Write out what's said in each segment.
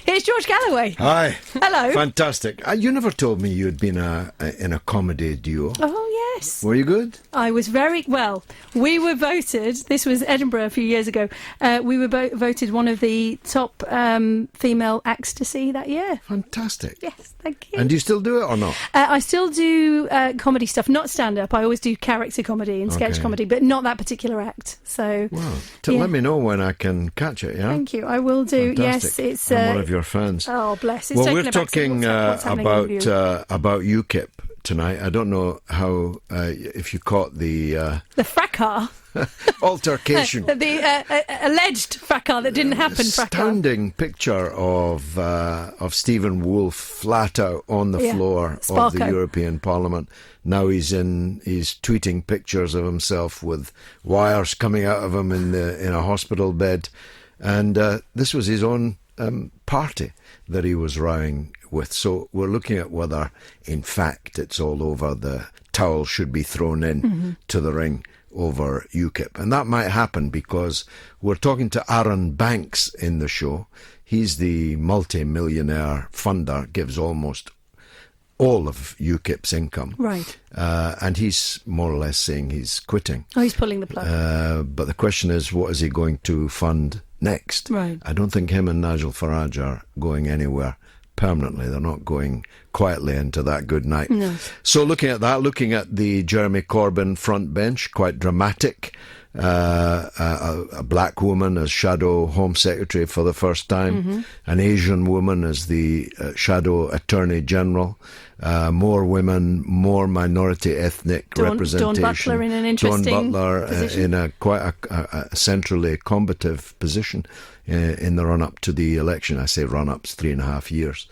It's George Galloway. Hi. Hello. Fantastic. You never told me you'd been in a comedy duo. Oh, yes. Were you good? I was very well. We were voted, this was Edinburgh a few years ago, we were voted one of the top female acts to see that year. Fantastic. Yes, thank you. And do you still do it or not? I still do comedy stuff, not stand-up. I always do character comedy and sketch comedy, but not that particular act. So, Well, let me know when I can catch it, yeah? Thank you. I will do. Fantastic. Yes, it's... I'm one of your fans. Oh, bless. It's Well, we're taken a back seat. talking What's happening in review? about UKIP tonight. I don't know how, if you caught the fracas. altercation. The alleged fracas that didn't happen. Astounding picture of Stephen Wolfe flat out on the floor of the European Parliament. Now he's tweeting pictures of himself with wires coming out of him in a hospital bed, and this was his own party that he was rowing with. So we're looking at whether, in fact, it's all over. The towel should be thrown in to the ring over UKIP. And that might happen because we're talking to Aaron Banks in the show. He's the multi-millionaire funder, gives almost all of UKIP's income. Right. And he's more or less saying he's quitting. Oh, he's pulling the plug. But the question is, what is he going to fund next? Right. I don't think him and Nigel Farage are going anywhere permanently. They're not going quietly into that good night. No. So looking at that, looking at the Jeremy Corbyn front bench, quite dramatic. A black woman as Shadow Home Secretary for the first time, an Asian woman as the Shadow Attorney General, more women, more minority ethnic representation. Dawn Butler in an interesting position. In a quite a centrally combative position in the run-up to the election. I say run-up's 3.5 years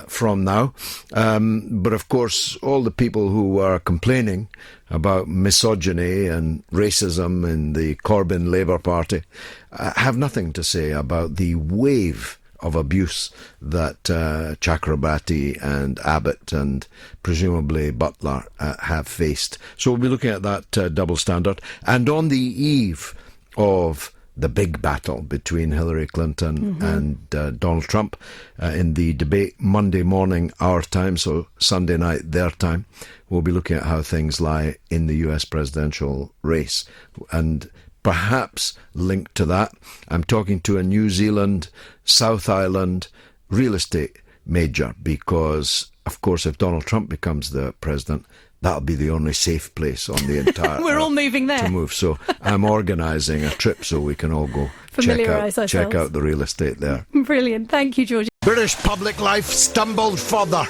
from now. But of course, all the people who were complaining about misogyny and racism in the Corbyn Labour Party have nothing to say about the wave of abuse that Chakrabarti and Abbott and presumably Butler have faced. So we'll be looking at that double standard. And on the eve of the big battle between Hillary Clinton and Donald Trump in the debate Monday morning our time, so Sunday night their time, we'll be looking at how things lie in the US presidential race. And perhaps linked to that, I'm talking to a New Zealand, South Island real estate major because, of course, if Donald Trump becomes the president, that'll be the only safe place on the entire We're all moving there. To move. So I'm organising a trip so we can all go check out the real estate there. Brilliant. Thank you, George. British public life stumbled further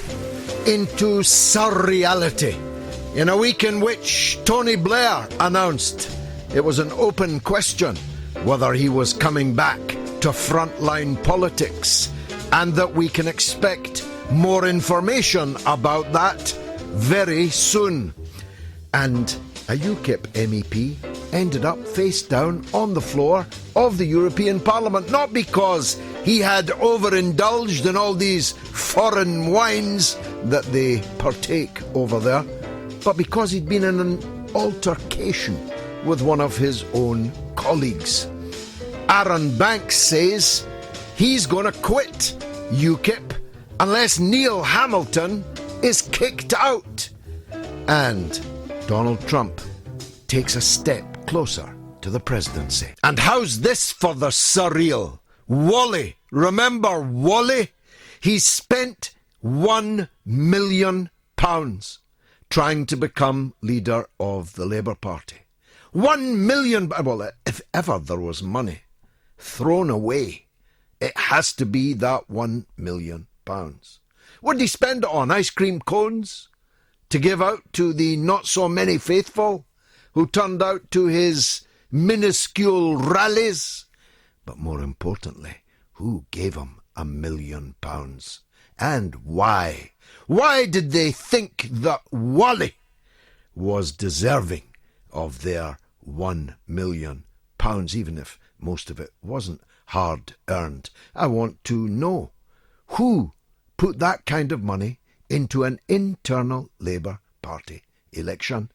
into surreality in a week in which Tony Blair announced it was an open question whether he was coming back to frontline politics, and that we can expect more information about that very soon. And a UKIP MEP ended up face down on the floor of the European Parliament, not because he had overindulged in all these foreign wines that they partake over there, but because he'd been in an altercation with one of his own colleagues. Aaron Banks says he's going to quit UKIP unless Neil Hamilton is kicked out. And Donald Trump takes a step closer to the presidency. And how's this for the surreal? Wally, remember Wally? He spent £1 million trying to become leader of the Labour Party. 1 million, well, if ever there was money thrown away, it has to be that £1 million. What did he spend it on? Ice cream cones to give out to the not-so-many faithful who turned out to his minuscule rallies? But more importantly, who gave him £1 million? And why? Why did they think that Wally was deserving of their £1 million, even if most of it wasn't hard-earned? I want to know who put that kind of money into an internal Labour Party election,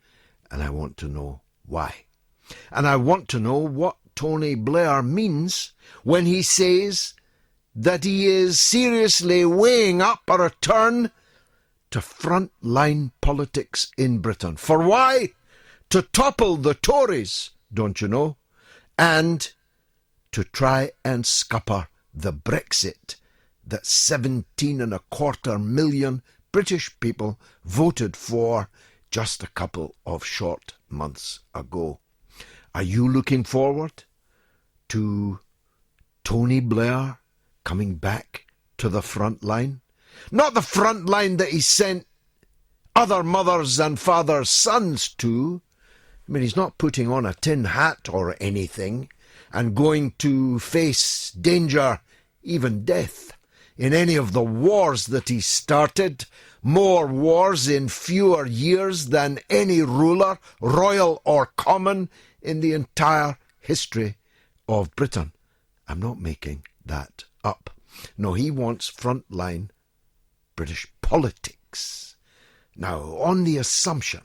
and I want to know why. And I want to know what Tony Blair means when he says that he is seriously weighing up a return to front-line politics in Britain. For why? To topple the Tories, don't you know, and to try and scupper the Brexit that 17.25 million British people voted for just a couple of short months ago. Are you looking forward to Tony Blair coming back to the front line? Not the front line that he sent other mothers and fathers' sons to. I mean, he's not putting on a tin hat or anything and going to face danger, even death, in any of the wars that he started. More wars in fewer years than any ruler, royal or common, in the entire history of Britain. I'm not making that up. No, he wants frontline British politics. Now, on the assumption,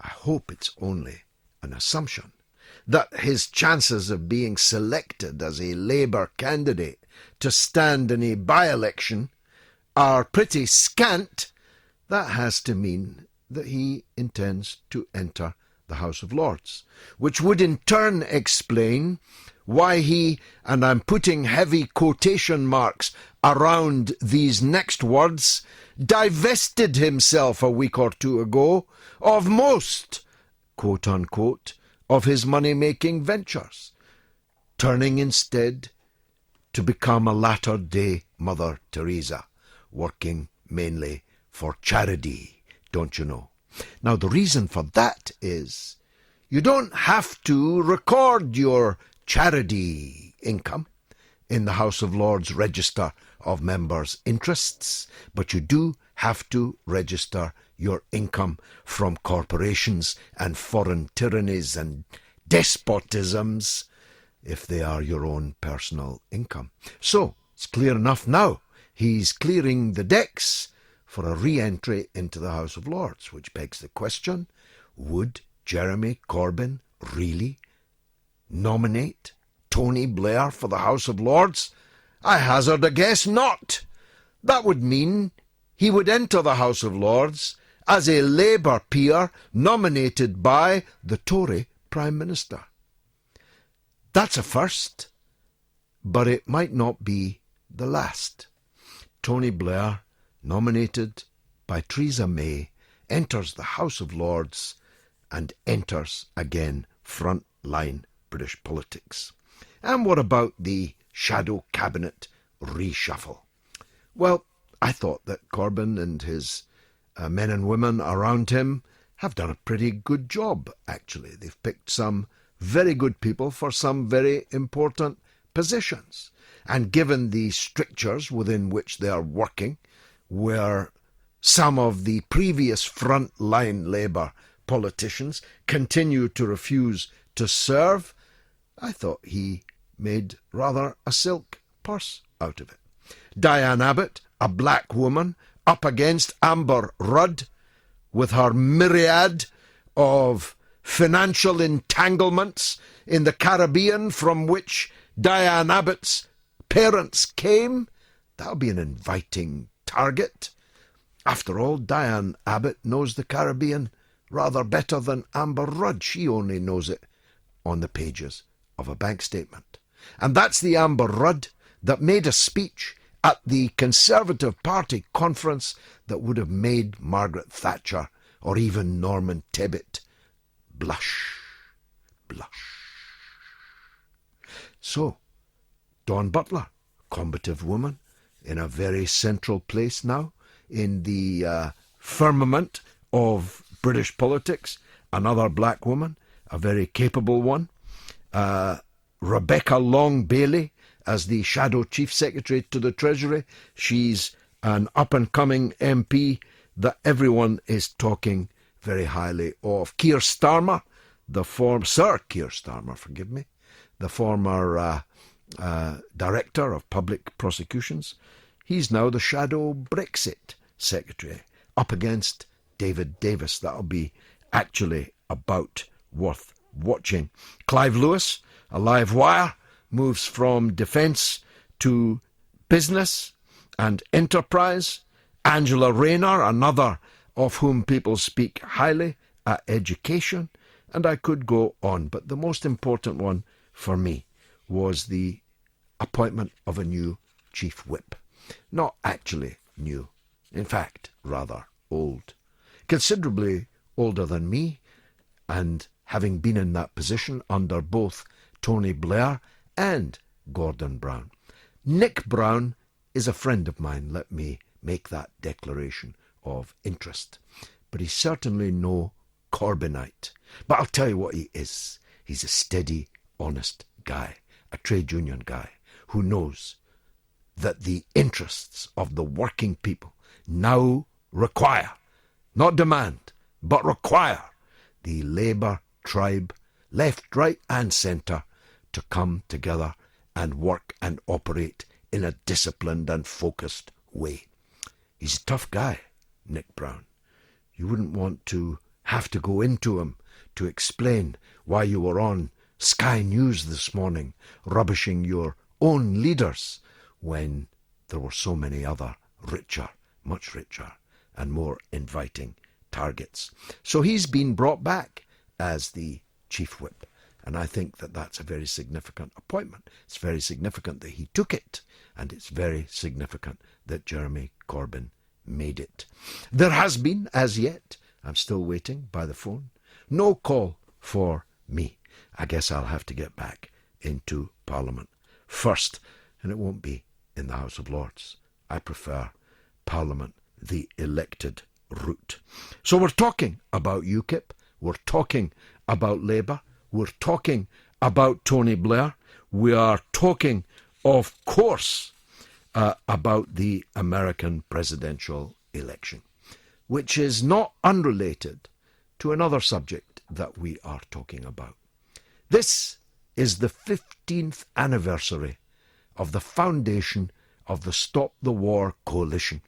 I hope it's only an assumption, that his chances of being selected as a Labour candidate to stand in a by-election are pretty scant, that has to mean that he intends to enter the House of Lords, which would in turn explain why he, and I'm putting heavy quotation marks around these next words, divested himself a week or two ago of most, quote-unquote, of his money-making ventures, turning instead to become a latter-day Mother Teresa, working mainly for charity, don't you know? Now, the reason for that is you don't have to record your charity income in the House of Lords Register of Members' Interests, but you do have to register your income from corporations and foreign tyrannies and despotisms if they are your own personal income. So, it's clear enough now. He's clearing the decks for a re-entry into the House of Lords, which begs the question, would Jeremy Corbyn really nominate Tony Blair for the House of Lords? I hazard a guess not. That would mean he would enter the House of Lords as a Labour peer nominated by the Tory Prime Minister. That's a first, but it might not be the last. Tony Blair, nominated by Theresa May, enters the House of Lords and enters again front-line British politics. And what about the shadow cabinet reshuffle? Well, I thought that Corbyn and his men and women around him have done a pretty good job, actually. They've picked some very good people for some very important positions. And given the strictures within which they are working, where some of the previous front-line Labour politicians continue to refuse to serve, I thought he made rather a silk purse out of it. Diane Abbott, a black woman, up against Amber Rudd, with her myriad of financial entanglements in the Caribbean from which Diane Abbott's parents came. That'll be an inviting target. After all, Diane Abbott knows the Caribbean rather better than Amber Rudd. She only knows it on the pages of a bank statement. And that's the Amber Rudd that made a speech at the Conservative Party conference that would have made Margaret Thatcher or even Norman Tebbit blush. So, Dawn Butler, combative woman, in a very central place now in the firmament of British politics. Another black woman, a very capable one. Rebecca Long Bailey as the Shadow Chief Secretary to the Treasury. She's an up-and-coming MP that everyone is talking very highly of. Keir Starmer, Sir Keir Starmer, forgive me, the former Director of Public Prosecutions. He's now the Shadow Brexit Secretary, up against David Davis. That'll be actually a bout worth watching. Clive Lewis, a live wire, moves from defence to business and enterprise, Angela Rayner, another of whom people speak highly, at education, and I could go on. But the most important one for me was the appointment of a new chief whip. Not actually new, in fact, rather old. Considerably older than me, and having been in that position under both Tony Blair and Gordon Brown. Nick Brown is a friend of mine, let me make that declaration of interest. But he's certainly no Corbynite. But I'll tell you what he is. He's a steady, honest guy, a trade union guy, who knows that the interests of the working people now require, not demand, but require the Labour tribe, left, right and centre, to come together and work and operate in a disciplined and focused way. He's a tough guy, Nick Brown. You wouldn't want to have to go into him to explain why you were on Sky News this morning rubbishing your own leaders when there were so many other richer, much richer and more inviting targets. So he's been brought back as the chief whip, and I think that that's a very significant appointment. It's very significant that he took it, and it's very significant that Jeremy Corbyn made it. There has been, as yet, I'm still waiting by the phone, no call for me. I guess I'll have to get back into Parliament first, and it won't be in the House of Lords. I prefer Parliament, the elected route. So we're talking about UKIP, we're talking about Labour, we're talking about Tony Blair, we are talking, of course, about the American presidential election, which is not unrelated to another subject that we are talking about. This is the 15th anniversary of the foundation of the Stop the War Coalition,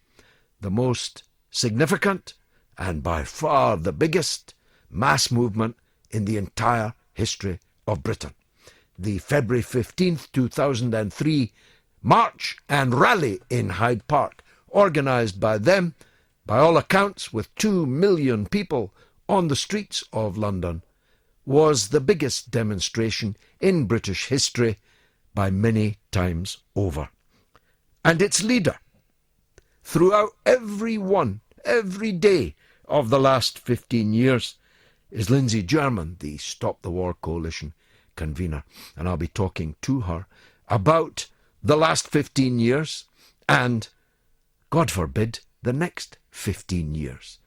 the most significant and by far the biggest mass movement in the entire history of Britain. The February 15th, 2003 march and rally in Hyde Park, organised by them, by all accounts with 2 million people on the streets of London, was the biggest demonstration in British history by many times over. And its leader, throughout every day of the last 15 years, is Lindsay German, the Stop the War Coalition convener. And I'll be talking to her about the last 15 years and, God forbid, the next 15 years.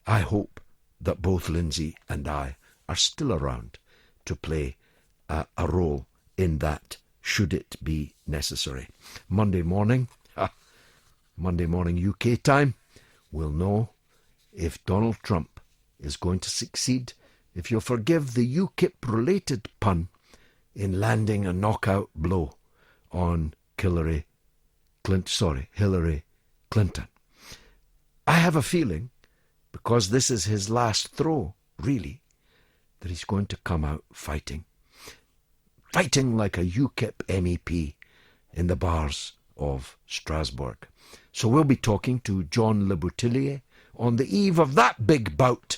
I hope that both Lindsay and I are still around to play a role in that, should it be necessary. Monday morning UK time, we'll know if Donald Trump is going to succeed, if you'll forgive the UKIP-related pun, in landing a knockout blow on Hillary Clinton. I have a feeling, because this is his last throw, really, that he's going to come out fighting like a UKIP MEP in the bars of Strasbourg. So we'll be talking to John Le Boutillier on the eve of that big bout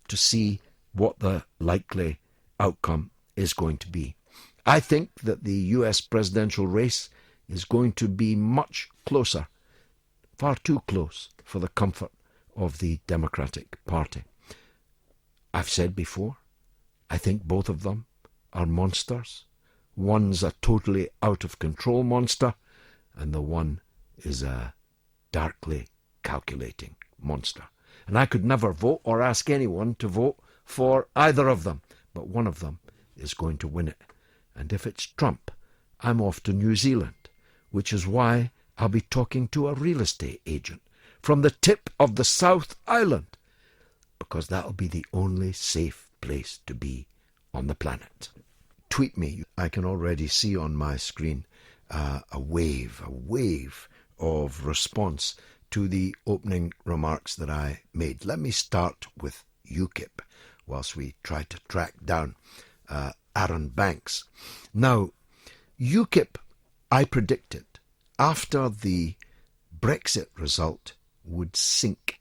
to see what the likely outcome is going to be. I think that the US presidential race is going to be much closer, far too close for the comfort of the Democratic Party. I've said before, I think both of them are monsters. One's a totally out-of-control monster, and the one is a darkly calculating monster. And I could never vote or ask anyone to vote for either of them, but one of them is going to win it. And if it's Trump, I'm off to New Zealand, which is why I'll be talking to a real estate agent from the tip of the South Island, because that'll be the only safe place to be on the planet. Tweet me. I can already see on my screen a wave of response to the opening remarks that I made. Let me start with UKIP whilst we try to track down Aaron Banks. Now, UKIP, I predicted after the Brexit result would sink.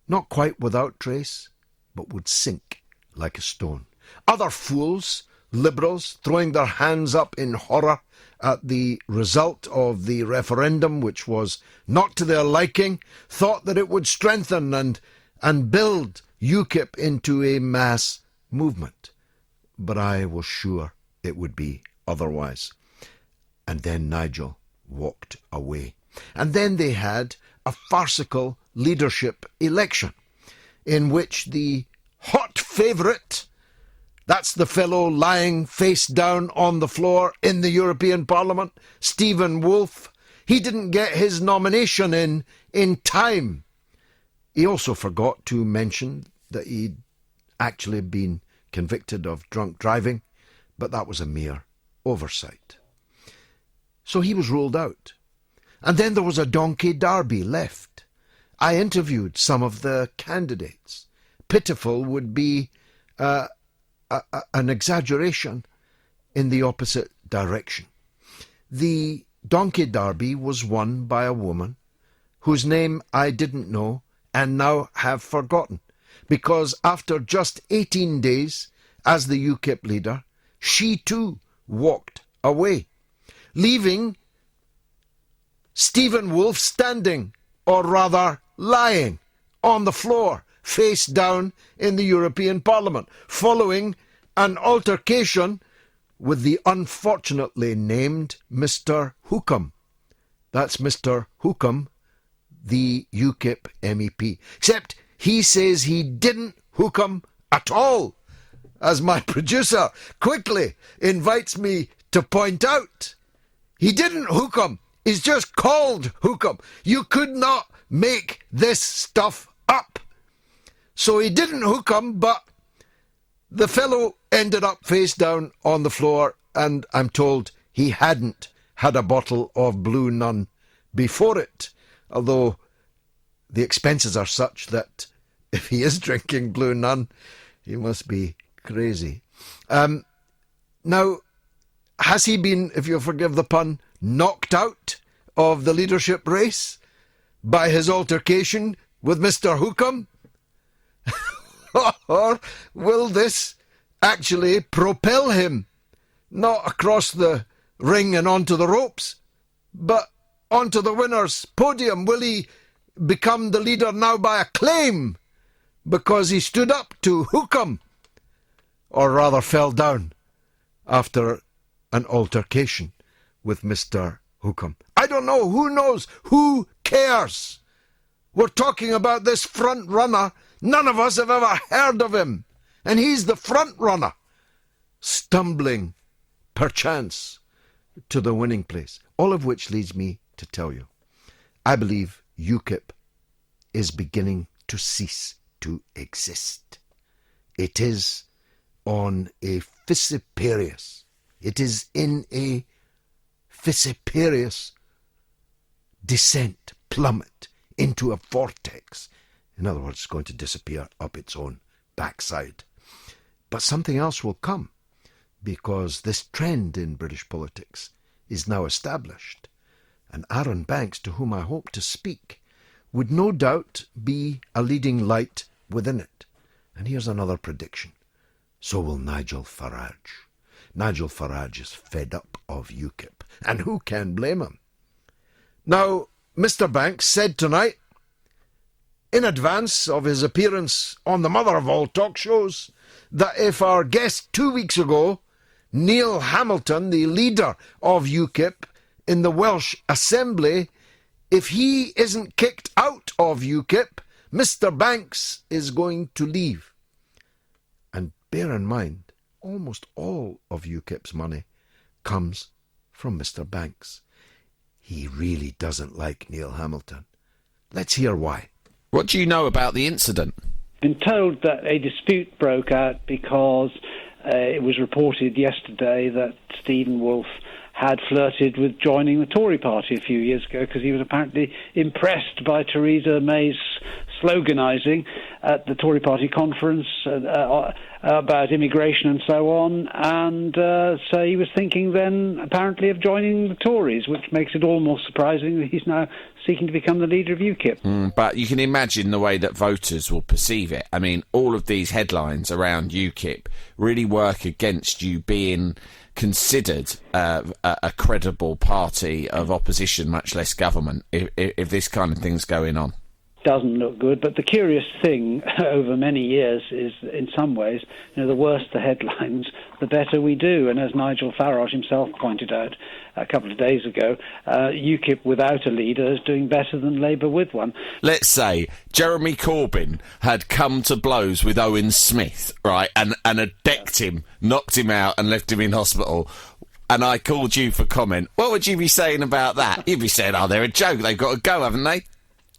Not quite without trace, but would sink like a stone. Other fools, Liberals, throwing their hands up in horror at the result of the referendum, which was not to their liking, thought that it would strengthen and build UKIP into a mass movement. But I was sure it would be otherwise. And then Nigel walked away. And then they had a farcical leadership election in which the hot favourite, that's the fellow lying face down on the floor in the European Parliament, Stephen Woolfe, he didn't get his nomination in time. He also forgot to mention that he'd actually been convicted of drunk driving, but that was a mere oversight. So he was ruled out. And then there was a donkey derby left. I interviewed some of the candidates. Pitiful would be an exaggeration in the opposite direction. The donkey derby was won by a woman whose name I didn't know and now have forgotten, because after just 18 days as the UKIP leader, she too walked away, leaving Stephen Woolfe standing, or rather lying, on the floor, face down in the European Parliament, following an altercation with the unfortunately named Mr. Hookham. That's Mr. Hookham, the UKIP MEP. Except he says he didn't hook him at all, as my producer quickly invites me to point out. He didn't hook him. He's just called Hookham. You could not make this stuff up. So he didn't hook him, but the fellow ended up face down on the floor, and I'm told he hadn't had a bottle of Blue Nun before it, although the expenses are such that if he is drinking Blue Nun, he must be crazy. Now, has he been, if you'll forgive the pun, knocked out of the leadership race by his altercation with Mr. Hookham? Or will this actually propel him not across the ring and onto the ropes, but onto the winner's podium? Will he become the leader now by acclaim because he stood up to Hookham, or rather fell down after an altercation with Mr. Hookham? I don't know. Who knows? Who cares? We're talking about this front runner. None of us have ever heard of him. And he's the front runner, stumbling, perchance, to the winning place. All of which leads me to tell you, I believe UKIP is beginning to cease to exist. It is on a fissiparous, it is in a fissiparous descent, plummet into a vortex. In other words, it's going to disappear up its own backside. But something else will come, because this trend in British politics is now established. And Aaron Banks, to whom I hope to speak, would no doubt be a leading light within it. And here's another prediction. So will Nigel Farage. Nigel Farage is fed up of UKIP, and who can blame him? Now, Mr. Banks said tonight, in advance of his appearance on the mother of all talk shows, that if our guest 2 weeks ago, Neil Hamilton, the leader of UKIP in the Welsh Assembly, if he isn't kicked out of UKIP, Mr. Banks is going to leave. And bear in mind, almost all of UKIP's money comes from Mr. Banks. He really doesn't like Neil Hamilton. Let's hear why. What do you know about the incident? Been told that a dispute broke out because it was reported yesterday that Stephen Woolfe had flirted with joining the Tory party a few years ago because he was apparently impressed by Theresa May's sloganising at the Tory party conference about immigration and so on, and so he was thinking then apparently of joining the Tories, which makes it all more surprising that he's now seeking to become the leader of UKIP. But you can imagine the way that voters will perceive it. I mean, all of these headlines around UKIP really work against you being considered a credible party of opposition, much less government, if this kind of thing's going on. Doesn't look good, but the curious thing over many years is, in some ways, the worse the headlines, the better we do. And as Nigel Farage himself pointed out a couple of days ago, UKIP without a leader is doing better than Labour with one. Let's say Jeremy Corbyn had come to blows with Owen Smith, right, and had decked him, knocked him out and left him in hospital, and I called you for comment. What would you be saying about that? You'd be saying, oh, they're a joke, they've got to go, haven't they?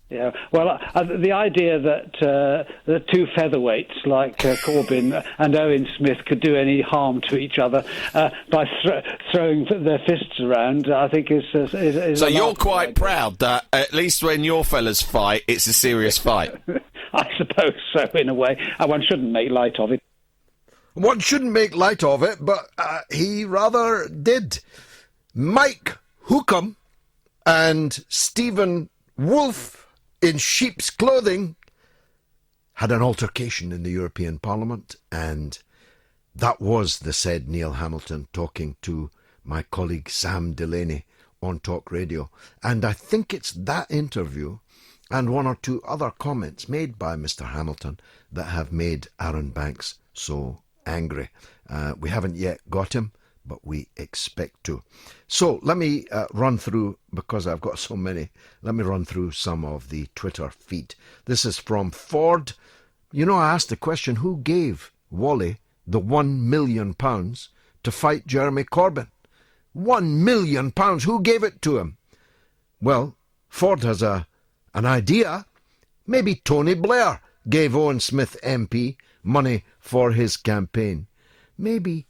Yeah, well, the idea that the two featherweights like Corbyn and Owen Smith could do any harm to each other by throwing their fists around, I think is so you're quite proud that at least when your fellas fight, it's a serious fight. I suppose so, in a way. One shouldn't make light of it. One shouldn't make light of it, but he rather did. Mike Hookham and Stephen Wolfe in sheep's clothing had an altercation in the European Parliament, and that was the said Neil Hamilton talking to my colleague Sam Delaney on Talk Radio. And I think it's that interview and one or two other comments made by Mr. Hamilton that have made Aaron Banks so angry. We haven't yet got him, but we expect to. So let me run through, because I've got so many, let me run through some of the Twitter feed. This is from Ford. I asked the question, who gave Wally the £1 million to fight Jeremy Corbyn? £1 million, who gave it to him? Well, Ford has an idea. Maybe Tony Blair gave Owen Smith MP money for his campaign. Maybe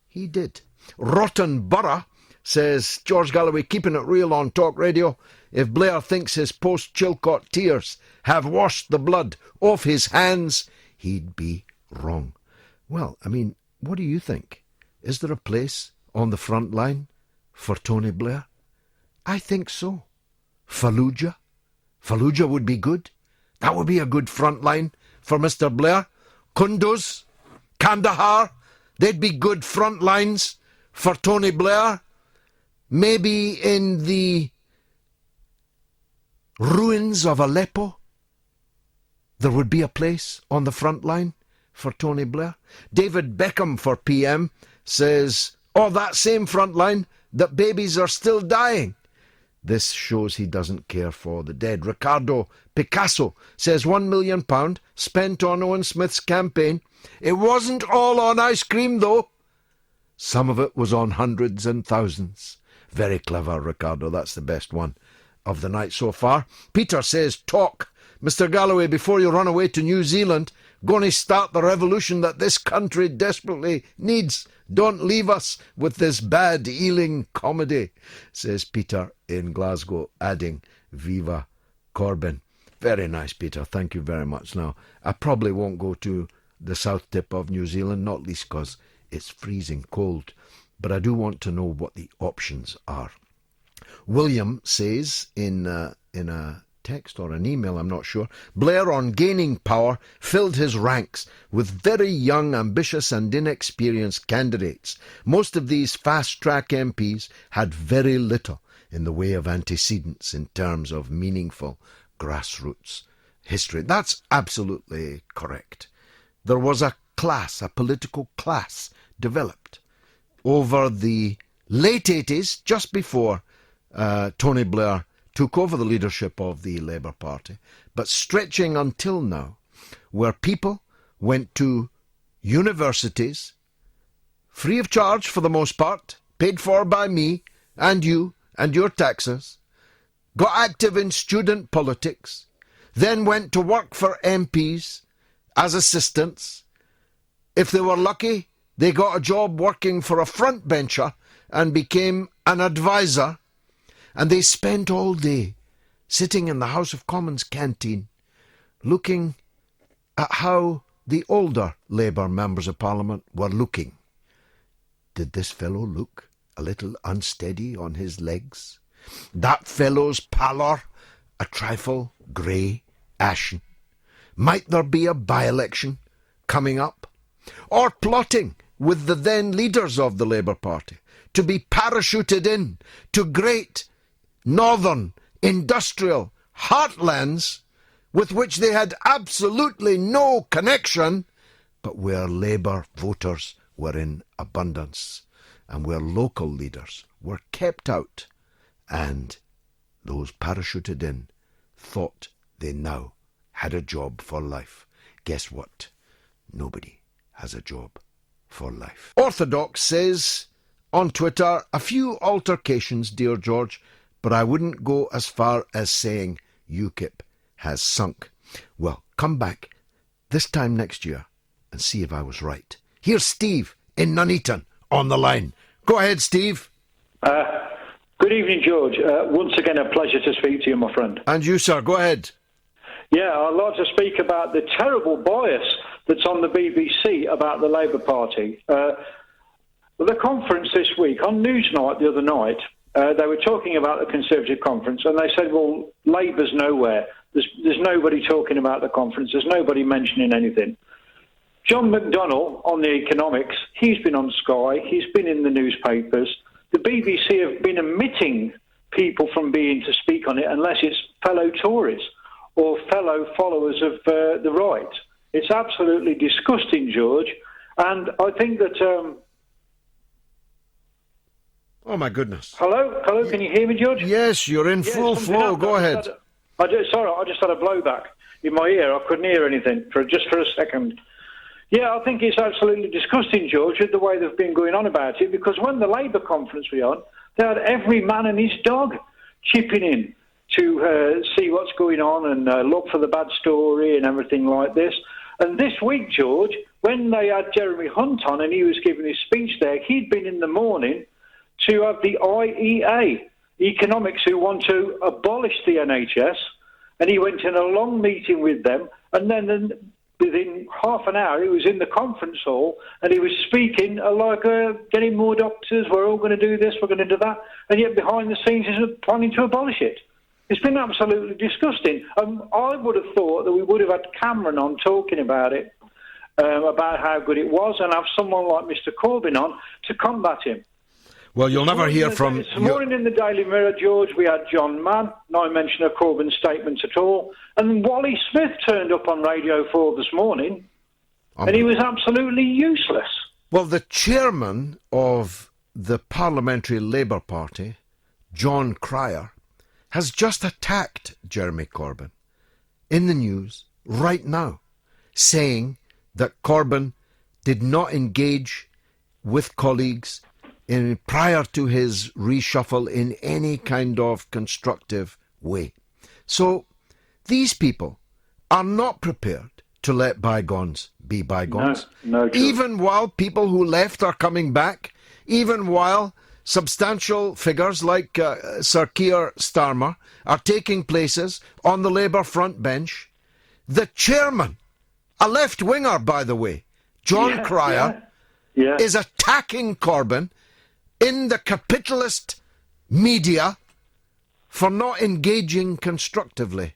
he did. Rotten Borough says, George Galloway keeping it real on Talk Radio. If Blair thinks his post-Chilcot tears have washed the blood off his hands, he'd be wrong. Well, I mean, what do you think? Is there a place on the front line for Tony Blair? I think so. Fallujah? Fallujah would be good. That would be a good front line for Mr. Blair. Kunduz? Kandahar? They'd be good front lines for Tony Blair. Maybe in the ruins of Aleppo, there would be a place on the front line for Tony Blair. David Beckham for PM says, that same front line that babies are still dying. This shows he doesn't care for the dead. Ricardo Picasso says £1 million spent on Owen Smith's campaign. It wasn't all on ice cream, though. Some of it was on hundreds and thousands. Very clever, Ricardo. That's the best one of the night so far. Peter says, talk. Mr. Galloway, before you run away to New Zealand, going to start the revolution that this country desperately needs. Don't leave us with this bad Ealing comedy, says Peter in Glasgow, adding, Viva Corbyn. Very nice, Peter. Thank you very much. Now, I probably won't go to the south tip of New Zealand, not least because it's freezing cold, but I do want to know what the options are. William says in a text or an email, I'm not sure, Blair, on gaining power, filled his ranks with very young, ambitious and inexperienced candidates. Most of these fast-track MPs had very little in the way of antecedents in terms of meaningful grassroots history. That's absolutely correct. There was a class, a political class, developed over the late 80s, just before Tony Blair took over the leadership of the Labour Party, but stretching until now, where people went to universities, free of charge for the most part, paid for by me and you and your taxes, got active in student politics, then went to work for MPs as assistants. If they were lucky, they got a job working for a front bencher and became an advisor, and they spent all day sitting in the House of Commons canteen looking at how the older Labour members of Parliament were looking. Did this fellow look a little unsteady on his legs? That fellow's pallor a trifle grey, ashen? Might there be a by-election coming up? Or plotting with the then leaders of the Labour Party to be parachuted in to great northern industrial heartlands with which they had absolutely no connection, but where Labour voters were in abundance and where local leaders were kept out, and those parachuted in thought they now had a job for life. Guess what? Nobody has a job for life. Orthodox says on Twitter, a few altercations, dear George, but I wouldn't go as far as saying UKIP has sunk. Well, come back this time next year and see if I was right. Here's Steve in Nuneaton on the line. Go ahead, Steve. Good evening, George. Once again, a pleasure to speak to you, my friend. And you, sir. Go ahead. Yeah, I'd like to speak about the terrible bias that's on the BBC about the Labour Party. The conference this week, on Newsnight the other night, they were talking about the Conservative conference, and they said, well, Labour's nowhere. There's nobody talking about the conference. There's nobody mentioning anything. John McDonnell, on the economics, he's been on Sky. He's been in the newspapers. The BBC have been omitting people from being to speak on it unless it's fellow Tories or fellow followers of the right. It's absolutely disgusting, George. And I think that... Oh, my goodness. Hello? Hello, can you hear me, George? Yes, you're in full flow. Go ahead. I just had a blowback in my ear. I couldn't hear anything just for a second. Yeah, I think it's absolutely disgusting, George, the way they've been going on about it, because when the Labour conference was on, they had every man and his dog chipping in to see what's going on and look for the bad story and everything like this. And this week, George, when they had Jeremy Hunt on and he was giving his speech there, he'd been in the morning to have the IEA, Economics, who want to abolish the NHS, and he went in a long meeting with them, and then within half an hour he was in the conference hall and he was speaking like getting more doctors, we're all going to do this, we're going to do that, and yet behind the scenes he's planning to abolish it. It's been absolutely disgusting. I would have thought that we would have had Cameron on talking about it, about how good it was, and have someone like Mr Corbyn on to combat him. Well, you'll never hear from... This morning in the Daily Mirror, George, we had John Mann, no mention of Corbyn's statements at all, and Wally Smith turned up on Radio 4 this morning, and he was absolutely useless. Well, the chairman of the Parliamentary Labour Party, John Cryer, has just attacked Jeremy Corbyn in the news right now, saying that Corbyn did not engage with colleagues prior to his reshuffle in any kind of constructive way. So these people are not prepared to let bygones be bygones. No, even while people who left are coming back, even while substantial figures like Sir Keir Starmer are taking places on the Labour front bench. The chairman, a left-winger, by the way, John Cryer, is attacking Corbyn in the capitalist media for not engaging constructively.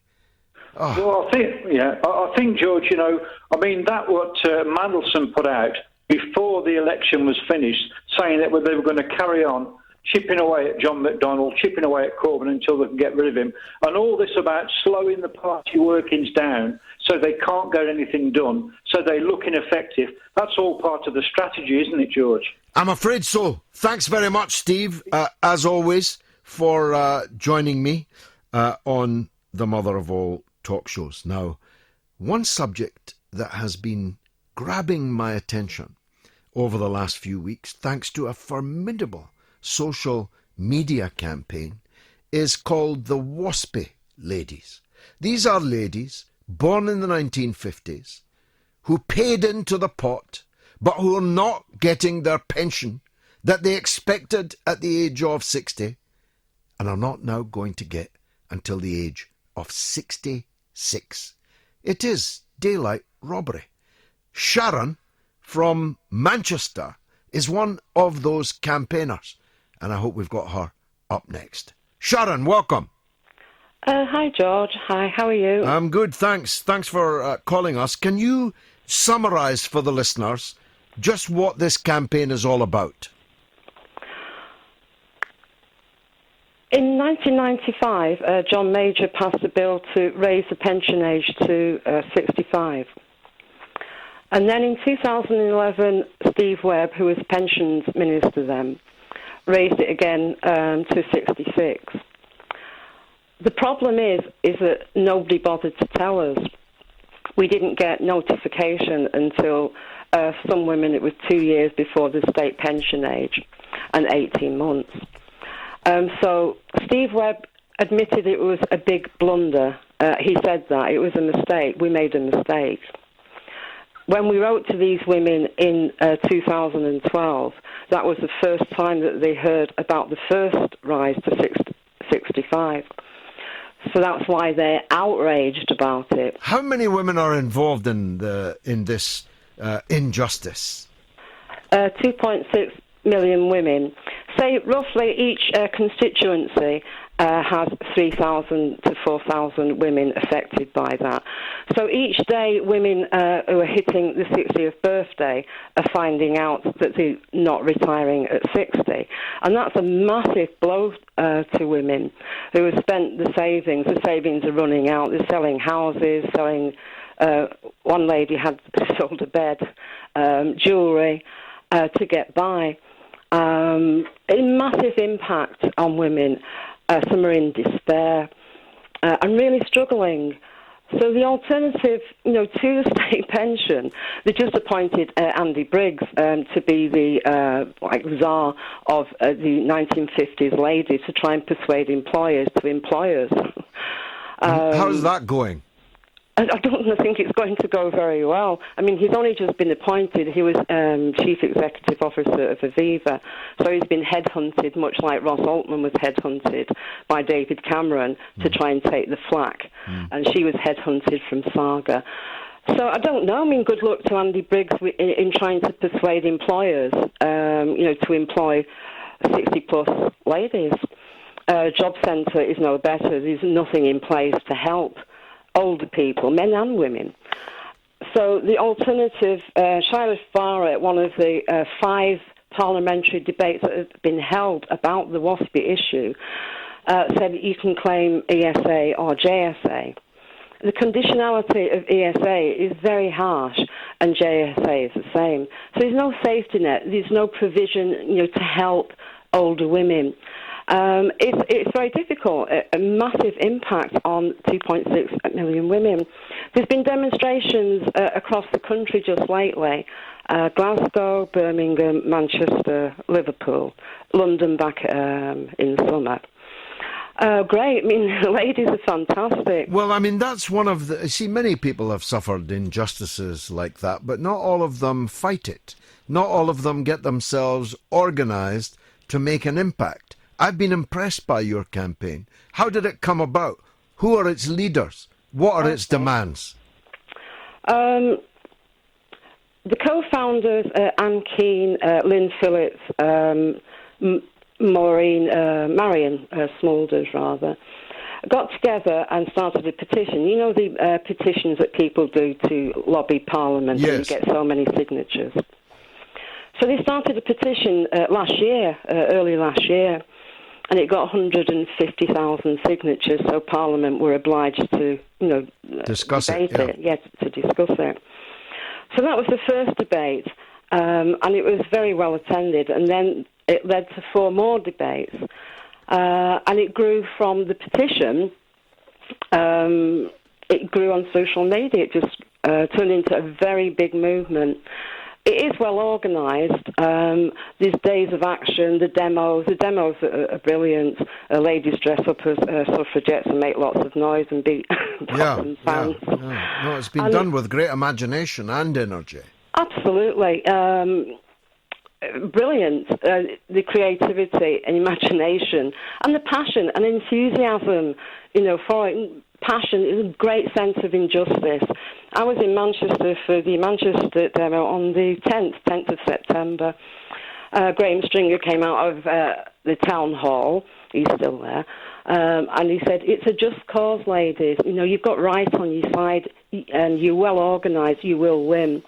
Oh. Well, I think, George, that what Mandelson put out before the election was finished, saying that they were going to carry on chipping away at John McDonnell, chipping away at Corbyn until they can get rid of him, and all this about slowing the party workings down so they can't get anything done, so they look ineffective. That's all part of the strategy, isn't it, George? I'm afraid so. Thanks very much, Steve, as always, for joining me on the mother of all talk shows. Now, one subject that has been grabbing my attention over the last few weeks, thanks to a formidable social media campaign, is called the WASPy ladies. These are ladies born in the 1950s who paid into the pot but who are not getting their pension that they expected at the age of 60 and are not now going to get until the age of 66. It is daylight robbery. Sharon from Manchester is one of those campaigners, and I hope we've got her up next. Sharon, welcome. Hi, George. Hi, how are you? I'm good, thanks. Thanks for calling us. Can you summarise for the listeners just what this campaign is all about? In 1995, John Major passed a bill to raise the pension age to 65. And then in 2011, Steve Webb, who was pensions minister then, raised it again to 66. The problem is that nobody bothered to tell us. We didn't get notification until some women, it was 2 years before the state pension age and 18 months. So Steve Webb admitted it was a big blunder. He said that. It was a mistake. We made a mistake. When we wrote to these women in 2012, that was the first time that they heard about the first rise to 65. So that's why they're outraged about it. How many women are involved in this injustice? 2.6 million women. Say roughly each constituency has 3,000 to 4,000 women affected by that. So each day women who are hitting the 60th birthday are finding out that they're not retiring at 60. And that's a massive blow to women who have spent the savings. The savings are running out. They're selling houses, selling... one lady had sold a bed, jewellery to get by. A massive impact on women. Some are in despair and really struggling. So the alternative, to the state pension, they just appointed Andy Briggs to be the czar of the 1950s ladies to try and persuade employers to employ us. How's that going? I don't think it's going to go very well. I mean, he's only just been appointed. He was Chief Executive Officer of Aviva, so he's been headhunted, much like Ross Altman was headhunted by David Cameron to try and take the flak, and she was headhunted from Saga. So I don't know. I mean, good luck to Andy Briggs in trying to persuade employers, to employ 60-plus ladies. Job Centre is no better. There's nothing in place to help older people, men and women. So the alternative, Shira Farah, one of the 5 parliamentary debates that have been held about the WASPI issue, said that you can claim ESA or JSA. The conditionality of ESA is very harsh, and JSA is the same. So there's no safety net. There's no provision, to help older women. It's very difficult, a massive impact on 2.6 million women. There's been demonstrations across the country just lately, Glasgow, Birmingham, Manchester, Liverpool, London back in the summer. Great, I mean, the ladies are fantastic. Well, I mean, that's one of the... See, many people have suffered injustices like that, but not all of them fight it. Not all of them get themselves organised to make an impact. I've been impressed by your campaign. How did it come about? Who are its leaders? What are its demands? The co-founders, Anne Keane, Lynn Phillips, Marion Smulders, rather, got together and started a petition. You know the petitions that people do to lobby Parliament, yes, and you get so many signatures. So they started a petition early last year, and it got 150,000 signatures, so Parliament were obliged to, discuss debate it. Yeah, to discuss it. So that was the first debate, and it was very well attended, and then it led to 4 more debates, and it grew from the petition, it grew on social media, it just turned into a very big movement. It is well organised. There's days of action, the demos are brilliant. Ladies dress up as suffragettes and make lots of noise and beat fans. Yeah. No, it's been done with great imagination and energy. Absolutely. brilliant. The creativity and imagination and the passion and enthusiasm, for it. Passion is a great sense of injustice. I was in Manchester for the Manchester demo on the 10th of September. Graham Stringer came out of the town hall. He's still there. And he said, it's a just cause, ladies. You've got right on your side and you're well organised, you will win.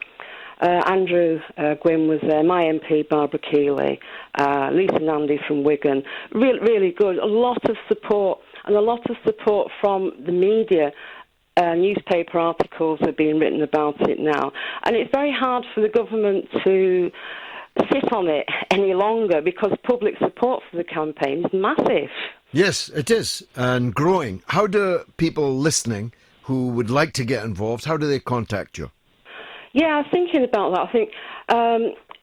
Andrew Gwynn was there, my MP, Barbara Keeley, Lisa Nandy from Wigan. Really good. A lot of support, and a lot of support from the media. Newspaper articles are being written about it now. And it's very hard for the government to sit on it any longer because public support for the campaign is massive. Yes, it is, and growing. How do people listening who would like to get involved, how do they contact you? Yeah, I was thinking about that. I think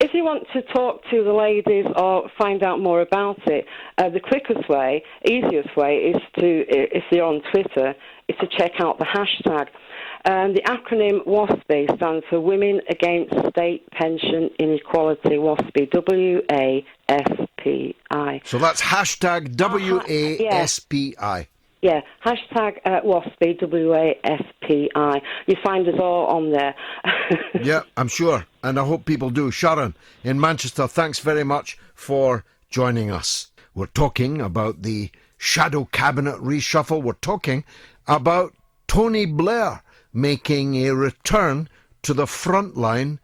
if you want to talk to the ladies or find out more about it, the quickest way, easiest way is to, if you're on Twitter, is to check out the hashtag. The acronym WASPI stands for Women Against State Pension Inequality, WASPI, WASPI. So that's hashtag WASPI. Yeah, hashtag WASPI, WASPI. You find us all on there. Yeah, I'm sure, and I hope people do. Sharon, in Manchester, thanks very much for joining us. We're talking about the shadow cabinet reshuffle. We're talking about Tony Blair making a return to the front line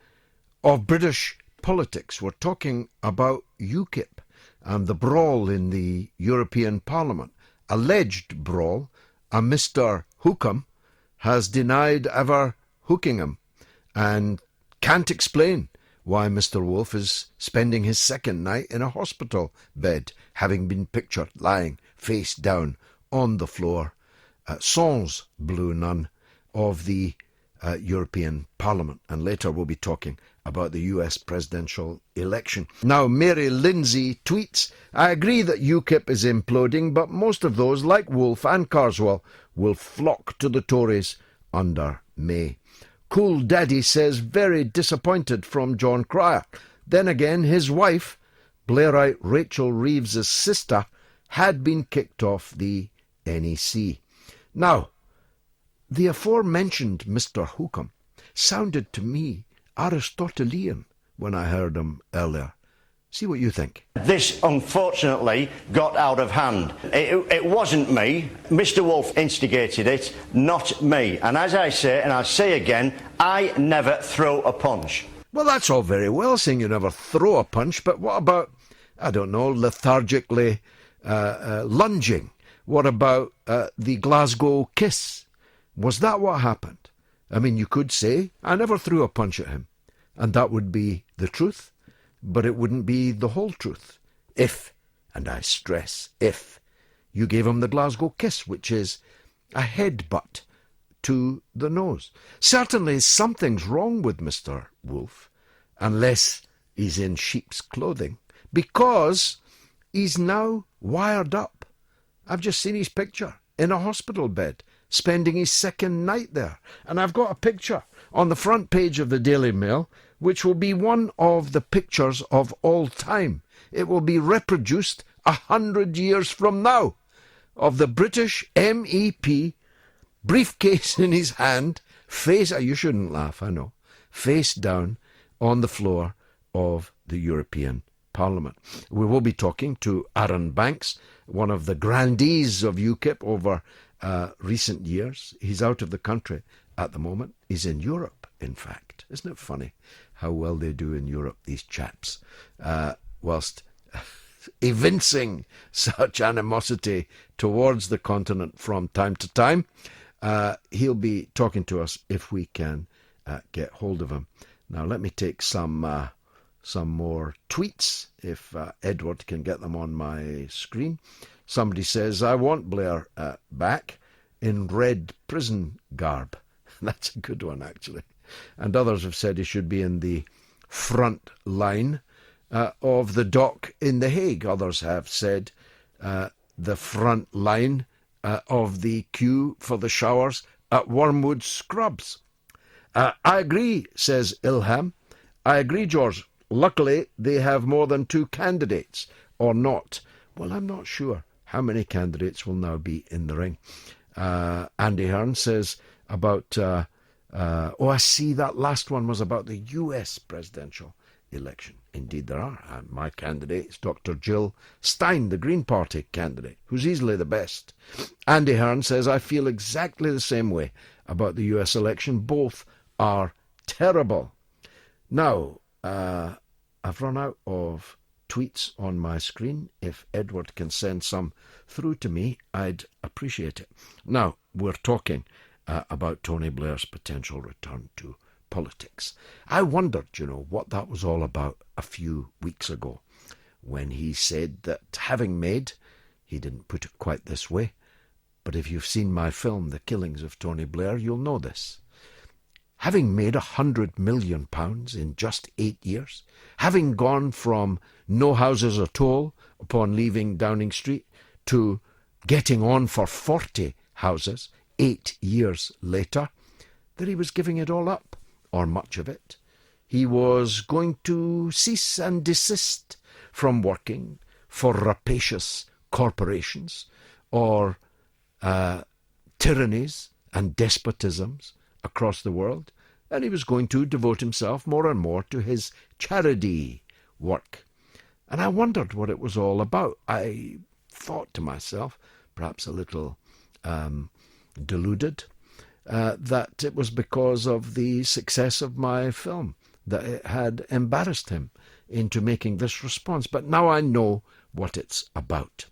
of British politics. We're talking about UKIP and the brawl in the European Parliament. Alleged brawl, and Mr. Hookham has denied ever hooking him and can't explain why Mr. Wolf is spending his second night in a hospital bed, having been pictured lying face down on the floor, sans blue nun, of the European Parliament. And later we'll be talking about the US presidential election. Now, Mary Lindsay tweets, I agree that UKIP is imploding, but most of those, like Wolf and Carswell, will flock to the Tories under May. Cool Daddy says, very disappointed from John Cryer. Then again, his wife, Blairite Rachel Reeves' sister, had been kicked off the NEC. Now, the aforementioned Mr. Hookham sounded to me Aristotelian when I heard him earlier. See what you think. This, unfortunately, got out of hand. It wasn't me. Mr. Wolf instigated it, not me. And as I say, and I say again, I never throw a punch. Well, that's all very well saying you never throw a punch, but what about, I don't know, lethargically lunging? What about the Glasgow kiss? Was that what happened? I mean, you could say, I never threw a punch at him, and that would be the truth, but it wouldn't be the whole truth. If, and I stress if, you gave him the Glasgow kiss, which is a headbutt to the nose. Certainly something's wrong with Mr. Wolf, unless he's in sheep's clothing, because he's now wired up. I've just seen his picture in a hospital bed, spending his second night there. And I've got a picture on the front page of the Daily Mail, which will be one of the pictures of all time. It will be reproduced 100 years from now, of the British MEP, briefcase in his hand, you shouldn't laugh, I know, face down on the floor of the European Parliament. We will be talking to Aaron Banks, one of the grandees of UKIP over recent years. He's out of the country at the moment. He's in Europe, in fact. Isn't it funny how well they do in Europe, these chaps, whilst evincing such animosity towards the continent from time to time. He'll be talking to us if we can get hold of him. Now, let me take some more tweets, if Edward can get them on my screen. Somebody says, I want Blair back in red prison garb. That's a good one, actually. And others have said he should be in the front line of the dock in The Hague. Others have said the front line of the queue for the showers at Wormwood Scrubs. I agree, says Ilham. I agree, George Luckily, they have more than 2 candidates, or not. Well, I'm not sure how many candidates will now be in the ring. Andy Hearn says about... I see that last one was about the US presidential election. Indeed there are. My candidate is Dr. Jill Stein, the Green Party candidate, who's easily the best. Andy Hearn says, I feel exactly the same way about the US election. Both are terrible. Now, I've run out of tweets on my screen. If Edward can send some through to me, I'd appreciate it. Now, we're talking about Tony Blair's potential return to politics. I wondered, what that was all about a few weeks ago when he said that having made, he didn't put it quite this way, but if you've seen my film, The Killings of Tony Blair, you'll know this. Having made £100 million in just 8 years, having gone from no houses at all upon leaving Downing Street to getting on for 40 houses 8 years later, that he was giving it all up, or much of it. He was going to cease and desist from working for rapacious corporations or tyrannies and despotisms across the world, and he was going to devote himself more and more to his charity work. And I wondered what it was all about. I thought to myself, perhaps a little deluded, that it was because of the success of my film that it had embarrassed him into making this response. But now I know what it's about.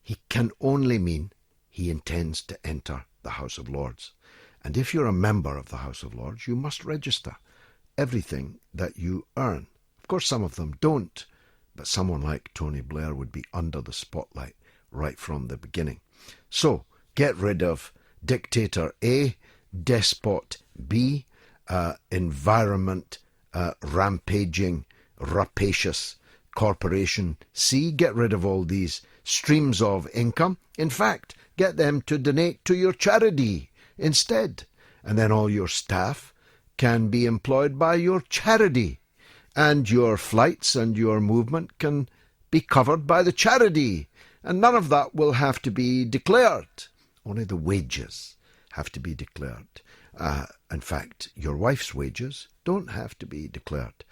He can only mean he intends to enter the House of Lords. And if you're a member of the House of Lords, you must register everything that you earn. Of course, some of them don't, but someone like Tony Blair would be under the spotlight right from the beginning. So, get rid of Dictator A, Despot B, Environment Rampaging Rapacious Corporation C. Get rid of all these streams of income. In fact, get them to donate to your charity instead. And then all your staff can be employed by your charity. And your flights and your movement can be covered by the charity. And none of that will have to be declared. Only the wages have to be declared. In fact, your wife's wages don't have to be declared.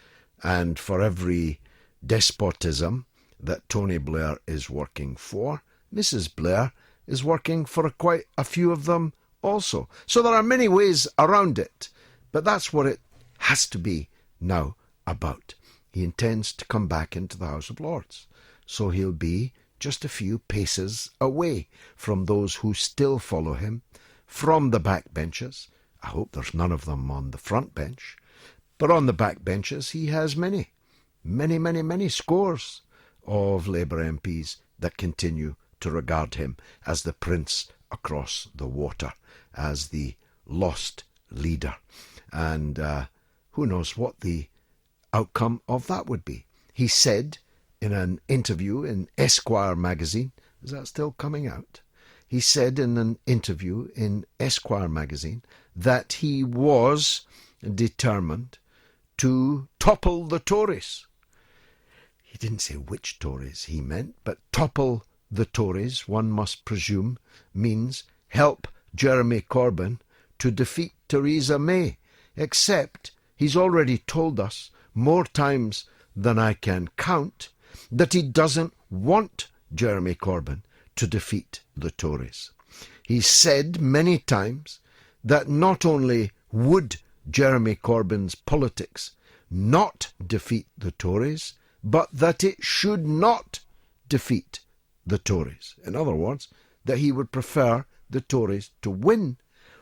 And for every despotism that Tony Blair is working for, Mrs. Blair is working for quite a few of them also. So there are many ways around it, but that's what it has to be now about. He intends to come back into the House of Lords, so he'll be just a few paces away from those who still follow him, from the back benches. I hope there's none of them on the front bench, but on the back benches he has many scores of Labour MPs that continue to regard him as the prince across the water, as the lost leader. And who knows what the outcome of that would be. He said in an interview in Esquire magazine, is that still coming out? He said in an interview in Esquire magazine that he was determined to topple the Tories. He didn't say which Tories he meant, but topple the Tories, one must presume, means help Jeremy Corbyn to defeat Theresa May. Except he's already told us more times than I can count that he doesn't want Jeremy Corbyn to defeat the Tories. He said many times that not only would Jeremy Corbyn's politics not defeat the Tories, but that it should not defeat the Tories. In other words, that he would prefer the Tories to win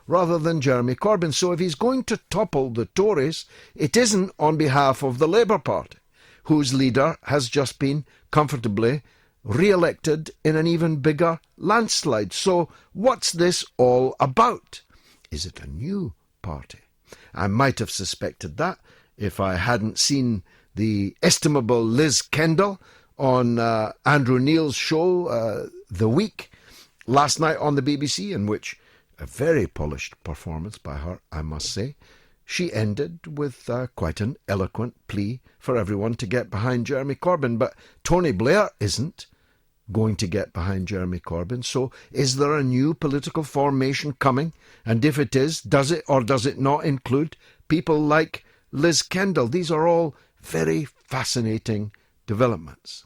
rather than Jeremy Corbyn. So if he's going to topple the Tories, it isn't on behalf of the Labour Party, whose leader has just been comfortably re-elected in an even bigger landslide. So what's this all about? Is it a new party? I might have suspected that if I hadn't seen the estimable Liz Kendall on Andrew Neil's show, The Week, last night on the BBC, in which a very polished performance by her, I must say, she ended with quite an eloquent plea for everyone to get behind Jeremy Corbyn. But Tony Blair isn't going to get behind Jeremy Corbyn. So is there a new political formation coming? And if it is, does it or does it not include people like Liz Kendall? These are all very fascinating developments.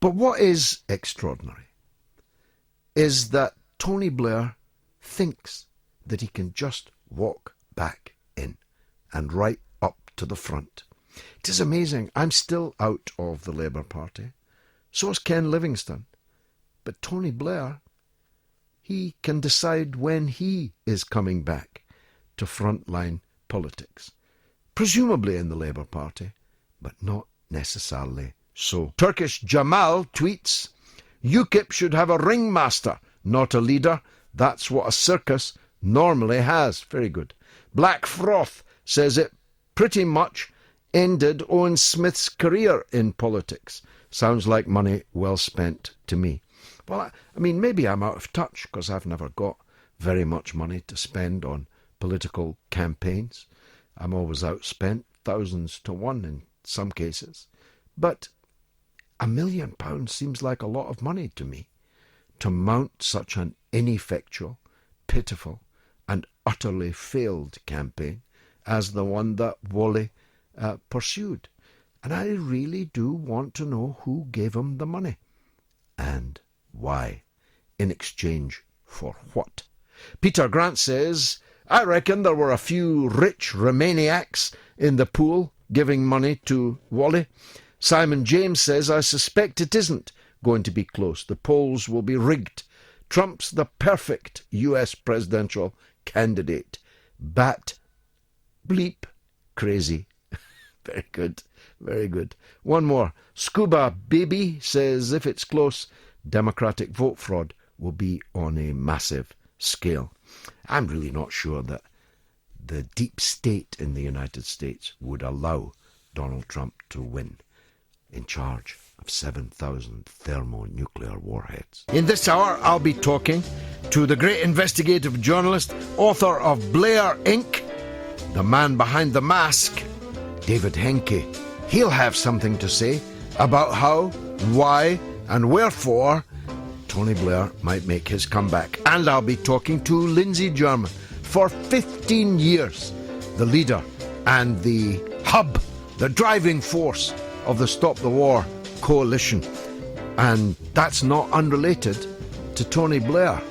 But what is extraordinary is that Tony Blair thinks that he can just walk back in and right up to the front. It is amazing. I'm still out of the Labour Party. So is Ken Livingstone. But Tony Blair, he can decide when he is coming back to frontline politics. Presumably in the Labour Party, but not necessarily so. Turkish Jamal tweets, UKIP should have a ringmaster, not a leader. That's what a circus normally has. Very good. Black Froth says it pretty much ended Owen Smith's career in politics. Sounds like money well spent to me. Well, I mean, maybe I'm out of touch because I've never got very much money to spend on political campaigns. I'm always outspent, thousands to one in some cases. But £1 million seems like a lot of money to me to mount such an ineffectual, pitiful and utterly failed campaign as the one that Wally pursued. And I really do want to know who gave him the money and why, in exchange for what. Peter Grant says, I reckon there were a few rich Romaniacs in the pool giving money to Wally. Simon James says, I suspect it isn't going to be close. The polls will be rigged. Trump's the perfect US presidential candidate. Bat bleep crazy. Very good. Very good. One more. Scuba Baby says if it's close, Democratic vote fraud will be on a massive scale. I'm really not sure that the deep state in the United States would allow Donald Trump to win in charge of 7,000 thermonuclear warheads. In this hour, I'll be talking to the great investigative journalist, author of Blair Inc., the man behind the mask, David Henke. He'll have something to say about how, why, and wherefore Tony Blair might make his comeback. And I'll be talking to Lindsay German. For 15 years, the leader and the hub, the driving force of the Stop the War coalition. And that's not unrelated to Tony Blair.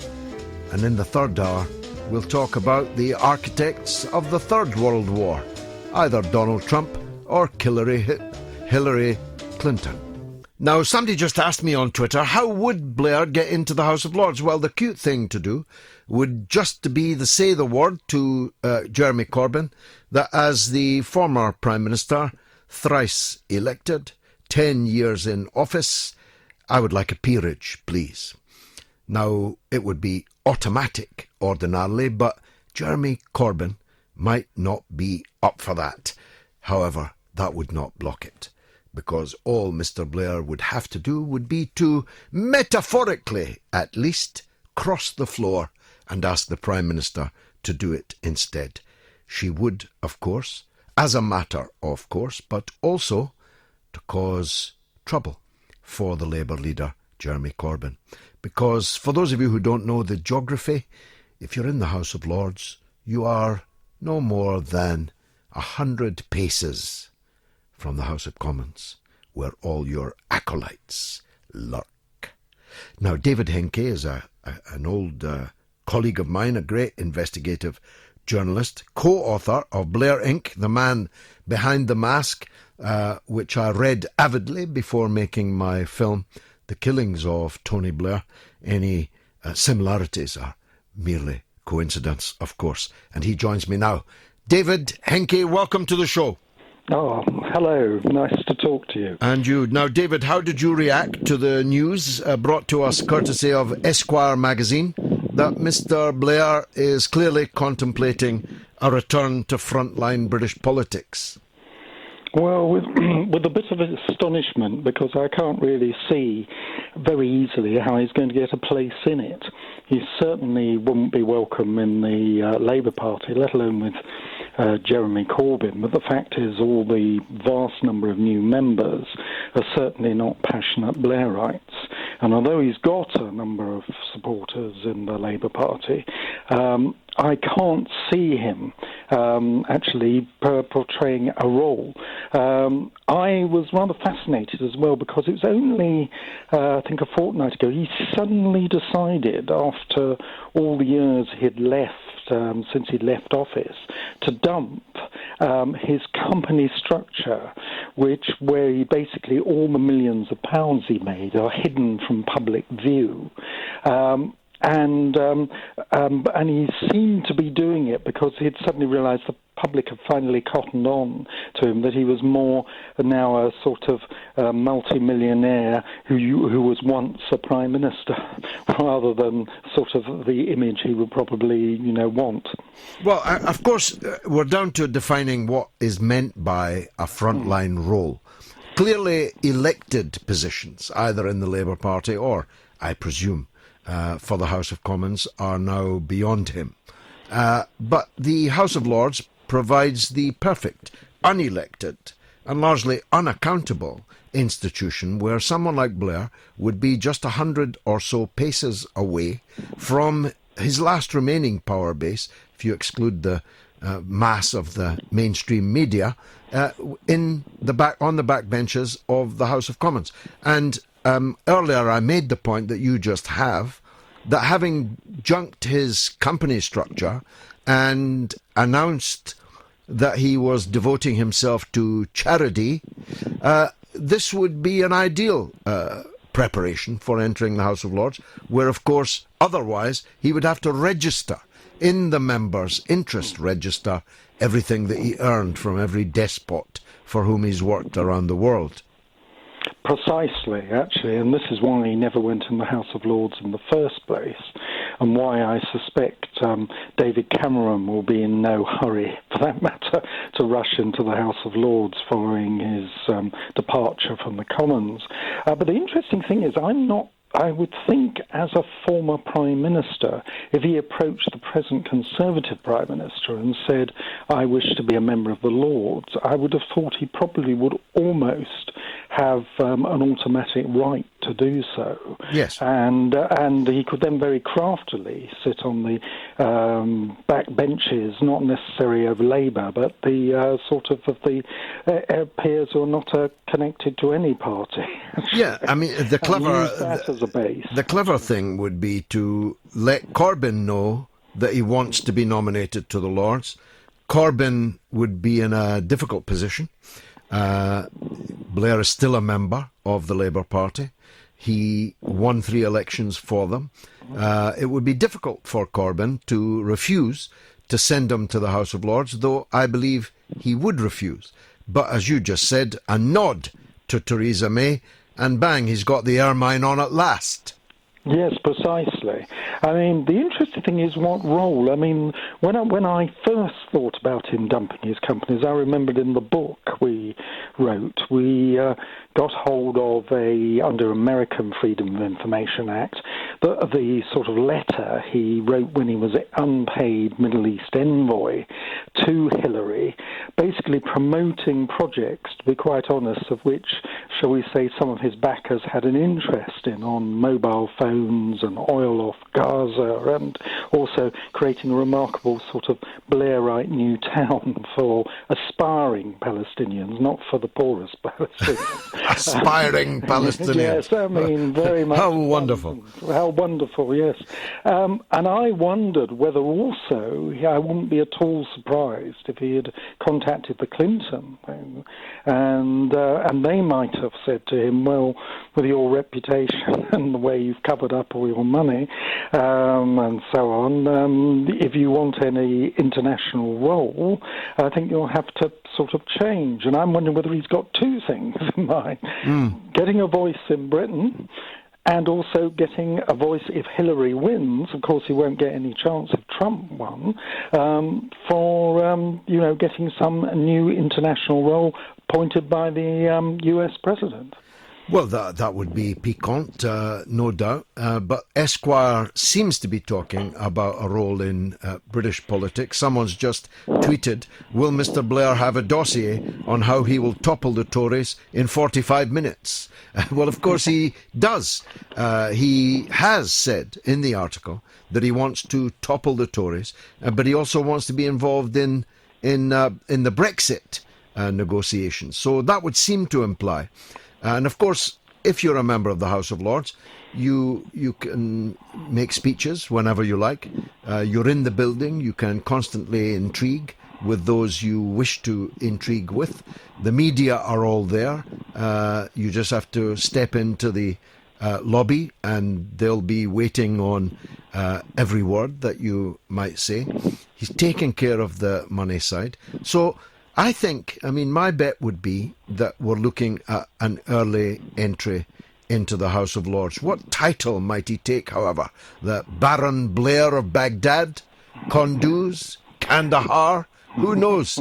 And in the third hour, we'll talk about the architects of the Third World War, either Donald Trump or Hillary Clinton. Now, somebody just asked me on Twitter, how would Blair get into the House of Lords? Well, the cute thing to do would just be to say the word to Jeremy Corbyn that as the former Prime Minister, thrice elected, 10 years in office, I would like a peerage, please. Now, it would be automatic ordinarily, but Jeremy Corbyn might not be up for that. However, that would not block it, because all Mr. Blair would have to do would be to, metaphorically at least, cross the floor and ask the Prime Minister to do it instead. She would, of course, as a matter of course, but also to cause trouble for the Labour leader, Jeremy Corbyn. Because for those of you who don't know the geography, if you're in the House of Lords, you are no more than 100 paces from the House of Commons, where all your acolytes lurk. Now, David Henke is an old colleague of mine, a great investigative journalist, co-author of Blair Inc., the man behind the mask, which I read avidly before making my film, The Killings of Tony Blair. Any similarities are merely coincidence, of course. And he joins me now. David Henke, welcome to the show. Oh, hello. Nice to talk to you. And you. Now, David, how did you react to the news brought to us courtesy of Esquire magazine that Mr. Blair is clearly contemplating a return to frontline British politics? Well, with a bit of astonishment, because I can't really see very easily how he's going to get a place in it. He certainly wouldn't be welcome in the Labour Party, let alone with Jeremy Corbyn, but the fact is all the vast number of new members are certainly not passionate Blairites. And although he's got a number of supporters in the Labour Party, I can't see him actually portraying a role. I was rather fascinated as well because it was only, I think, a fortnight ago, he suddenly decided, after all the years he'd left, since he'd left office, to dump his company structure, where he basically all the millions of pounds he made are hidden from public view. And he seemed to be doing it because he'd suddenly realised the public had finally cottoned on to him, that he was more now a sort of multi-millionaire who was once a prime minister, rather than sort of the image he would probably, want. Well, of course, we're down to defining what is meant by a frontline role. Clearly elected positions, either in the Labour Party or, I presume, for the House of Commons, are now beyond him. But the House of Lords provides the perfect, unelected and largely unaccountable institution where someone like Blair would be just 100 or so paces away from his last remaining power base, if you exclude the mass of the mainstream media, on the backbenches of the House of Commons. And earlier I made the point that you just have, that having junked his company structure and announced that he was devoting himself to charity, this would be an ideal preparation for entering the House of Lords, where, of course, otherwise he would have to register in the members' interest register everything that he earned from every despot for whom he's worked around the world. Precisely, actually, and this is why he never went in the House of Lords in the first place, and why I suspect David Cameron will be in no hurry, for that matter, to rush into the House of Lords following his departure from the Commons. But the interesting thing is, I would think, as a former Prime Minister, if he approached the present Conservative Prime Minister and said, I wish to be a member of the Lords, I would have thought he probably would almost have an automatic right to do so. Yes. And he could then very craftily sit on the back benches, not necessarily of Labour, but the sort of the peers who are not connected to any party. Yeah, I mean, the clever thing would be to let Corbyn know that he wants to be nominated to the Lords. Corbyn would be in a difficult position. Blair is still a member of the Labour Party. He won 3 elections for them. It would be difficult for Corbyn to refuse to send him to the House of Lords, though I believe he would refuse. But as you just said, a nod to Theresa May, and bang, he's got the ermine on at last. Yes, precisely. I mean, the interesting thing is what role. I mean, when I first thought about him dumping his companies, I remembered in the book we wrote, we got hold of under American Freedom of Information Act, the sort of letter he wrote when he was unpaid Middle East envoy to Hillary, basically promoting projects, to be quite honest, of which, shall we say, some of his backers had an interest in, on mobile phones and oil off Gaza, and also creating a remarkable sort of Blairite new town for aspiring Palestinians, not for the poorest Palestinians. Aspiring Palestinians. Yes, I mean, very much. How wonderful. How wonderful, yes. And I wondered whether also, I wouldn't be at all surprised if he had contacted the Clinton, and they might have said to him, well, with your reputation and the way you've covered up all your money, and so on, if you want any international role, I think you'll have to sort of change. And I'm wondering whether he's got 2 things in mind. Getting a voice in Britain, and also getting a voice if Hillary wins. Of course, he won't get any chance if Trump won, for getting some new international role appointed by the US president. Well, that would be piquant, no doubt. But Esquire seems to be talking about a role in British politics. Someone's just tweeted, will Mr. Blair have a dossier on how he will topple the Tories in 45 minutes? Well, of course he does. He has said in the article that he wants to topple the Tories, but he also wants to be involved in the Brexit negotiations. So that would seem to imply. And of course, if you're a member of the House of Lords, you can make speeches whenever you like. You're in the building. You can constantly intrigue with those you wish to intrigue with. The media are all there. You just have to step into the lobby and they'll be waiting on every word that you might say. He's taking care of the money side. So I think, my bet would be that we're looking at an early entry into the House of Lords. What title might he take, however? The Baron Blair of Baghdad? Kunduz? Kandahar? Who knows?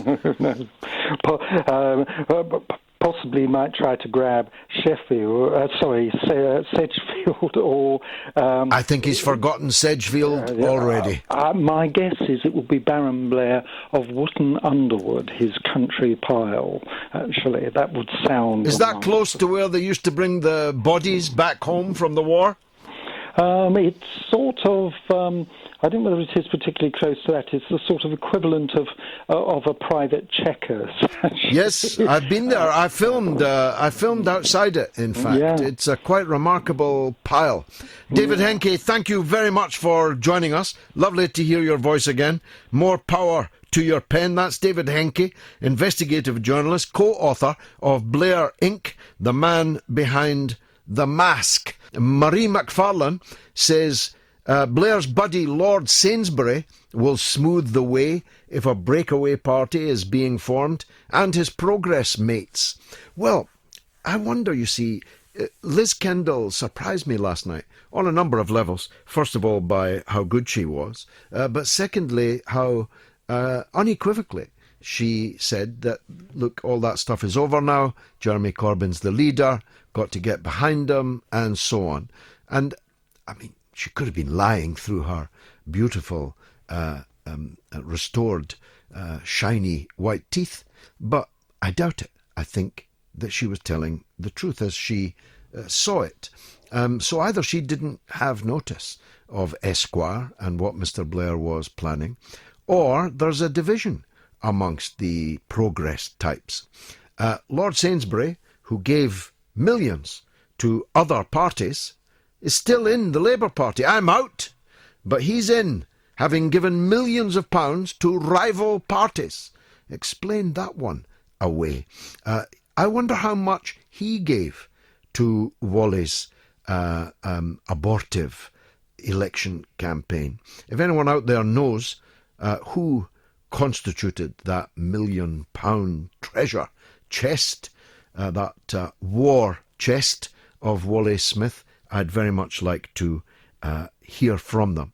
Possibly might try to grab Sedgefield, or... I think he's forgotten Sedgefield already. My guess is it will be Baron Blair of Wootton Underwood, his country pile, actually. That would sound... Is that close to where they used to bring the bodies back home from the war? It's sort of... I don't know whether it is particularly close to that. It's the sort of equivalent of a private Chequers. Yes, I've been there. I filmed outside it, in fact. Yeah. It's a quite remarkable pile. David Henke, thank you very much for joining us. Lovely to hear your voice again. More power to your pen. That's David Henke, investigative journalist, co-author of Blair Inc., the man behind The Mask. Marie McFarlane says... Blair's buddy Lord Sainsbury will smooth the way if a breakaway party is being formed, and his Progress mates. Well, I wonder, you see, Liz Kendall surprised me last night on a number of levels. First of all, by how good she was, but secondly, how unequivocally she said that, look, all that stuff is over now, Jeremy Corbyn's the leader, got to get behind him, and so on. And, she could have been lying through her beautiful, restored, shiny white teeth, but I doubt it. I think that she was telling the truth as she saw it. So either she didn't have notice of Esquire and what Mr. Blair was planning, or there's a division amongst the Progress types. Lord Sainsbury, who gave millions to other parties, is still in the Labour Party. I'm out, but he's in, having given millions of pounds to rival parties. Explain that one away. I wonder how much he gave to Wally's abortive election campaign. If anyone out there knows who constituted that £1 million treasure chest, that war chest of Wally Smith, I'd very much like to hear from them.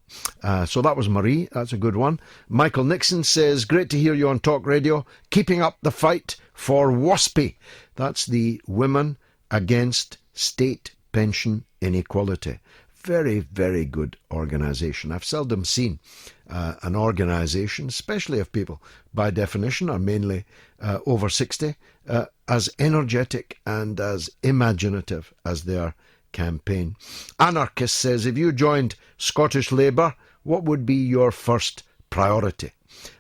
So that was Marie. That's a good one. Michael Nixon says, great to hear you on Talk Radio. Keeping up the fight for WASPI. That's the Women Against State Pension Inequality. Very, very good organisation. I've seldom seen an organisation, especially if people, by definition, are mainly over 60, as energetic and as imaginative as their campaign. Anarchist says, if you joined Scottish Labour, what would be your first priority?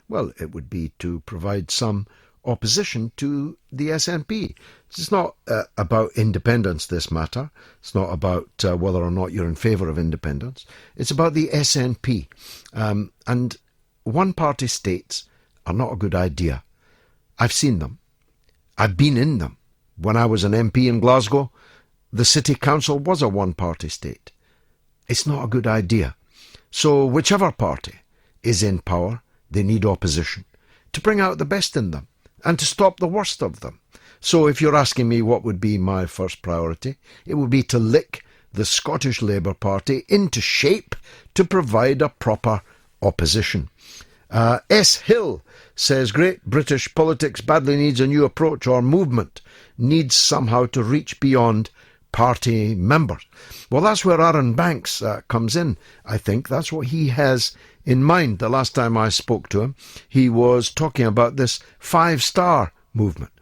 Well, it would be to provide some opposition to the SNP. It's not about independence, this matter. It's not about whether or not you're in favour of independence. It's about the SNP. And one-party states are not a good idea. I've seen them. I've been in them. When I was an MP in Glasgow, the city council was a one-party state. It's not a good idea. So whichever party is in power, they need opposition to bring out the best in them and to stop the worst of them. So if you're asking me what would be my first priority, it would be to lick the Scottish Labour Party into shape to provide a proper opposition. S. Hill says, great British politics badly needs a new approach or movement, needs somehow to reach beyond party members. Well, that's where Aaron Banks comes in, I think. That's what he has in mind. The last time I spoke to him, he was talking about this 5-star movement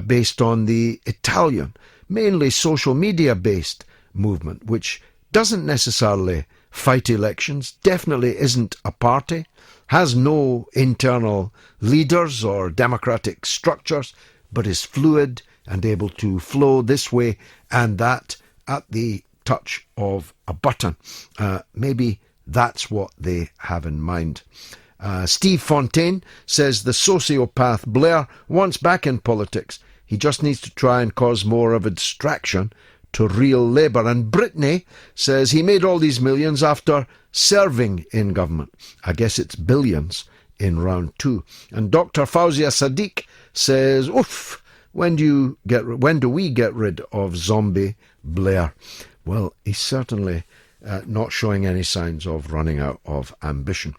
based on the Italian, mainly social media-based movement, which doesn't necessarily fight elections, definitely isn't a party, has no internal leaders or democratic structures, but is fluid and able to flow this way and that at the touch of a button. Maybe that's what they have in mind. Steve Fontaine says the sociopath Blair wants back in politics. He just needs to try and cause more of a distraction to real Labour. And Brittany says he made all these millions after serving in government. I guess it's billions in round 2. And Dr. Fauzia Sadiq says, oof, when do we get rid of zombie Blair? Well, he's certainly not showing any signs of running out of ambition.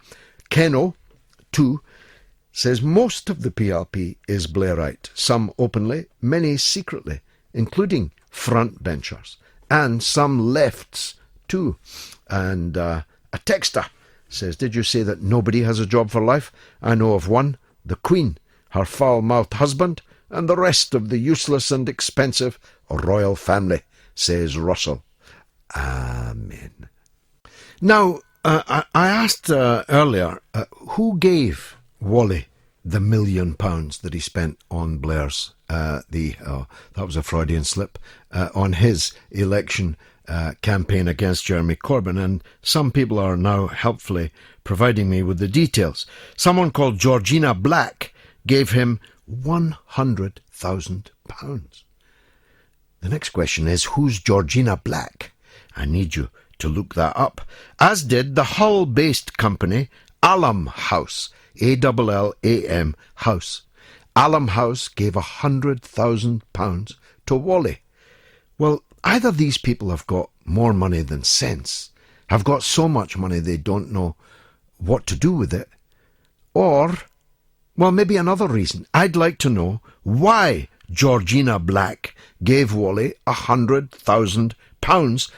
Keno, too, says most of the PLP is Blairite, some openly, many secretly, including frontbenchers, and some lefts too. And a texter says, did you say that nobody has a job for life? I know of one, the Queen, her foul-mouthed husband, and the rest of the useless and expensive royal family, says Russell. Amen. Now, I asked earlier, who gave Wally the £1 million that he spent on Blair's, that was a Freudian slip, on his election campaign against Jeremy Corbyn, and some people are now helpfully providing me with the details. Someone called Georgina Black gave him £100,000. The next question is, who's Georgina Black? I need you to look that up, as did the Hull-based company Allam House, A-L-L-A-M House. Allam House gave £100,000 to Wally. Well, either these people have got more money than sense, have got so much money they don't know what to do with it, or, well, maybe another reason. I'd like to know why Georgina Black gave Wally £100,000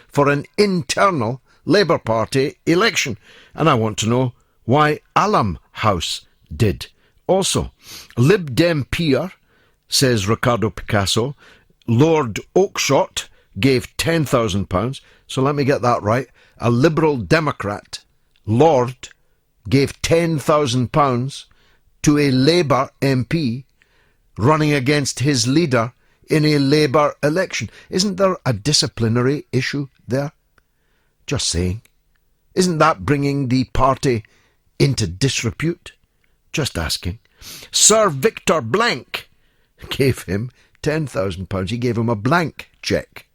for an internal Labour Party election. And I want to know why Allam House did. Also, Lib Dem peer, says Ricardo Picasso, Lord Oakshott gave £10,000. So let me get that right. A Liberal Democrat Lord gave £10,000 to a Labour MP running against his leader in a Labour election. Isn't there a disciplinary issue there? Just saying. Isn't that bringing the party into disrepute? Just asking. Sir Victor Blank gave him £10,000. He gave him a blank cheque.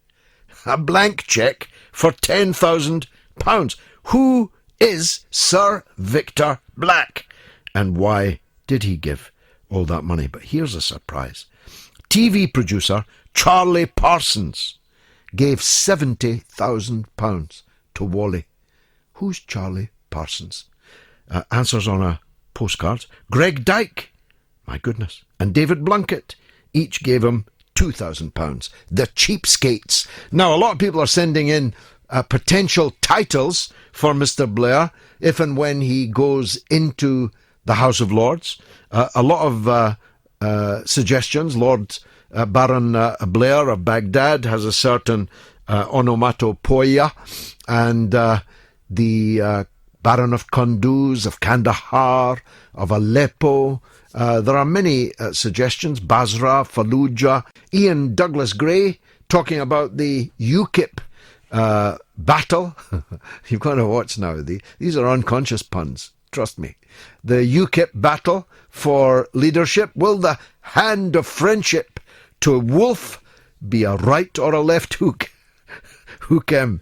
A blank cheque for £10,000. Who is Sir Victor Black? And why did he give all that money? But here's a surprise. TV producer Charlie Parsons gave £70,000 to Wally. Who's Charlie Parsons? Answers on a postcard. Greg Dyke, my goodness, and David Blunkett each gave him £2,000. The cheapskates. Now, a lot of people are sending in potential titles for Mr. Blair if and when he goes into the House of Lords. A lot of suggestions. Lord Baron Blair of Baghdad has a certain onomatopoeia, and the Baron of Kunduz, of Kandahar, of Aleppo. There are many suggestions. Basra, Fallujah. Ian Douglas Gray talking about the UKIP battle. You've got to watch now. These are unconscious puns. Trust me. The UKIP battle for leadership. Will the hand of friendship to a wolf be a right or a left hook? Hookem.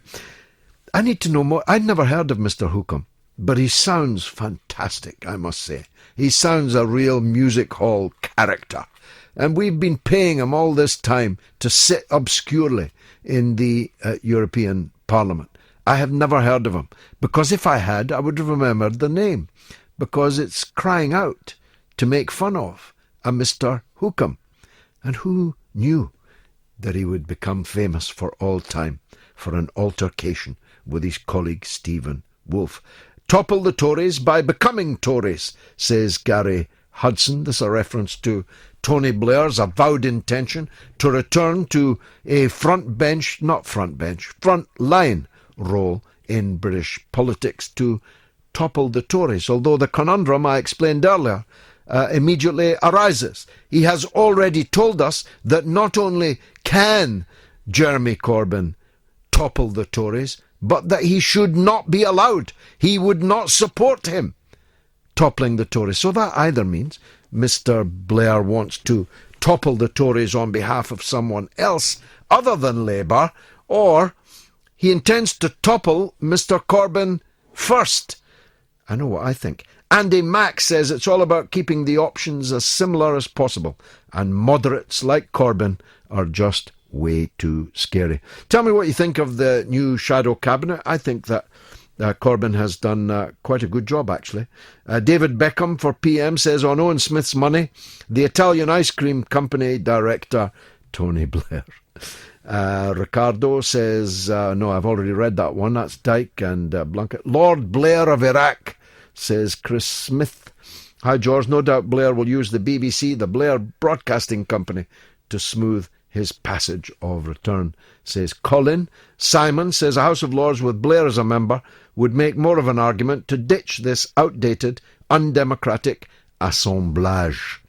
I need to know more. I'd never heard of Mr. Hookem, but he sounds fantastic, I must say. He sounds a real music hall character. And we've been paying him all this time to sit obscurely in the European Parliament. I have never heard of him, because if I had, I would have remembered the name, because it's crying out to make fun of a Mr. Hookem. And who knew that he would become famous for all time for an altercation with his colleague Stephen Wolfe. Topple the Tories by becoming Tories, says Gary Hudson. This is a reference to Tony Blair's avowed intention to return to a front line role in British politics, to topple the Tories. Although the conundrum I explained earlier immediately arises. He has already told us that not only can Jeremy Corbyn topple the Tories, but that he should not be allowed. He would not support him toppling the Tories. So that either means Mr. Blair wants to topple the Tories on behalf of someone else other than Labour, or he intends to topple Mr. Corbyn first. I know what I think. Andy Mack says it's all about keeping the options as similar as possible, and moderates like Corbyn are just way too scary. Tell me what you think of the new shadow cabinet. I think that Corbyn has done quite a good job, actually. David Beckham for PM says, on Owen Smith's money, the Italian ice cream company director, Tony Blair. Ricardo says, no, I've already read that one. That's Dyke and Blunkett. Lord Blair of Iraq, says Chris Smith. Hi, George. No doubt Blair will use the BBC, the Blair Broadcasting Company, to smooth his passage of return, says Colin. Simon says a House of Lords with Blair as a member would make more of an argument to ditch this outdated, undemocratic assemblage.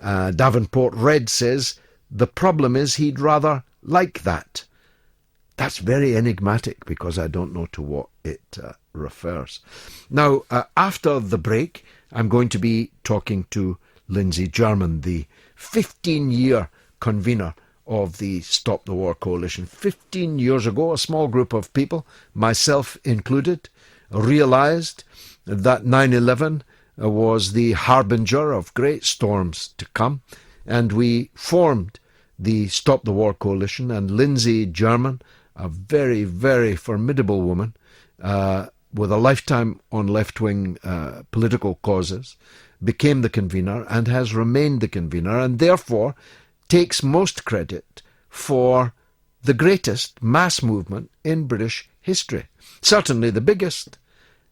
Davenport Red says the problem is he'd rather like that. That's very enigmatic because I don't know to what it refers. Now, after the break, I'm going to be talking to Lindsay German, the 15-year convener of the Stop the War Coalition. 15 years ago, a small group of people, myself included, realised that 9/11 was the harbinger of great storms to come, and we formed the Stop the War Coalition, and Lindsay German, a very, very formidable woman, with a lifetime on left-wing political causes, became the convener and has remained the convener, and therefore takes most credit for the greatest mass movement in British history. Certainly the biggest,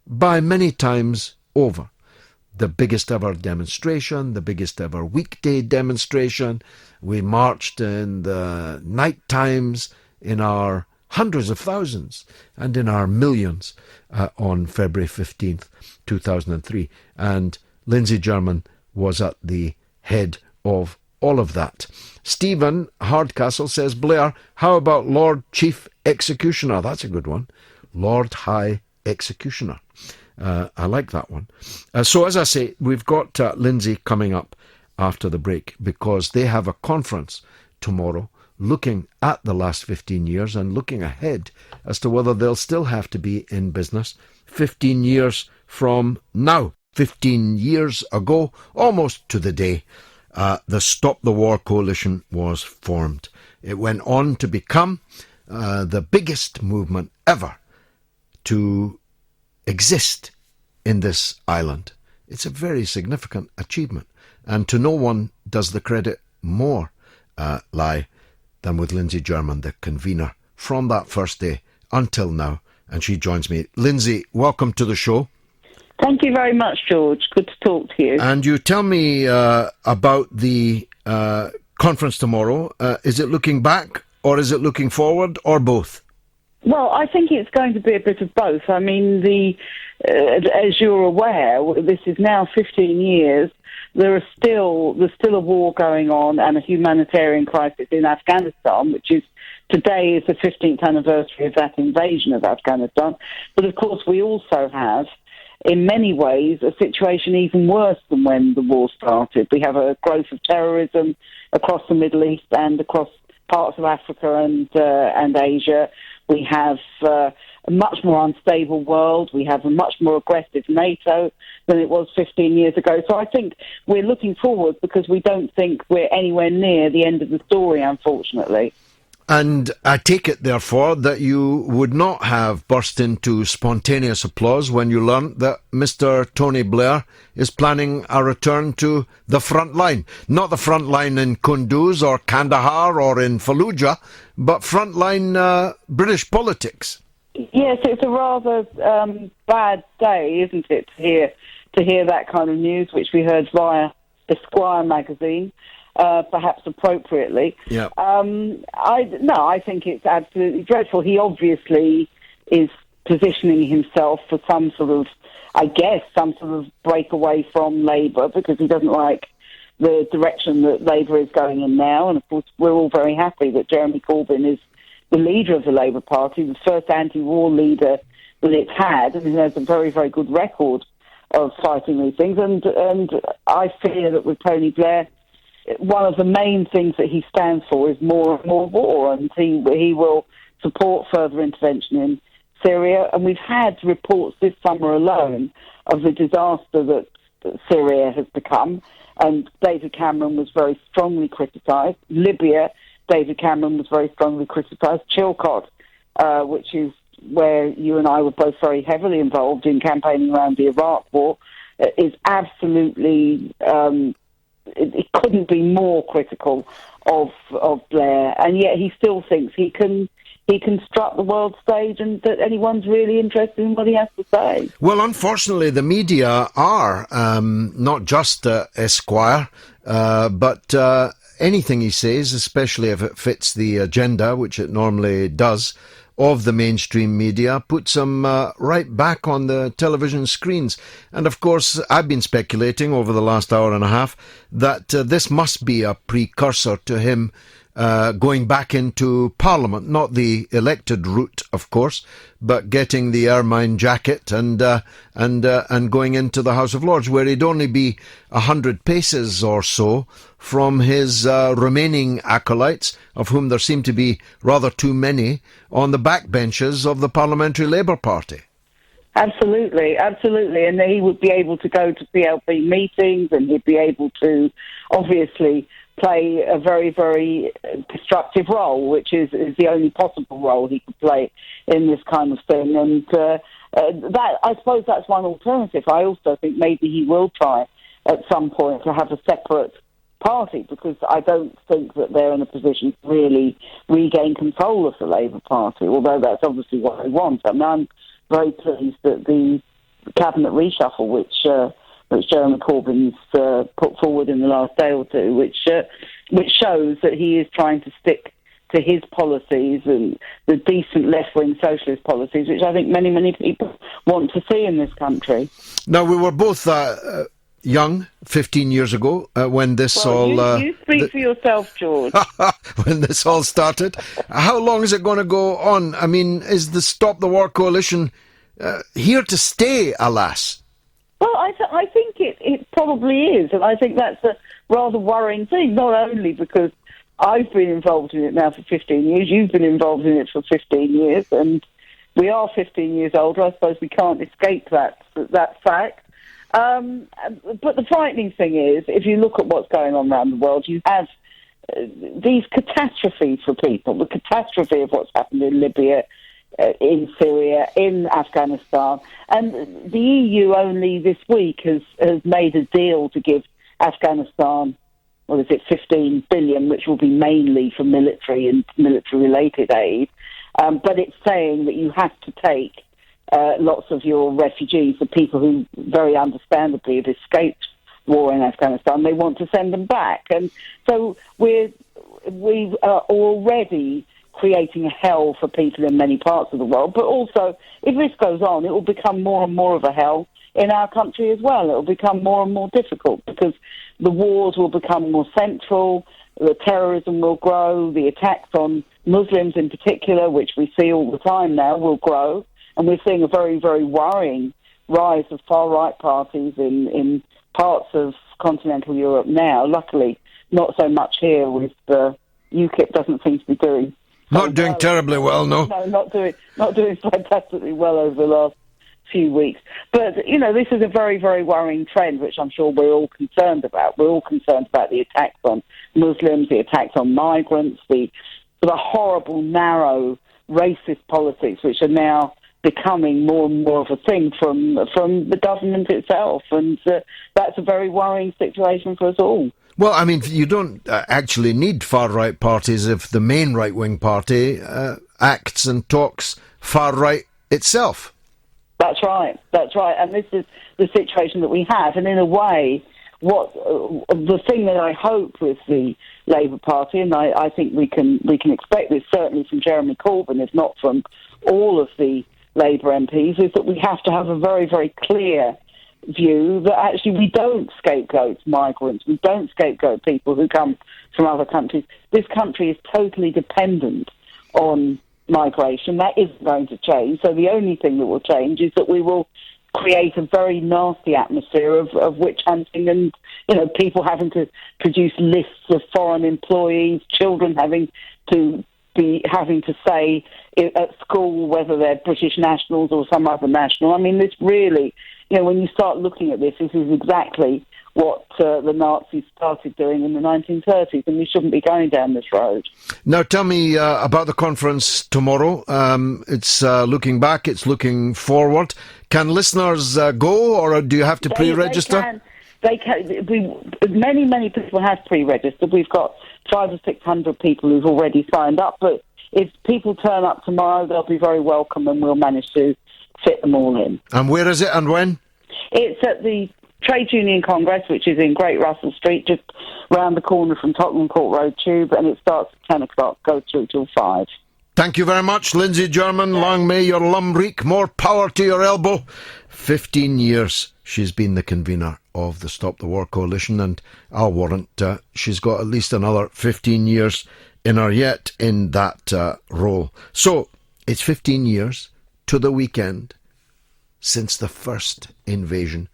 by many times over. The biggest ever demonstration, the biggest ever weekday demonstration. We marched in the night times in our hundreds of thousands and in our millions on February 15th, 2003. And Lindsay German was at the head of all of that. Stephen Hardcastle says, Blair, how about Lord Chief Executioner? That's a good one. Lord High Executioner. I like that one. So as I say, we've got Lindsay coming up after the break because they have a conference tomorrow looking at the last 15 years and looking ahead as to whether they'll still have to be in business 15 years from now. 15 years ago, almost to the day, the Stop the War Coalition was formed. It went on to become the biggest movement ever to exist in this island. It's a very significant achievement, and to no one does the credit more lie than with Lindsay German, the convener, from that first day until now, and she joins me. Lindsay, welcome to the show. Thank you very much, George. Good to talk to you. And you tell me about the conference tomorrow. Is it looking back, or is it looking forward, or both? Well, I think it's going to be a bit of both. I mean, as you're aware, this is now 15 years. There's still a war going on and a humanitarian crisis in Afghanistan, which is today is the 15th anniversary of that invasion of Afghanistan. But of course, we also have, in many ways, a situation even worse than when the war started. We have a growth of terrorism across the Middle East and across parts of Africa and Asia. We have a much more unstable world. We have a much more aggressive NATO than it was 15 years ago. So I think we're looking forward because we don't think we're anywhere near the end of the story, unfortunately. And I take it, therefore, that you would not have burst into spontaneous applause when you learnt that Mr. Tony Blair is planning a return to the front line. Not the front line in Kunduz or Kandahar or in Fallujah, but front line British politics. Yes, it's a rather bad day, isn't it, to hear that kind of news, which we heard via Esquire magazine. Perhaps appropriately. Yeah. I think it's absolutely dreadful. He obviously is positioning himself for some sort of breakaway from Labour, because he doesn't like the direction that Labour is going in now. And of course, we're all very happy that Jeremy Corbyn is the leader of the Labour Party, the first anti-war leader that it's had, and he has a very, very good record of fighting these things. And I fear that with Tony Blair, one of the main things that he stands for is more and more war, and he will support further intervention in Syria. And we've had reports this summer alone of the disaster that Syria has become, and David Cameron was very strongly criticised. Libya, David Cameron was very strongly criticised. Chilcot, which is where you and I were both very heavily involved in campaigning around the Iraq War, is absolutely... It couldn't be more critical of Blair, and yet he still thinks he can strut the world stage, and that anyone's really interested in what he has to say. Well, unfortunately, the media are not just Esquire, but anything he says, especially if it fits the agenda, which it normally does, of the mainstream media, puts him right back on the television screens. And of course, I've been speculating over the last hour and a half that this must be a precursor to him going back into Parliament, not the elected route, of course, but getting the ermine jacket and going into the House of Lords, where he'd only be 100 paces or so from his remaining acolytes, of whom there seem to be rather too many, on the backbenches of the Parliamentary Labour Party. Absolutely, absolutely. And he would be able to go to PLP meetings, and he'd be able to obviously play a very, very constructive role, which is the only possible role he could play in this kind of thing. And that, I suppose that's one alternative. I also think maybe he will try at some point to have a separate party, because I don't think that they're in a position to really regain control of the Labour Party, although that's obviously what they want. I mean, I'm very pleased that the cabinet reshuffle, which Jeremy Corbyn's put forward in the last day or two, which shows that he is trying to stick to his policies and the decent left-wing socialist policies, which I think many, many people want to see in this country. Now, we were both young 15 years ago when this you speak for yourself, George. When this all started. How long is it going to go on? I mean, is the Stop the War Coalition here to stay, alas? Well, I think it probably is, and I think that's a rather worrying thing, not only because I've been involved in it now for 15 years, you've been involved in it for 15 years, and we are 15 years older. I suppose we can't escape that fact. But the frightening thing is, if you look at what's going on around the world, you have these catastrophes for people, the catastrophe of what's happened in Libya, in Syria, in Afghanistan. And the EU only this week has made a deal to give Afghanistan, 15 billion, which will be mainly for military and military-related aid. But it's saying that you have to take lots of your refugees, the people who very understandably have escaped war in Afghanistan, they want to send them back. And so we are already creating a hell for people in many parts of the world. But also, if this goes on, it will become more and more of a hell in our country as well. It will become more and more difficult because the wars will become more central, the terrorism will grow, the attacks on Muslims in particular, which we see all the time now, will grow. And we're seeing a very, very worrying rise of far-right parties in parts of continental Europe now. Luckily, not so much here, with UKIP doesn't seem to be doing not doing terribly well, no. No, not doing fantastically well over the last few weeks. But, this is a very, very worrying trend, which I'm sure we're all concerned about. We're all concerned about the attacks on Muslims, the attacks on migrants, the sort of horrible, narrow, racist politics, which are now becoming more and more of a thing from the government itself. And that's a very worrying situation for us all. Well, I mean, you don't actually need far-right parties if the main right-wing party acts and talks far-right itself. That's right. And this is the situation that we have. And in a way, what the thing that I hope with the Labour Party, and I think we can expect this certainly from Jeremy Corbyn, if not from all of the Labour MPs, is that we have to have a very, very clear view that actually we don't scapegoat migrants, we don't scapegoat people who come from other countries. This country is totally dependent on migration. That isn't going to change. So the only thing that will change is that we will create a very nasty atmosphere of witch hunting and, people having to produce lists of foreign employees, children having to say at school whether they're British nationals or some other national. I mean, this really, when you start looking at this is exactly what the Nazis started doing in the 1930s, and we shouldn't be going down this road. Now, tell me about the conference tomorrow. It's looking back, it's looking forward. Can listeners go, or do you have to pre-register? They can. Many people have pre-registered. We've got 500 or 600 people who've already signed up, but if people turn up tomorrow, they'll be very welcome, and we'll manage to fit them all in. And where is it and when? It's at the Trade Union Congress, which is in Great Russell Street, just round the corner from Tottenham Court Road Tube, and it starts at 10 o'clock, goes through till 5. Thank you very much, Lindsay German. Long may your lumbrick, more power to your elbow. 15 years she's been the convener of the Stop the War Coalition, and I'll warrant she's got at least another 15 years in her yet in that role. So, it's 15 years to the weekend since the first invasion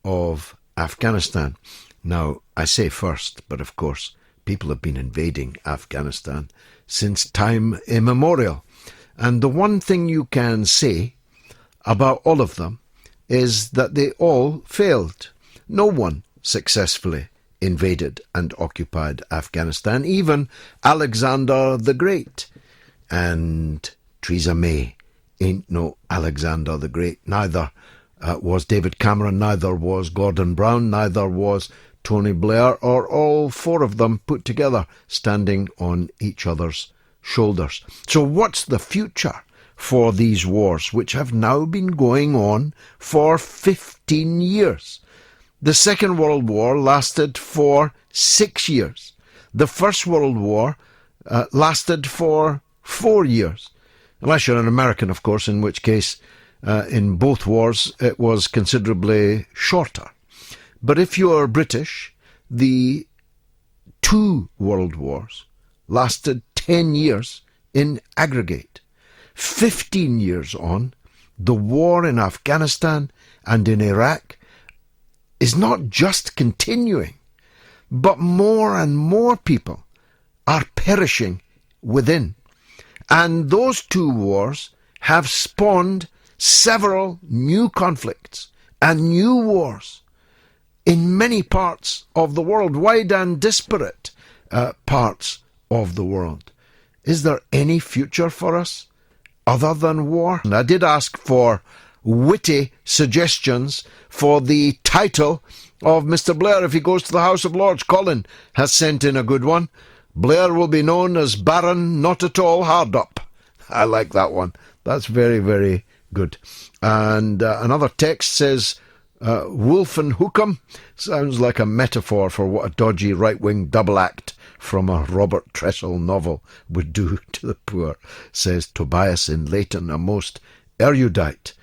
of Afghanistan. Now, I say first, but of course, people have been invading Afghanistan since time immemorial. And the one thing you can say about all of them is that they all failed. No one successfully invaded and occupied Afghanistan, even Alexander the Great. And Theresa May ain't no Alexander the Great. Neither was David Cameron, neither was Gordon Brown, neither was Tony Blair, or all four of them put together, standing on each other's shoulders. So what's the future for these wars, which have now been going on for 15 years? The Second World War lasted for 6 years. The First World War lasted for 4 years. Unless you're an American, of course, in which case in both wars it was considerably shorter. But if you are British, the 2 world wars lasted 10 years in aggregate. 15 years on, the war in Afghanistan and in Iraq is not just continuing, but more and more people are perishing within. And those 2 wars have spawned several new conflicts and new wars in many parts of the world, wide and disparate parts of the world. Is there any future for us other than war? And I did ask for witty suggestions for the title of Mr. Blair if he goes to the House of Lords. Colin has sent in a good one. Blair will be known as Baron Not At All Hard Up. I like that one. That's very, very good. And another text says, Wolf and Hookham sounds like a metaphor for what a dodgy right-wing double act from a Robert Tressel novel would do to the poor, says Tobias in Leighton, a most erudite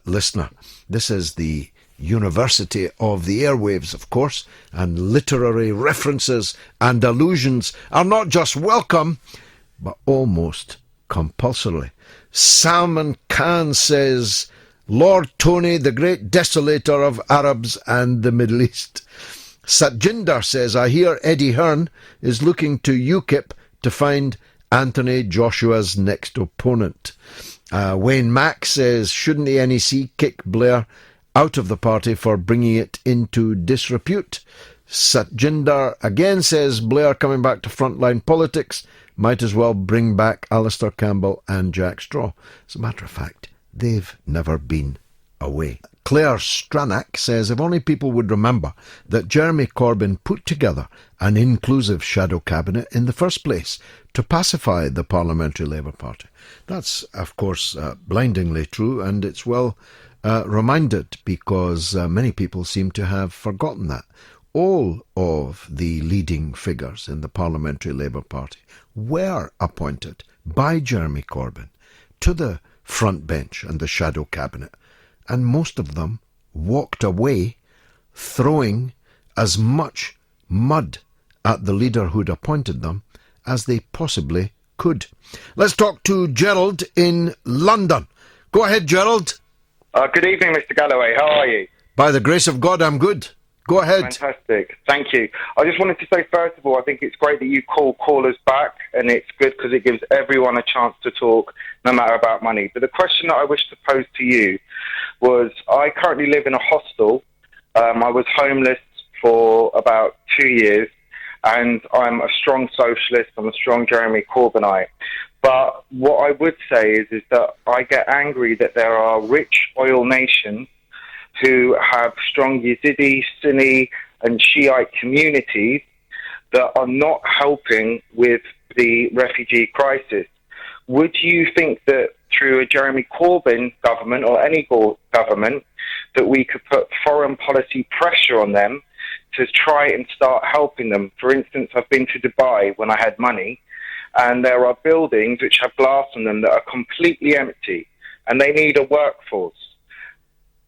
listener. This is the University of the Airwaves, of course, and literary references and allusions are not just welcome, but almost compulsory. Salman Khan says, Lord Tony, the great desolator of Arabs and the Middle East. Satjinder says, I hear Eddie Hearn is looking to UKIP to find Anthony Joshua's next opponent. Wayne Mack says, shouldn't the NEC kick Blair out of the party for bringing it into disrepute? Satjinder again says Blair coming back to frontline politics might as well bring back Alistair Campbell and Jack Straw. As a matter of fact, they've never been away. Claire Stranack says if only people would remember that Jeremy Corbyn put together an inclusive shadow cabinet in the first place to pacify the Parliamentary Labour Party. That's, of course, blindingly true, and it's well reminded because many people seem to have forgotten that. All of the leading figures in the Parliamentary Labour Party were appointed by Jeremy Corbyn to the front bench and the shadow cabinet, and most of them walked away throwing as much mud at the leader who'd appointed them as they possibly could. Let's talk to Gerald in London. Go ahead, Gerald. Good evening, Mr. Galloway. How are you? By the grace of God, I'm good. Go ahead. Fantastic. Thank you. I just wanted to say, first of all, I think it's great that you call callers back, and it's good because it gives everyone a chance to talk, no matter about money. But the question that I wish to pose to you was, I currently live in a hostel. I was homeless for about 2 years, and I'm a strong socialist. I'm a strong Jeremy Corbynite. But what I would say is that I get angry that there are rich oil nations who have strong Yazidi, Sunni and Shiite communities that are not helping with the refugee crisis. Would you think that through a Jeremy Corbyn government or any government that we could put foreign policy pressure on them to try and start helping them? For instance, I've been to Dubai when I had money, and there are buildings which have glass on them that are completely empty, and they need a workforce.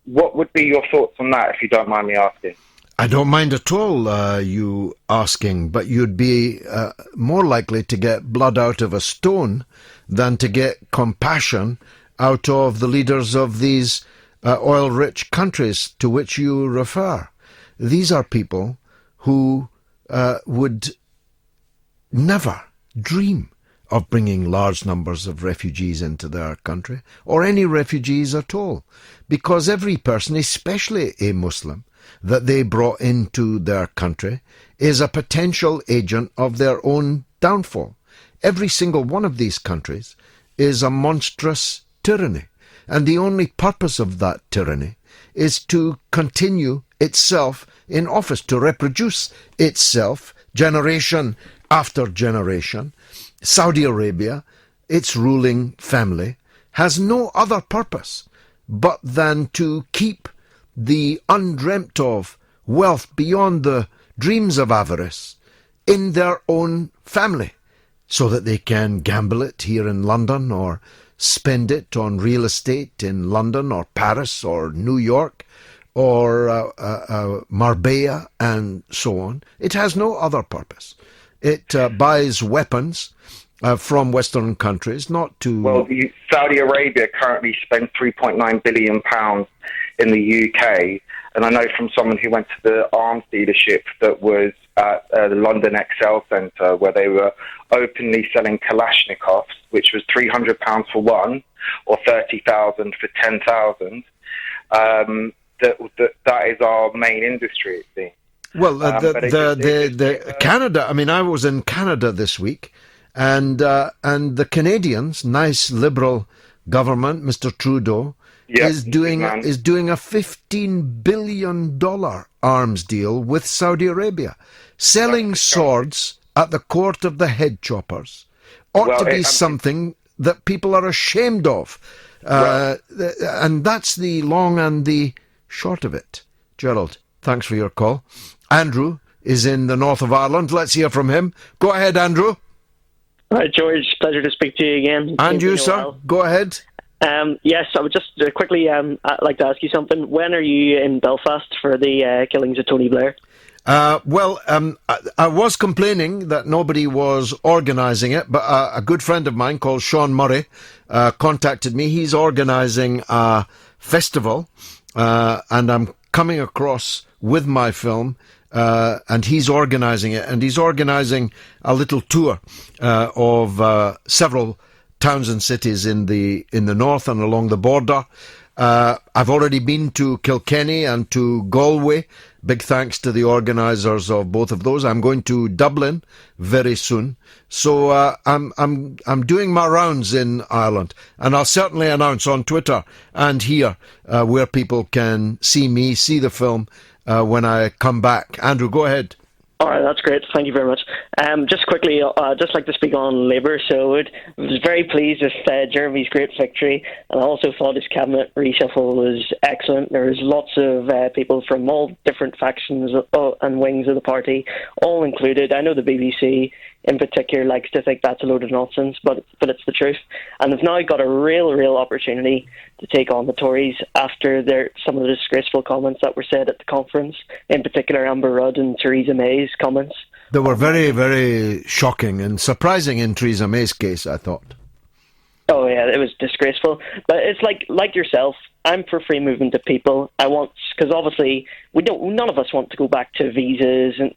What would be your thoughts on that, if you don't mind me asking? I don't mind at all you asking, but you'd be more likely to get blood out of a stone than to get compassion out of the leaders of these oil-rich countries to which you refer. These are people who would never dream of bringing large numbers of refugees into their country, or any refugees at all, because every person, especially a Muslim, that they brought into their country is a potential agent of their own downfall. Every single one of these countries is a monstrous tyranny, and the only purpose of that tyranny is to continue itself in office, to reproduce itself generation after generation. Saudi Arabia, its ruling family, has no other purpose but than to keep the undreamt of wealth beyond the dreams of avarice in their own family, so that they can gamble it here in London or spend it on real estate in London or Paris or New York or Marbella and so on. It has no other purpose. It buys weapons from Western countries, not to... Well, Saudi Arabia currently spends £3.9 billion in the UK, and I know from someone who went to the arms dealership that was at the London XL Centre, where they were openly selling Kalashnikovs, which was £300 for one, or $30,000 for 10,000. That is our main industry, it seems. Well, Canada, I mean, I was in Canada this week, and the Canadians, nice liberal government, Mr. Trudeau, is doing a $15 billion arms deal with Saudi Arabia, selling swords at the court of the head choppers. Ought to be something that people are ashamed of, and that's the long and the short of it. Gerald, thanks for your call. Andrew is in the north of Ireland. Let's hear from him. Go ahead, Andrew. Hi, George. Pleasure to speak to you again. And you, sir. Go ahead. Yes, I would just quickly like to ask you something. When are you in Belfast for the killings of Tony Blair? I was complaining that nobody was organising it, but a good friend of mine called Sean Murray contacted me. He's organising a festival, and I'm coming across with my film, and he's organising it, and he's organising a little tour of several towns and cities in the north and along the border. I've already been to Kilkenny and to Galway, big thanks to the organisers of both of those. I'm going to Dublin very soon, so I'm doing my rounds in Ireland, and I'll certainly announce on Twitter and here where people can see me, see the film when I come back. Andrew, go ahead. All right, that's great. Thank you very much. Just quickly, I'd just like to speak on Labour. So I was very pleased with Jeremy's great victory, and I also thought his cabinet reshuffle was excellent. There was lots of people from all different factions and wings of the party, all included. I know the BBC in particular likes to think that's a load of nonsense, but it's the truth. And they've now got a real opportunity to take on the Tories after some of the disgraceful comments that were said at the conference, in particular Amber Rudd and Theresa May's comments. They were very, very shocking and surprising in Theresa May's case, I thought. Oh yeah, it was disgraceful. But it's like yourself. I'm for free movement of people. Because obviously none of us want to go back to visas and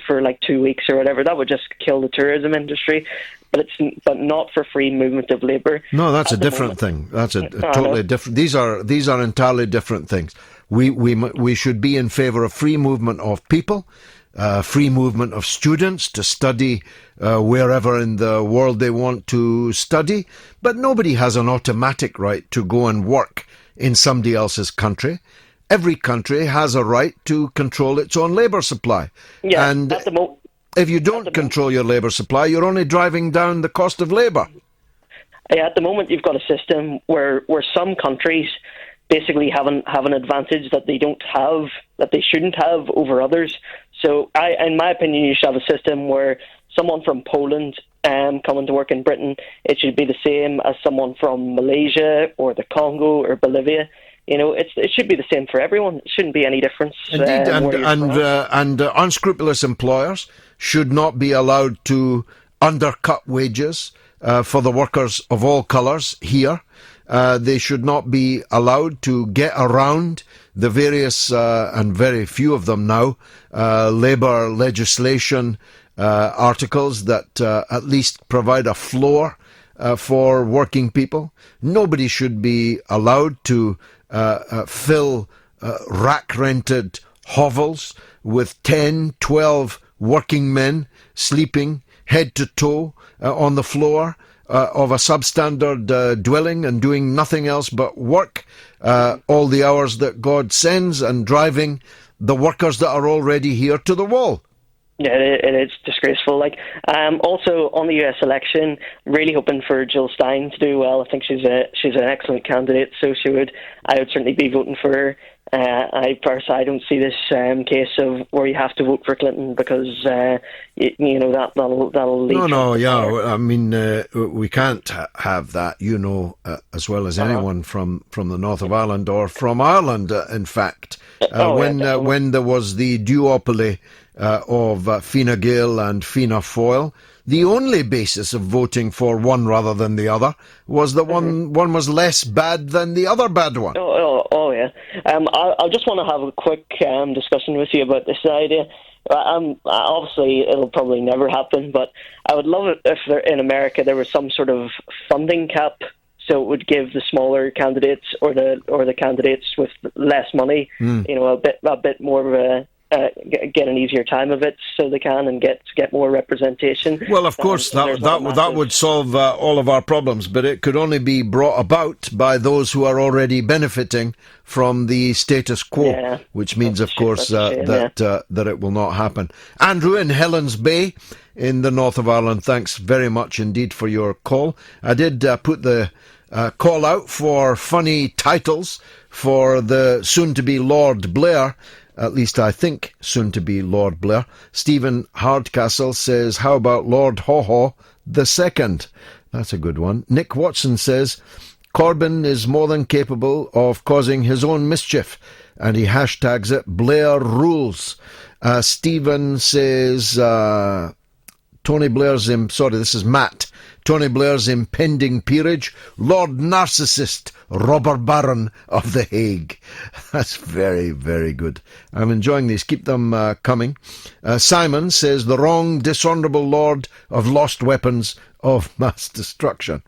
for like 2 weeks or whatever. That would just kill the tourism industry. But not for free movement of labour. No, that's a different thing. That's a totally different. These are entirely different things. We should be in favour of free movement of people. Free movement of students to study wherever in the world they want to study, but nobody has an automatic right to go and work in somebody else's country. Every country has a right to control its own labour supply. Yeah, and if you don't control your labour supply, you're only driving down the cost of labour. Yeah, at the moment you've got a system where some countries basically have an advantage that they don't have, that they shouldn't have over others. So in my opinion, you should have a system where someone from Poland coming to work in Britain, it should be the same as someone from Malaysia or the Congo or Bolivia. You know, it should be the same for everyone. It shouldn't be any difference. Indeed, and unscrupulous employers should not be allowed to undercut wages for the workers of all colours here. They should not be allowed to get around the various, and very few of them now, labour legislation articles that at least provide a floor for working people. Nobody should be allowed to fill rack-rented hovels with 10, 12 working men sleeping head to toe on the floor of a substandard dwelling and doing nothing else but work all the hours that God sends and driving the workers that are already here to the wall. Yeah, it is disgraceful. Also on the US election, really hoping for Jill Stein to do well. I think she's an excellent candidate, so I would certainly be voting for her. I don't see this case of where you have to vote for Clinton because that'll lead. I mean we can't have that. As well as anyone from the north of Ireland or from Ireland, in fact, when there was the duopoly of Fine Gael and Fianna Fáil, the only basis of voting for one rather than the other was that one was less bad than the other bad one. Oh yeah. I just want to have a quick discussion with you about this idea. Obviously, it'll probably never happen, but I would love it if in America there was some sort of funding cap, so it would give the smaller candidates or the candidates with less money, a bit more of a get an easier time of it, so they can and get more representation. Well, of course, that would solve all of our problems, but it could only be brought about by those who are already benefiting from the status quo, which means, of course, that it will not happen. Andrew in Helens Bay in the north of Ireland, thanks very much indeed for your call. I did put the call out for funny titles for the soon-to-be Lord Blair. At least I think soon-to-be Lord Blair. Stephen Hardcastle says, how about Lord Haw-Haw II? That's a good one. Nick Watson says, Corbyn is more than capable of causing his own mischief, and he hashtags it Blair Rules. Stephen says, this is Matt. Tony Blair's impending peerage, Lord Narcissist, Robber Baron of the Hague. That's very, very good. I'm enjoying these. Keep them coming. Simon says, the wrong, dishonourable Lord of lost weapons of mass destruction.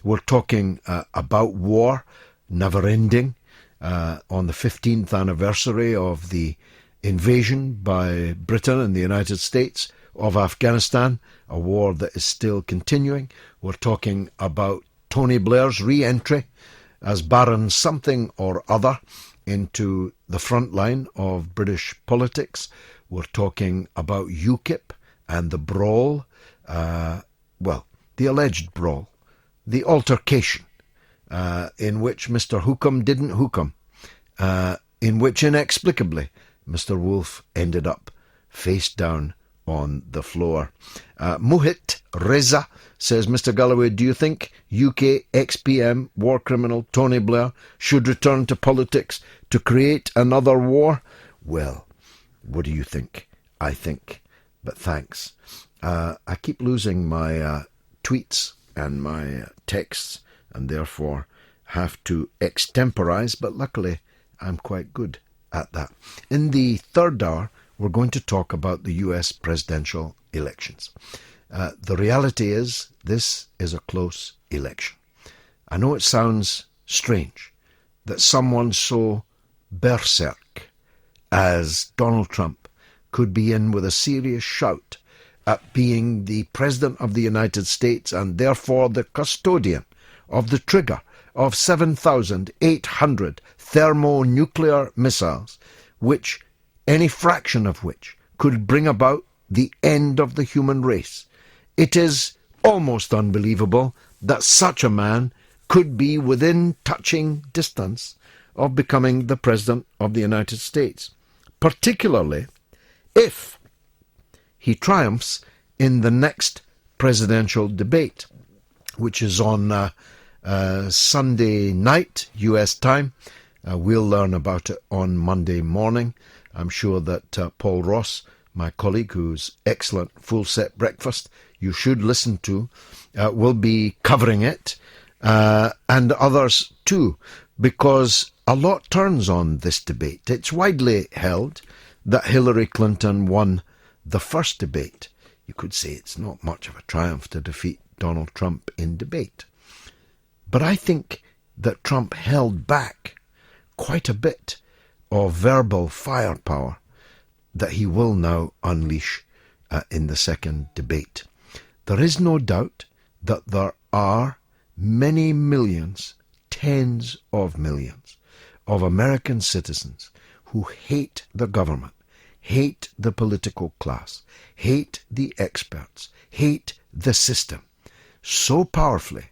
We're talking about war, never ending, on the 15th anniversary of the invasion by Britain and the United States of Afghanistan, a war that is still continuing. We're talking about Tony Blair's re-entry as Baron something or other into the front line of British politics. We're talking about UKIP and the brawl, the alleged brawl, the altercation, in which Mr. Hookham didn't hook him, in which inexplicably Mr. Wolf ended up face down on the floor. Mohit Reza says, Mr. Galloway, do you think UK ex-PM war criminal Tony Blair should return to politics to create another war? Well, what do you think? I think. But thanks. I keep losing my tweets and my texts, and therefore have to extemporize, but luckily I'm quite good at that. In the third hour, we're going to talk about the US presidential elections. The reality is, this is a close election. I know it sounds strange that someone so berserk as Donald Trump could be in with a serious shout at being the President of the United States and therefore the custodian of the trigger of 7,800 thermonuclear missiles, which any fraction of which could bring about the end of the human race. It is almost unbelievable that such a man could be within touching distance of becoming the President of the United States, particularly if he triumphs in the next presidential debate, which is on Sunday night, US time. We'll learn about it on Monday morning. I'm sure that Paul Ross, my colleague, whose excellent full set breakfast you should listen to, will be covering it, and others too, because a lot turns on this debate. It's widely held that Hillary Clinton won the first debate. You could say it's not much of a triumph to defeat Donald Trump in debate. But I think that Trump held back quite a bit of verbal firepower that he will now unleash in the second debate. There is no doubt that there are many millions, tens of millions of American citizens who hate the government, hate the political class, hate the experts, hate the system so powerfully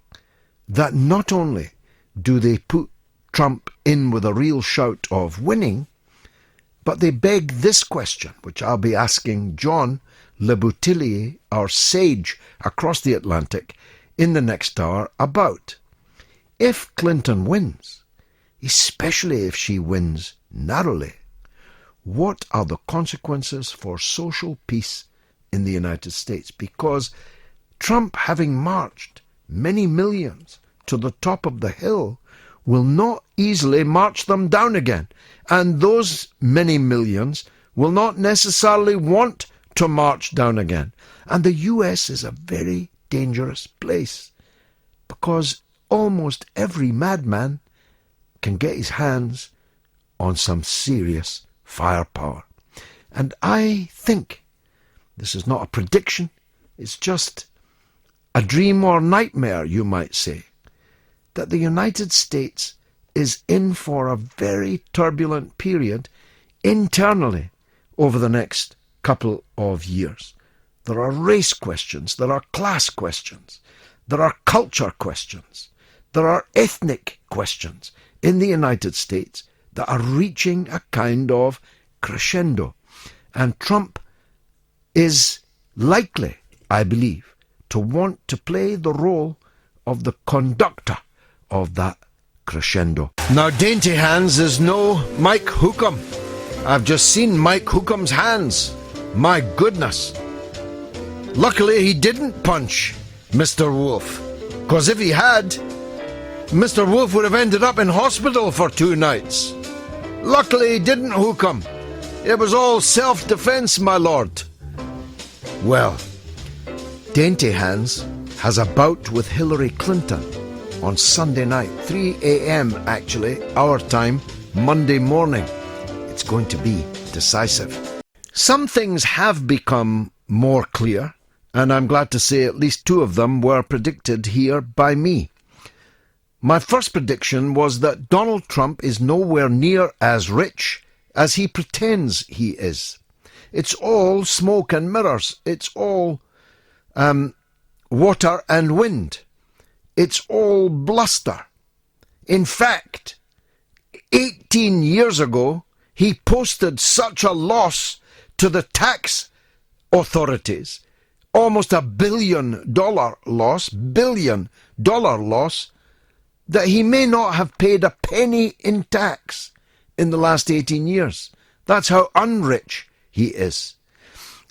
that not only do they put Trump in with a real shout of winning, but they beg this question, which I'll be asking John Le Boutillier, our sage across the Atlantic, in the next hour about. If Clinton wins, especially if she wins narrowly, what are the consequences for social peace in the United States? Because Trump, having marched many millions to the top of the hill, will not easily march them down again. And those many millions will not necessarily want to march down again. And the US is a very dangerous place, because almost every madman can get his hands on some serious firepower. And I think, this is not a prediction, it's just a dream or nightmare, you might say, that the United States is in for a very turbulent period internally over the next couple of years. There are race questions, there are class questions, there are culture questions, there are ethnic questions in the United States that are reaching a kind of crescendo. And Trump is likely, I believe, to want to play the role of the conductor of that crescendo. Now, Dainty Hands is no Mike Hookham. I've just seen Mike Hookham's hands. My goodness. Luckily, he didn't punch Mr. Wolf, because if he had, Mr. Wolf would have ended up in hospital for 2 nights. Luckily, he didn't hook him. It was all self-defense, my lord. Well, Dainty Hands has a bout with Hillary Clinton on Sunday night, 3 a.m. actually, our time, Monday morning. It's going to be decisive. Some things have become more clear, and I'm glad to say at least 2 of them were predicted here by me. My first prediction was that Donald Trump is nowhere near as rich as he pretends he is. It's all smoke and mirrors. It's all water and wind. It's all bluster. In fact, 18 years ago, he posted such a loss to the tax authorities, almost $1 billion loss, that he may not have paid a penny in tax in the last 18 years. That's how unrich he is.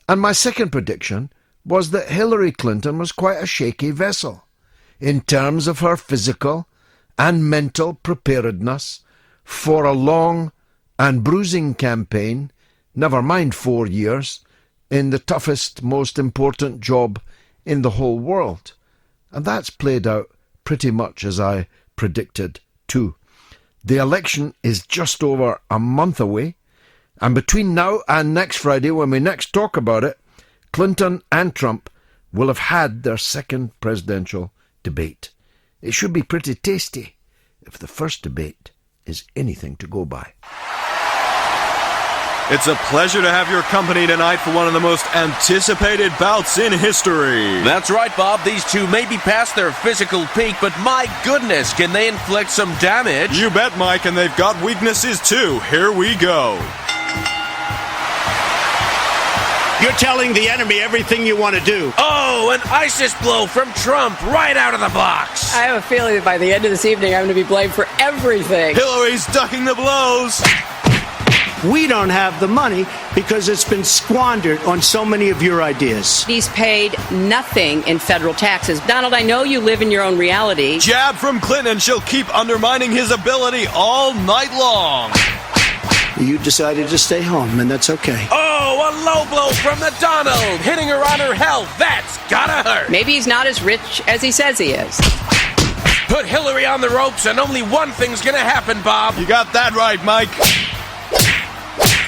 And my second prediction was that Hillary Clinton was quite a shaky vessel in terms of her physical and mental preparedness for a long and bruising campaign, never mind 4 years, in the toughest, most important job in the whole world. And that's played out pretty much as I predicted too. The election is just over a month away, and between now and next Friday, when we next talk about it, Clinton and Trump will have had their second presidential debate. It should be pretty tasty if the first debate is anything to go by. It's a pleasure to have your company tonight for one of the most anticipated bouts in history. That's right, Bob. These two may be past their physical peak, but my goodness, can they inflict some damage? You bet, Mike, and they've got weaknesses too. Here we go. You're telling the enemy everything you want to do. Oh, an ISIS blow from Trump right out of the box. I have a feeling that by the end of this evening, I'm going to be blamed for everything. Hillary's ducking the blows. We don't have the money because it's been squandered on so many of your ideas. He's paid nothing in federal taxes. Donald, I know you live in your own reality. Jab from Clinton. She'll keep undermining his ability all night long. You decided to stay home, and that's okay. Oh, a low blow from the Donald, hitting her on her health. That's gotta hurt. Maybe he's not as rich as he says he is. Put Hillary on the ropes, and only one thing's gonna happen, Bob. You got that right, Mike.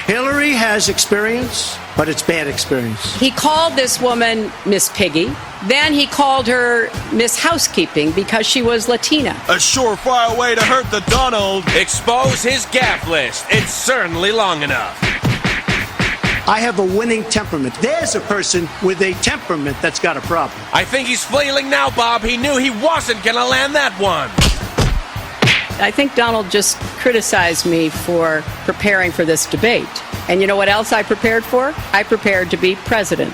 Hillary has experience, but it's bad experience. He called this woman Miss Piggy. Then he called her Miss Housekeeping because she was Latina. A surefire way to hurt the Donald. Expose his gaffe list. It's certainly long enough. I have a winning temperament. There's a person with a temperament that's got a problem. I think he's flailing now, Bob. He knew he wasn't going to land that one. I think Donald just criticized me for preparing for this debate. And you know what else I prepared for? I prepared to be president.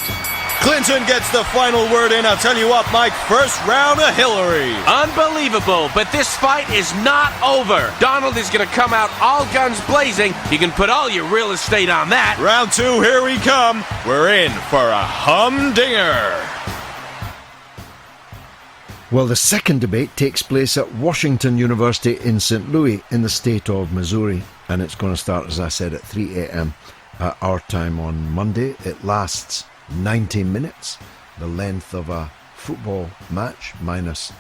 Clinton gets the final word in. I'll tell you what, Mike, first round of Hillary. Unbelievable, but this fight is not over. Donald is going to come out all guns blazing. You can put all your real estate on that. Round 2, here we come. We're in for a humdinger. Well, the second debate takes place at Washington University in St. Louis in the state of Missouri, and it's going to start, as I said, at 3 a.m. Our time on Monday. It lasts 90 minutes, the length of a football match, minus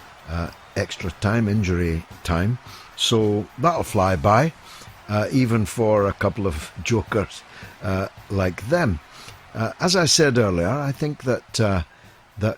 extra time, injury time. So that'll fly by, even for a couple of jokers like them. As I said earlier, I think that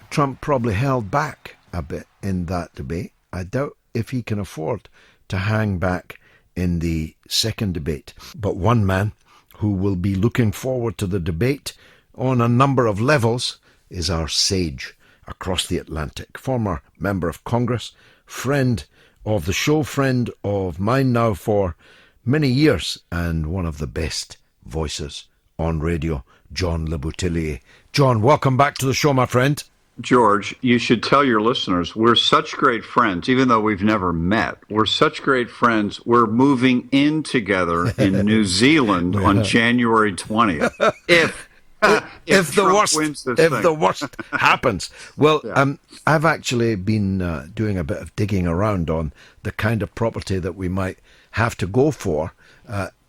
Trump probably held back a bit in that debate. I doubt if he can afford to hang back in the second debate. But one man who will be looking forward to the debate on a number of levels is our sage across the Atlantic, former member of Congress, friend of the show, friend of mine now for many years, and one of the best voices on radio, John Le Boutillier. John, welcome back to the show, my friend. George, you should tell your listeners we're such great friends, even though we've never met. We're such great friends. We're moving in together in New Zealand on January 20th. If the worst happens. Well, yeah. I've actually been doing a bit of digging around on the kind of property that we might have to go for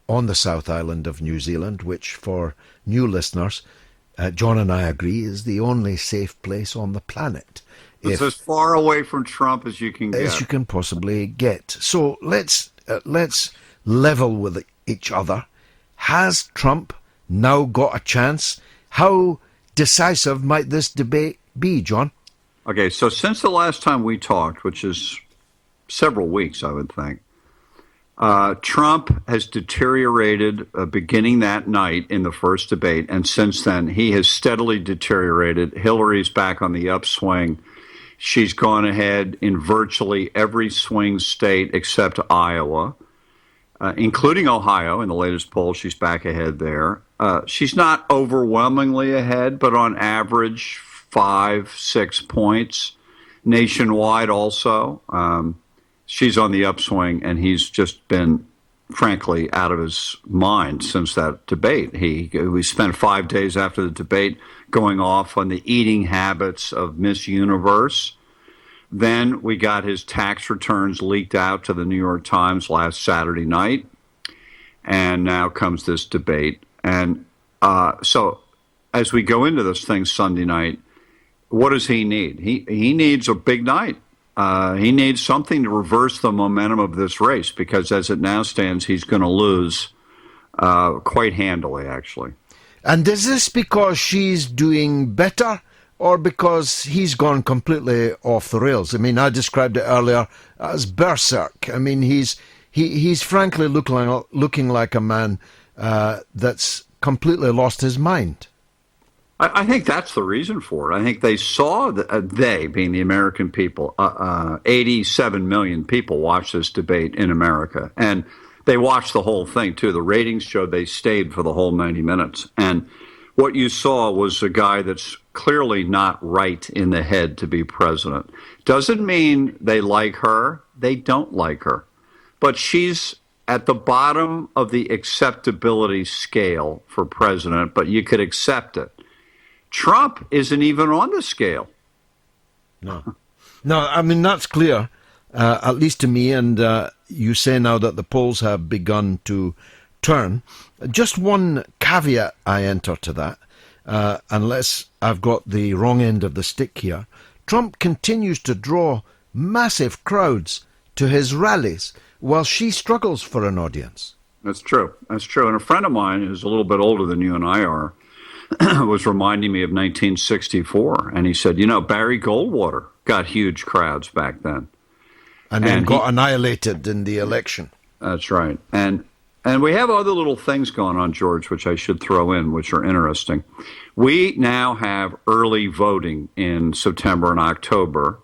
on the South Island of New Zealand, which for new listeners, John and I agree, is the only safe place on the planet. It's as far away from Trump as you can get. As you can possibly get. So let's level with each other. Has Trump now got a chance. How decisive might this debate be, John? Okay, so since the last time we talked, which is several weeks, I would think, Trump has deteriorated beginning that night in the first debate, and since then he has steadily deteriorated. Hillary's back on the upswing. She's gone ahead in virtually every swing state except Iowa, including Ohio. In the latest poll, she's back ahead there. She's not overwhelmingly ahead, but on average 5-6 points. Nationwide also. She's on the upswing, and he's just been, frankly, out of his mind since that debate. We spent 5 days after the debate going off on the eating habits of Miss Universe. Then we got his tax returns leaked out to the New York Times last Saturday night, and now comes this debate. And so as we go into this thing Sunday night, what does he need? He needs a big night. He needs something to reverse the momentum of this race, because as it now stands, he's going to lose quite handily, actually. And is this because she's doing better, or because he's gone completely off the rails? I mean, I described it earlier as berserk. I mean, he's frankly looking like a man that's completely lost his mind. I think that's the reason for it. I think they saw, they being the American people, 87 million people watched this debate in America. And they watched the whole thing, too. The ratings showed they stayed for the whole 90 minutes. And what you saw was a guy that's clearly not right in the head to be president. Doesn't mean they like her. They don't like her. But she's at the bottom of the acceptability scale for president, but you could accept it. Trump isn't even on the scale. No, I mean, that's clear, at least to me, and you say now that the polls have begun to turn. Just one caveat I enter to that, unless I've got the wrong end of the stick here. Trump continues to draw massive crowds to his rallies while she struggles for an audience. That's true. And a friend of mine who's a little bit older than you and I are was reminding me of 1964, and he said, Barry Goldwater got huge crowds back then. And then got annihilated in the election. That's right. And we have other little things going on, George, which I should throw in, which are interesting. We now have early voting in September and October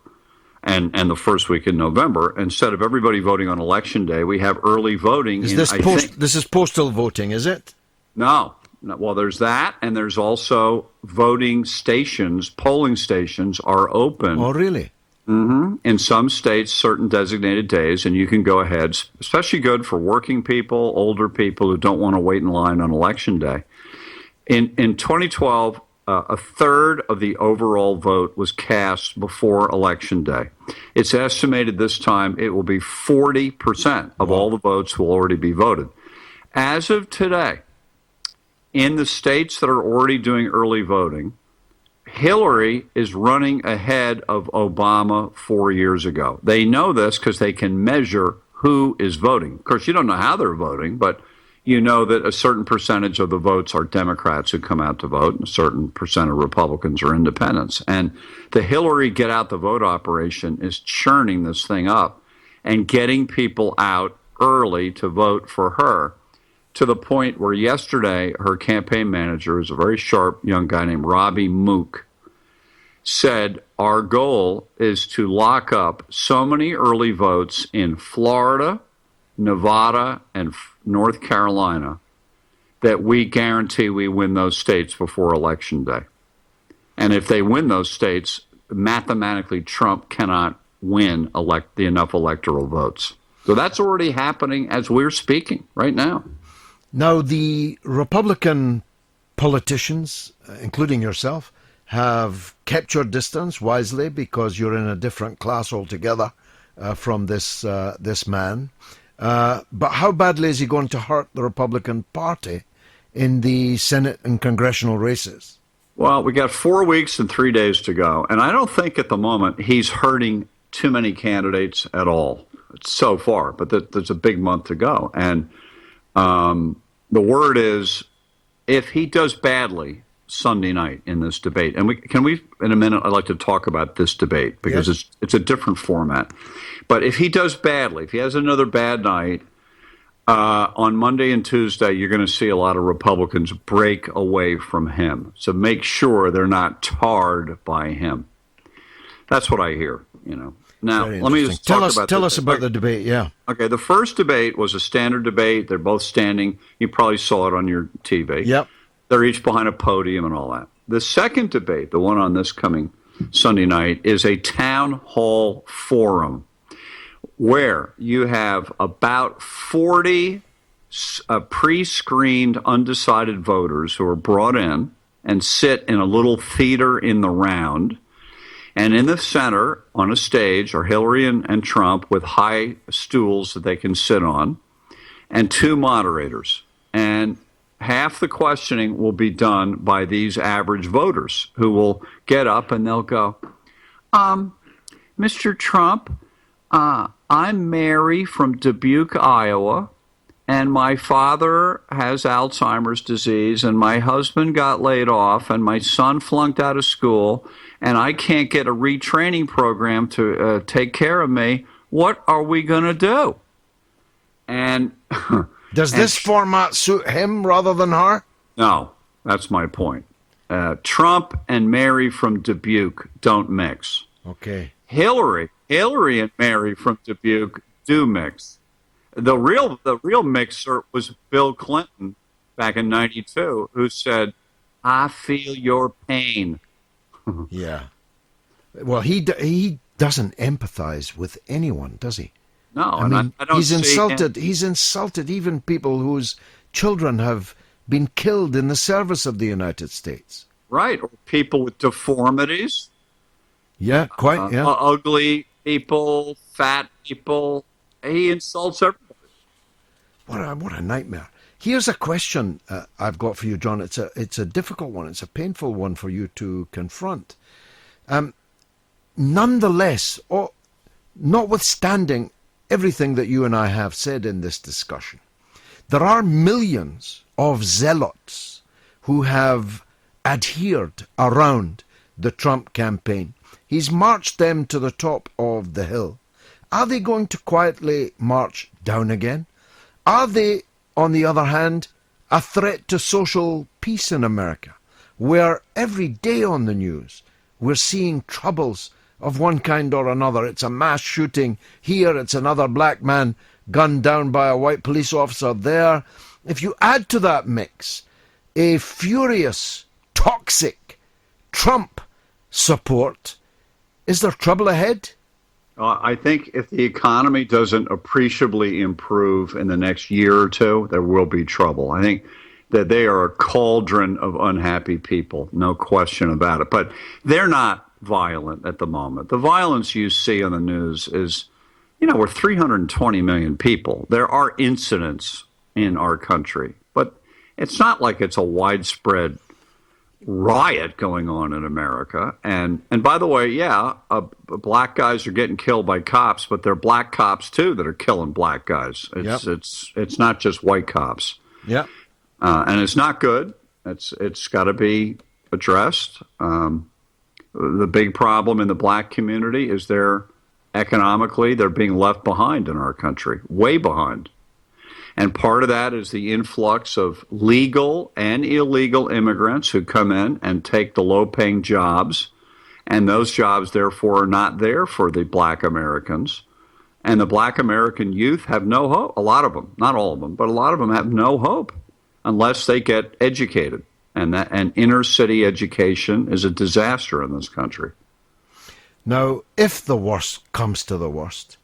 and the first week in November. Instead of everybody voting on Election Day, we have early voting. This is postal voting, is it? No. Well, there's that, and there's also voting stations, polling stations are open. Oh, really? Mm-hmm. In some states, certain designated days, and you can go ahead, especially good for working people, older people who don't want to wait in line on Election Day. In 2012, a third of the overall vote was cast before Election Day. It's estimated this time it will be 40% of all the votes will already be voted. As of today, in the states that are already doing early voting, Hillary is running ahead of Obama 4 years ago. They know this because they can measure who is voting. Of course, you don't know how they're voting, but you know that a certain percentage of the votes are Democrats who come out to vote, and a certain percent of Republicans are independents. And the Hillary get out the vote operation is churning this thing up and getting people out early to vote for her, to the point where yesterday her campaign manager, is a very sharp young guy named Robbie Mook, said our goal is to lock up so many early votes in Florida, Nevada, and North Carolina that we guarantee we win those states before Election Day. And if they win those states, mathematically Trump cannot win enough electoral votes. So that's already happening as we're speaking right now. Now, the Republican politicians, including yourself, have kept your distance wisely because you're in a different class altogether from this man. But how badly is he going to hurt the Republican Party in the Senate and congressional races? Well, we got 4 weeks and 3 days to go. And I don't think at the moment he's hurting too many candidates at all so far. But there's a big month to go. And the word is if he does badly Sunday night in this debate, and can we in a minute, I'd like to talk about this debate because it's a different format. But if he does badly, if he has another bad night, on Monday and Tuesday, you're going to see a lot of Republicans break away from him. So make sure they're not tarred by him. That's what I hear, Now, let me just tell us about the debate, yeah. Okay, the first debate was a standard debate. They're both standing. You probably saw it on your TV. Yep. They're each behind a podium and all that. The second debate, the one on this coming Sunday night, is a town hall forum where you have about 40 pre-screened undecided voters who are brought in and sit in a little theater in the round. And in the center, on a stage, are Hillary and Trump with high stools that they can sit on, and two moderators. And half the questioning will be done by these average voters who will get up and they'll go, Mr. Trump, I'm Mary from Dubuque, Iowa, and my father has Alzheimer's disease, and my husband got laid off, and my son flunked out of school, and I can't get a retraining program to take care of me. What are we going to do? And does this format suit him rather than her? No, that's my point. Trump and Mary from Dubuque don't mix. Okay. Hillary and Mary from Dubuque do mix. The real mixer was Bill Clinton back in '92, who said, "I feel your pain." Yeah. Well, he doesn't empathize with anyone, does he? No, I mean, I don't he's insulted. him. He's insulted even people whose children have been killed in the service of the United States. Right, or people with deformities. Yeah, quite. Yeah, ugly people, fat people. He insults everybody. What a nightmare. Here's a question I've got for you, John. It's a difficult one. It's a painful one for you to confront. Nonetheless, notwithstanding everything that you and I have said in this discussion, there are millions of zealots who have adhered around the Trump campaign. He's marched them to the top of the hill. Are they going to quietly march down again? Are they, on the other hand, a threat to social peace in America, where every day on the news we're seeing troubles of one kind or another? It's a mass shooting here, it's another black man gunned down by a white police officer there. If you add to that mix a furious, toxic Trump support, is there trouble ahead? I think if the economy doesn't appreciably improve in the next year or two, there will be trouble. I think that they are a cauldron of unhappy people, no question about it. But they're not violent at the moment. The violence you see on the news is, we're 320 million people. There are incidents in our country, but it's not like it's a widespread riot going on in America. And by the way, black guys are getting killed by cops, but they're black cops too that are killing black guys. It's not just white cops. Yeah. And it's not good. It's got to be addressed. The big problem in the black community is they're being left behind in our country, way behind. And part of that is the influx of legal and illegal immigrants who come in and take the low-paying jobs, and those jobs, therefore, are not there for the black Americans. And the black American youth have no hope. A lot of them, not all of them, but a lot of them have no hope unless they get educated. And inner-city education is a disaster in this country. Now, if the worst comes to the worst,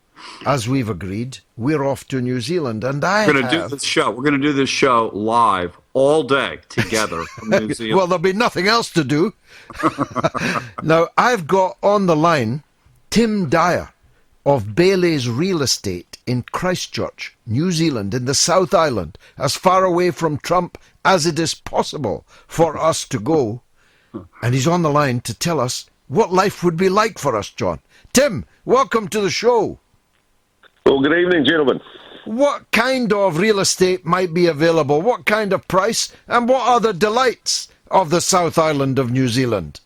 as we've agreed, we're off to New Zealand, and we're going to do this show. We're going to do this show live all day together from New Zealand. Well, there'll be nothing else to do. Now, I've got on the line Tim Dyer of Bailey's Real Estate in Christchurch, New Zealand, in the South Island, as far away from Trump as it is possible for us to go. And he's on the line to tell us what life would be like for us, John. Tim, welcome to the show. Well, good evening, gentlemen. what kind of real estate might be available, what kind of price, and what are the delights of the South Island of New Zealand?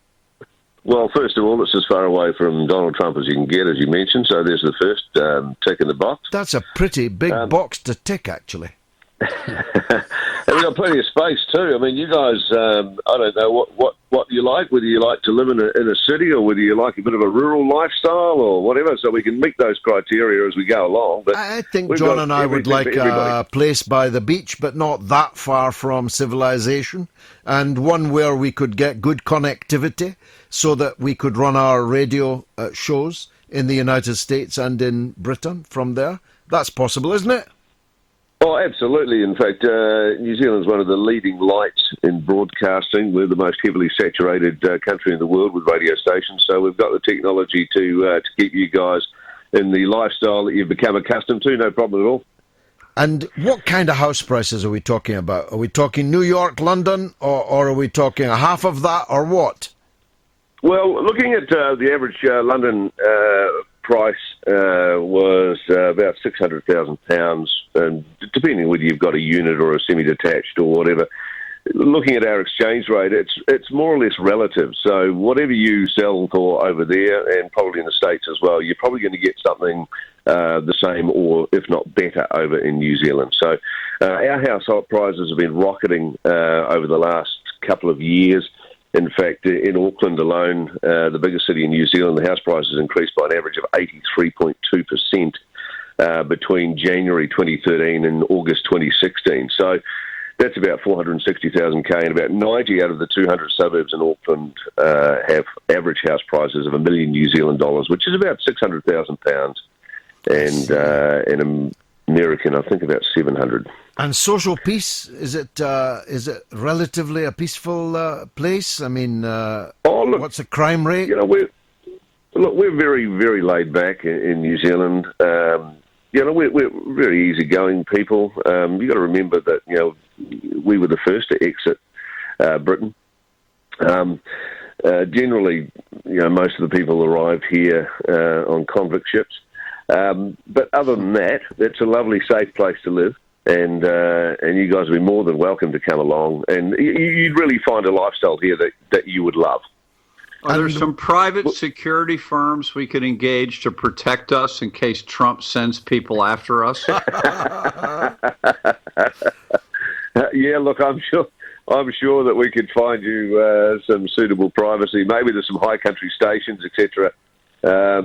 Well, first of all, it's as far away from Donald Trump as you can get, as you mentioned, so there's the first tick in the box. That's a pretty big box to tick, actually. And we've got plenty of space too. I mean, you guys, I don't know what you like, whether you like to live in a city or whether you like a bit of a rural lifestyle or whatever, so we can meet those criteria as we go along. But I think John and I would like a place by the beach, but not that far from civilization, and one where we could get good connectivity so that we could run our radio shows in the United States and in Britain from there. That's possible, isn't it? Oh, absolutely. In fact, New Zealand's one of the leading lights in broadcasting. We're the most heavily saturated country in the world with radio stations, so we've got the technology to keep you guys in the lifestyle that you've become accustomed to, no problem at all. And what kind of house prices are we talking about? Are we talking New York, London, or are we talking a half of that, or what? Well, looking at the average London price was about £600,000, and depending whether you've got a unit or a semi-detached or whatever. Looking at our exchange rate, it's more or less relative. So whatever you sell for over there, and probably in the States as well, you're probably going to get something the same or if not better over in New Zealand. So our household prices have been rocketing over the last couple of years. In fact, in Auckland alone, the biggest city in New Zealand, the house prices increased by an average of 83.2% between January 2013 and August 2016. So that's about 460,000 K, and about 90 out of the 200 suburbs in Auckland have average house prices of $1 million New Zealand dollars, which is about £600,000, and in American, I think about 700. And social peace, is it relatively a peaceful place? I mean, what's the crime rate? You know, we're very, very laid back in New Zealand. You know, we're very easygoing people. You got to remember that, you know, we were the first to exit Britain. Generally, you know, most of the people arrived here on convict ships. But other than that, it's a lovely, safe place to live. And you guys would be more than welcome to come along. And you'd really find a lifestyle here that you would love. Are there some private security firms we could engage to protect us in case Trump sends people after us? Yeah, look, I'm sure that we could find you some suitable privacy. Maybe there's some high country stations, etc.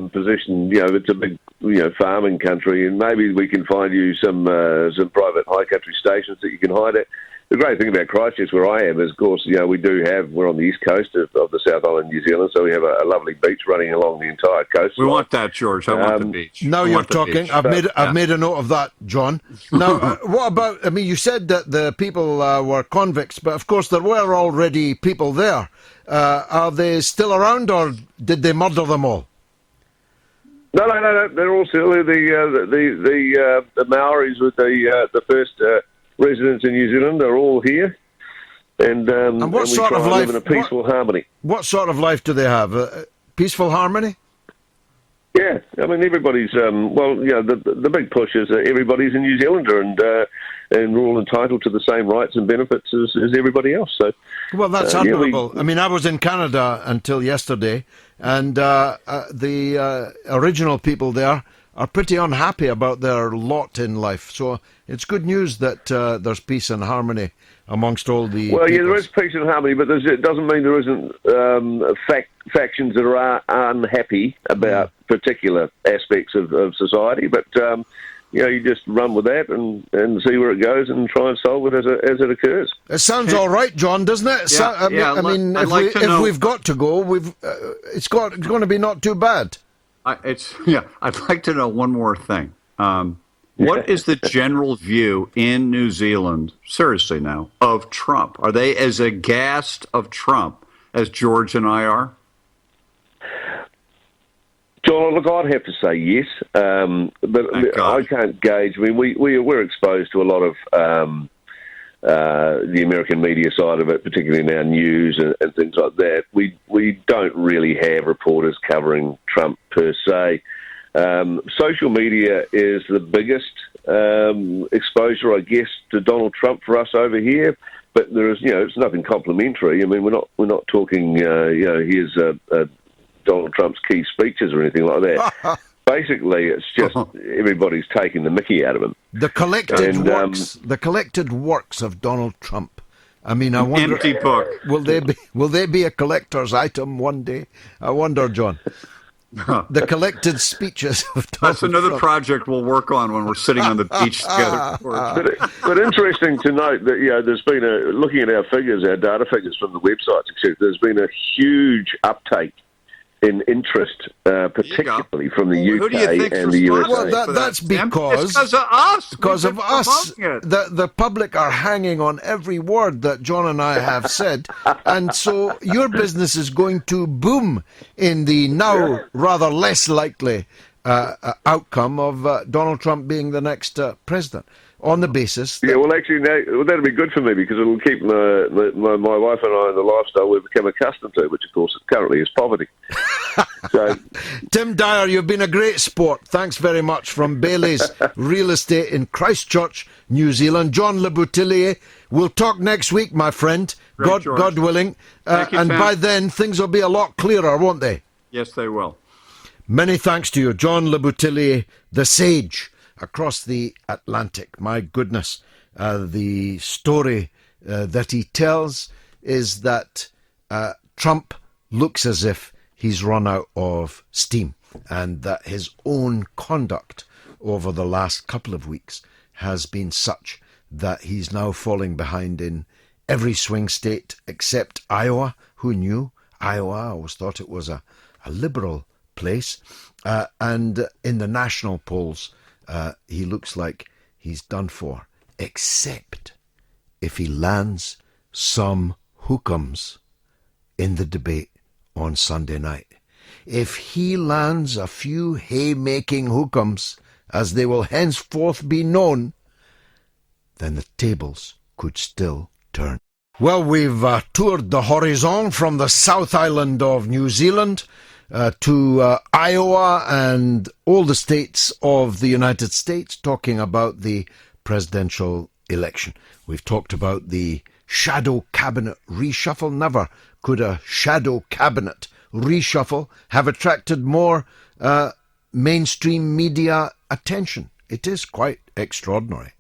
Position, you know, it's a big, you know, farming country, and maybe we can find you some private high country stations that you can hide at. The great thing about Christchurch, where I am, is, of course, you know, we're on the east coast of the South Island, New Zealand, so we have a lovely beach running along the entire coast. We want that, George. I want the beach. Now you're talking. I've made a note of that, John. Now, what about? I mean, you said that the people were convicts, but of course there were already people there. Are they still around, or did they murder them all? No. They're all still the Maoris with the first residents in New Zealand are all here, and what sort of life? Live in a peaceful harmony. What sort of life do they have? Peaceful harmony? Yeah, I mean everybody's. Well, you know, the big push is that everybody's a New Zealander, and we're all entitled to the same rights and benefits as everybody else. So, well, that's admirable. I mean, I was in Canada until yesterday, and the original people there are pretty unhappy about their lot in life. So it's good news that there's peace and harmony amongst all the Well, yeah, peoples. there is peace and harmony, but it doesn't mean there isn't factions that are unhappy about particular aspects of society. But, you know, you just run with that and see where it goes and try and solve it as it occurs. It sounds all right, John, doesn't it? Yeah, I mean, if we've got to go, it's going to be not too bad. I'd like to know one more thing. What is the general view in New Zealand, seriously now, of Trump? Are they as aghast of Trump as George and I are? John, look, I'd have to say yes, but I can't gauge. I mean, we're exposed to a lot of the American media side of it, particularly in our news and things like that. We don't really have reporters covering Trump per se. Social media is the biggest exposure, I guess, to Donald Trump for us over here. But there is, it's nothing complimentary. I mean, we're not talking, here's Donald Trump's key speeches or anything like that. Basically, it's just everybody's taking the mickey out of him. The collected works of Donald Trump. I mean, I wonder. Empty book. Will they be a collector's item one day? I wonder, John. The collected speeches of Donald That's another Trump. project we'll work on when we're sitting on the beach together. But interesting to note that there's been looking at our figures, our data figures from the websites, etc. There's been a huge uptake in interest, particularly from the UK and the USA. Well, that's because of us. Because of us, the public are hanging on every word that John and I have said, and so your business is going to boom in the now rather less likely outcome of Donald Trump being the next president. On the basis that... well, actually, that'll be good for me because it'll keep my wife and I in the lifestyle we've become accustomed to, which, of course, currently is poverty. So, Tim Dyer, you've been a great sport. Thanks very much from Bailey's Real Estate in Christchurch, New Zealand. John Le Boutillier, we'll talk next week, my friend. God willing. And by then, things will be a lot clearer, won't they? Yes, they will. Many thanks to you, John Le Boutillier, the sage across the Atlantic. My goodness, the story that he tells is that Trump looks as if he's run out of steam, and that his own conduct over the last couple of weeks has been such that he's now falling behind in every swing state except Iowa. Who knew? Iowa, I always thought it was a liberal place. And in the national polls, he looks like he's done for, except if he lands some hookums in the debate on Sunday night. If he lands a few haymaking hookums, as they will henceforth be known, then the tables could still turn. Well, we've toured the horizon from the South Island of New Zealand to Iowa and all the states of the United States, talking about the presidential election. We've talked about the shadow cabinet reshuffle. Never could a shadow cabinet reshuffle have attracted more mainstream media attention. It is quite extraordinary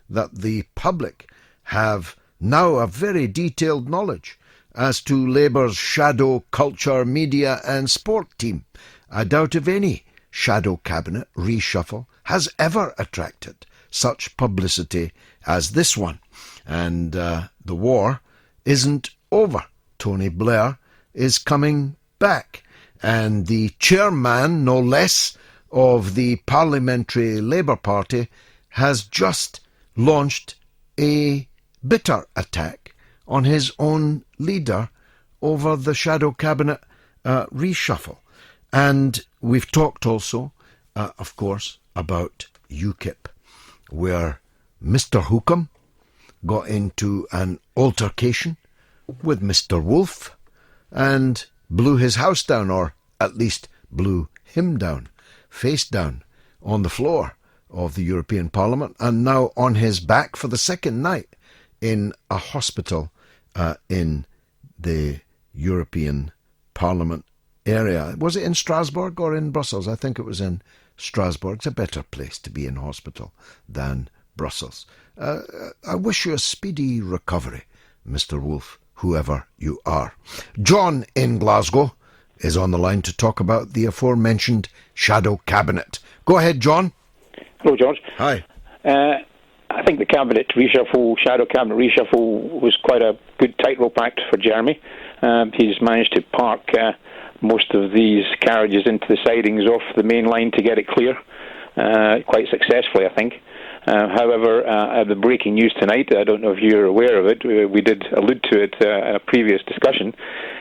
that the public have now a very detailed knowledge as to Labour's shadow culture, media and sport team. I doubt if any shadow cabinet reshuffle has ever attracted such publicity as this one. And the war isn't over. Tony Blair is coming back. And the chairman, no less, of the Parliamentary Labour Party has just launched a bitter attack on his own leader over the shadow cabinet reshuffle. And we've talked also, of course, about UKIP, where Mr. Hookham got into an altercation with Mr. Wolf and blew his house down, or at least blew him down, face down, on the floor of the European Parliament, and now on his back for the second night in a hospital in the European Parliament area. Was it in Strasbourg or in Brussels? I think it was in Strasbourg. It's a better place to be in hospital than Brussels. I wish you a speedy recovery, Mr. Wolf, whoever you are. John in Glasgow is on the line to talk about the aforementioned shadow cabinet. Go ahead, John. Hello, George. Hi. I think the shadow cabinet reshuffle was quite a good tightrope act for Jeremy. He's managed to park most of these carriages into the sidings off the main line to get it clear, quite successfully, I think. However, the breaking news tonight, I don't know if you're aware of it, we did allude to it in a previous discussion,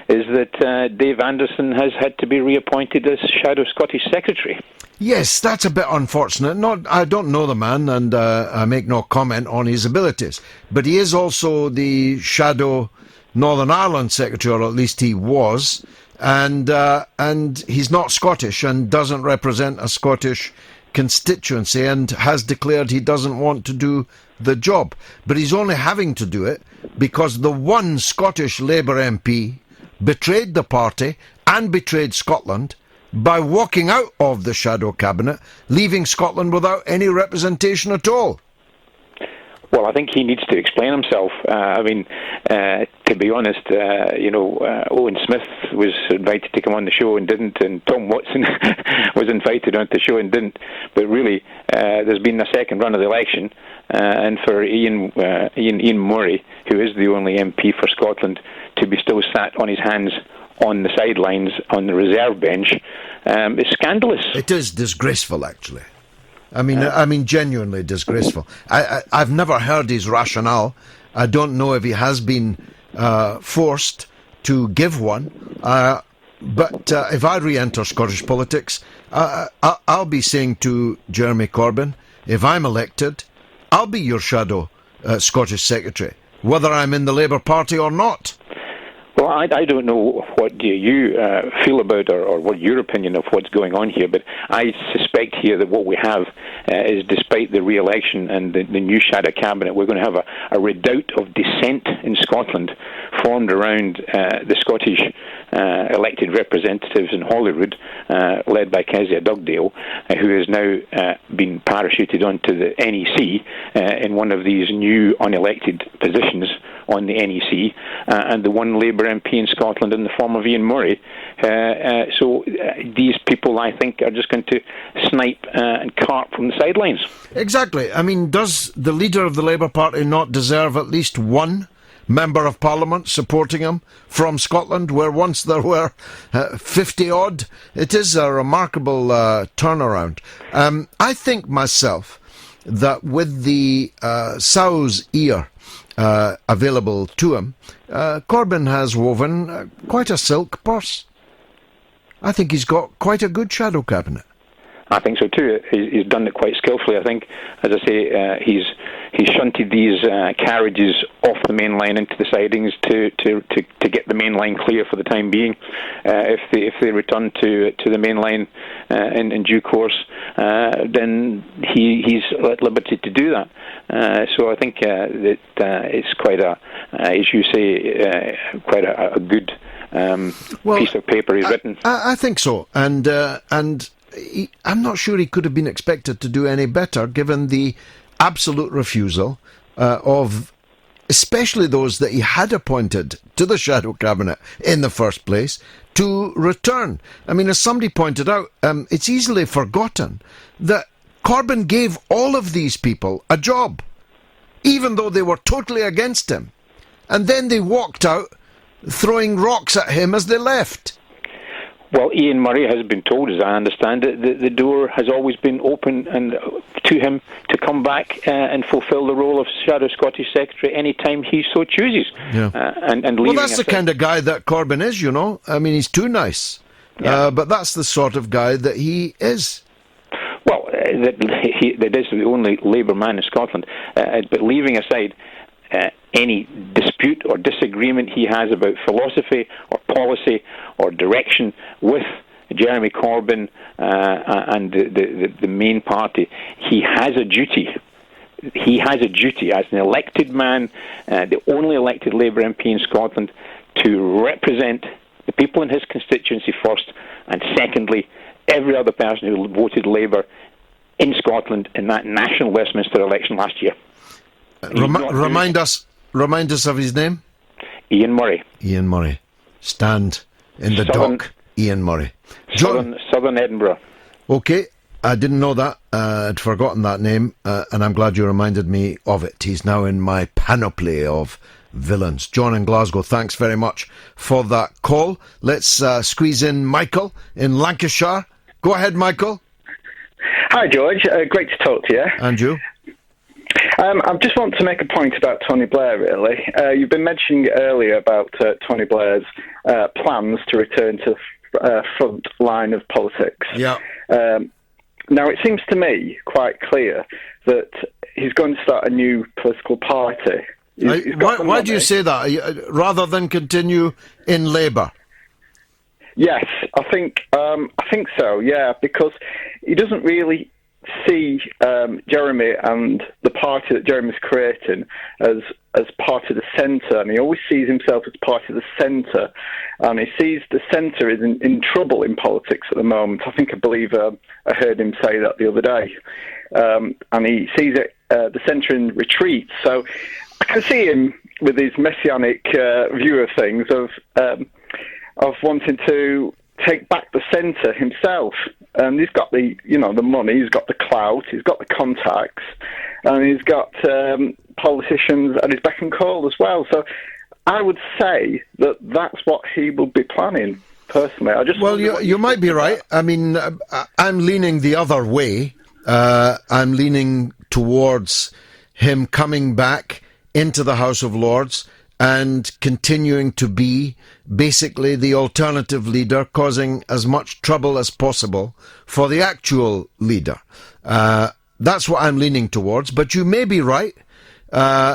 is that Dave Anderson has had to be reappointed as Shadow Scottish Secretary. Yes, that's a bit unfortunate. I don't know the man, and I make no comment on his abilities. But he is also the Shadow Northern Ireland Secretary, or at least he was, and he's not Scottish and doesn't represent a Scottish constituency and has declared he doesn't want to do the job. But he's only having to do it because the one Scottish Labour MP betrayed the party and betrayed Scotland by walking out of the shadow cabinet, leaving Scotland without any representation at all. Well, I think he needs to explain himself. To be honest, Owen Smith was invited to come on the show and didn't, and Tom Watson was invited on the show and didn't. But really, there's been a second run of the election, and for Ian Murray, who is the only MP for Scotland, to be still sat on his hands on the sidelines on the reserve bench is scandalous. It is disgraceful, actually. I mean, genuinely disgraceful. I've never heard his rationale. I don't know if he has been forced to give one. But if I re-enter Scottish politics, I'll be saying to Jeremy Corbyn, if I'm elected, I'll be your shadow Scottish Secretary, whether I'm in the Labour Party or not. Well, I don't know what you feel about or what your opinion of what's going on here, but I suspect here that what we have is, despite the re-election and the new shadow cabinet, we're going to have a redoubt of dissent in Scotland formed around the Scottish elected representatives in Holyrood, led by Kezia Dugdale, who has now been parachuted onto the NEC in one of these new unelected positions on the NEC, and the one Labour MP in Scotland in the form of Ian Murray. So these people, I think, are just going to snipe and carp from the sidelines. Exactly. I mean, does the leader of the Labour Party not deserve at least one Member of Parliament supporting him from Scotland, where once there were 50-odd? It is a remarkable turnaround. I think myself that with the sow's ear available to him, Corbyn has woven quite a silk purse. I think he's got quite a good shadow cabinet. I think so too. He's done it quite skillfully. I think, as I say, he's shunted these carriages off the main line into the sidings to get the main line clear for the time being. If they return to the main line in due course, then he's at liberty to do that. So I think that it's quite a, as you say, quite a good piece of paper he's written. I think so, and I'm not sure he could have been expected to do any better, given the absolute refusal of especially those that he had appointed to the shadow cabinet in the first place to return. I mean, as somebody pointed out, it's easily forgotten that Corbyn gave all of these people a job, even though they were totally against him. And then they walked out throwing rocks at him as they left. Well, Ian Murray has been told, as I understand it, the door has always been open and to him to come back and fulfil the role of Shadow Scottish Secretary any time he so chooses. Yeah. Well, that's the kind of guy that Corbyn is, you know. I mean, he's too nice. Yeah. But that's the sort of guy that he is. Well, that is the only Labour man in Scotland. But leaving aside any dispute or disagreement he has about philosophy or policy or direction with Jeremy Corbyn and the main party, he has a duty. He has a duty as an elected man, the only elected Labour MP in Scotland, to represent the people in his constituency first, and secondly, every other person who voted Labour in Scotland in that national Westminster election last year. Remind us of his name? Ian Murray. Ian Murray. Stand in the dock, Ian Murray. Southern Edinburgh. Okay, I didn't know that. I'd forgotten that name, and I'm glad you reminded me of it. He's now in my panoply of villains. John in Glasgow, thanks very much for that call. Let's squeeze in Michael in Lancashire. Go ahead, Michael. Hi, George. Great to talk to you. And you? I just want to make a point about Tony Blair, really. You've been mentioning earlier about Tony Blair's plans to return to the front line of politics. Yeah. Now, it seems to me quite clear that he's going to start a new political party. Why do you say that, rather than continue in Labour? Yes, I think so, yeah, because he doesn't really see Jeremy and the party that Jeremy's creating as part of the centre, and he always sees himself as part of the centre, and he sees the centre is in trouble in politics at the moment. I believe I heard him say that the other day, and he sees the centre in retreat. So I can see him with his messianic view of things, of wanting to take back the centre himself. And he's got the money, he's got the clout, he's got the contacts, and he's got politicians at his beck and call as well. So I would say that that's what he will be planning, personally. You might be right. I mean, I'm leaning the other way. I'm leaning towards him coming back into the House of Lords and continuing to be basically the alternative leader, causing as much trouble as possible for the actual leader. That's what I'm leaning towards, but you may be right.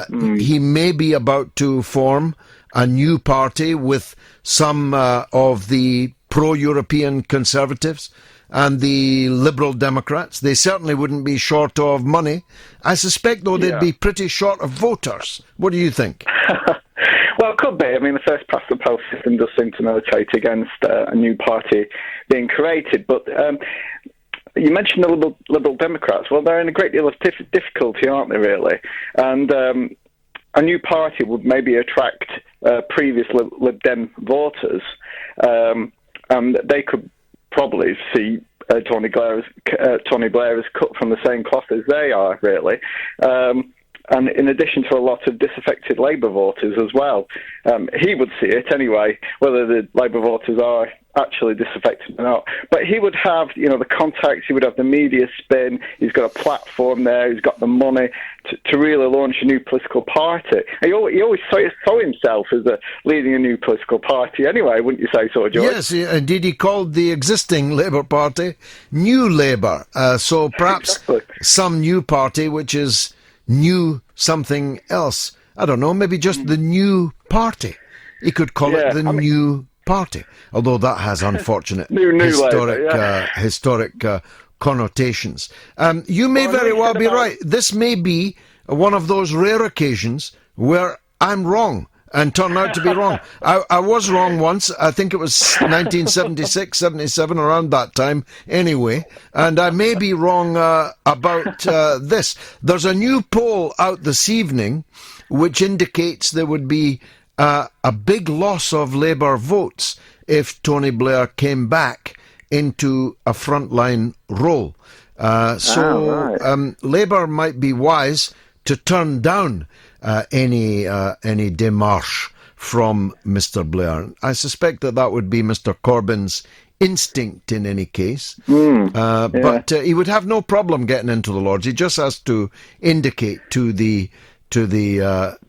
He may be about to form a new party with some of the pro-European Conservatives and the Liberal Democrats. They certainly wouldn't be short of money. I suspect, though, they'd be pretty short of voters. What do you think? Well, it could be. I mean, the first past the post system does seem to militate against a new party being created. But you mentioned the Liberal Democrats. Well, they're in a great deal of difficulty, aren't they, really? And a new party would maybe attract previous Lib Dem voters, and they could probably see Tony Blair is cut from the same cloth as they are, really. And in addition to a lot of disaffected Labour voters as well. He would see it anyway, whether the Labour voters are actually disaffected or not. But he would have, the contacts, he would have the media spin, he's got a platform there, he's got the money to really launch a new political party. He always saw himself as leading a new political party anyway, wouldn't you say so, George? Yes, indeed, he called the existing Labour Party New Labour. So perhaps some new party which is new something else. I don't know, maybe just the new party. He could call it the new party, although that has unfortunate historic connotations. You may very well be right. This may be one of those rare occasions where I'm wrong and turn out to be wrong. I was wrong once. I think it was 1976, 77, around that time anyway. And I may be wrong about this. There's a new poll out this evening which indicates there would be a big loss of Labour votes if Tony Blair came back into a frontline role. Labour might be wise to turn down any démarche from Mr. Blair. I suspect that would be Mr. Corbyn's instinct in any case. But he would have no problem getting into the Lords. He just has to indicate to the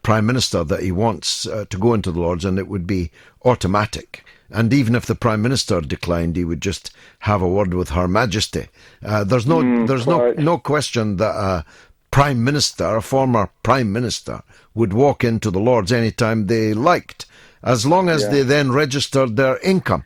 Prime Minister that he wants to go into the Lords, and it would be automatic. And even if the Prime Minister declined, he would just have a word with Her Majesty. There's no question that a Prime Minister, a former Prime Minister, would walk into the Lords any time they liked, as long as they then registered their income,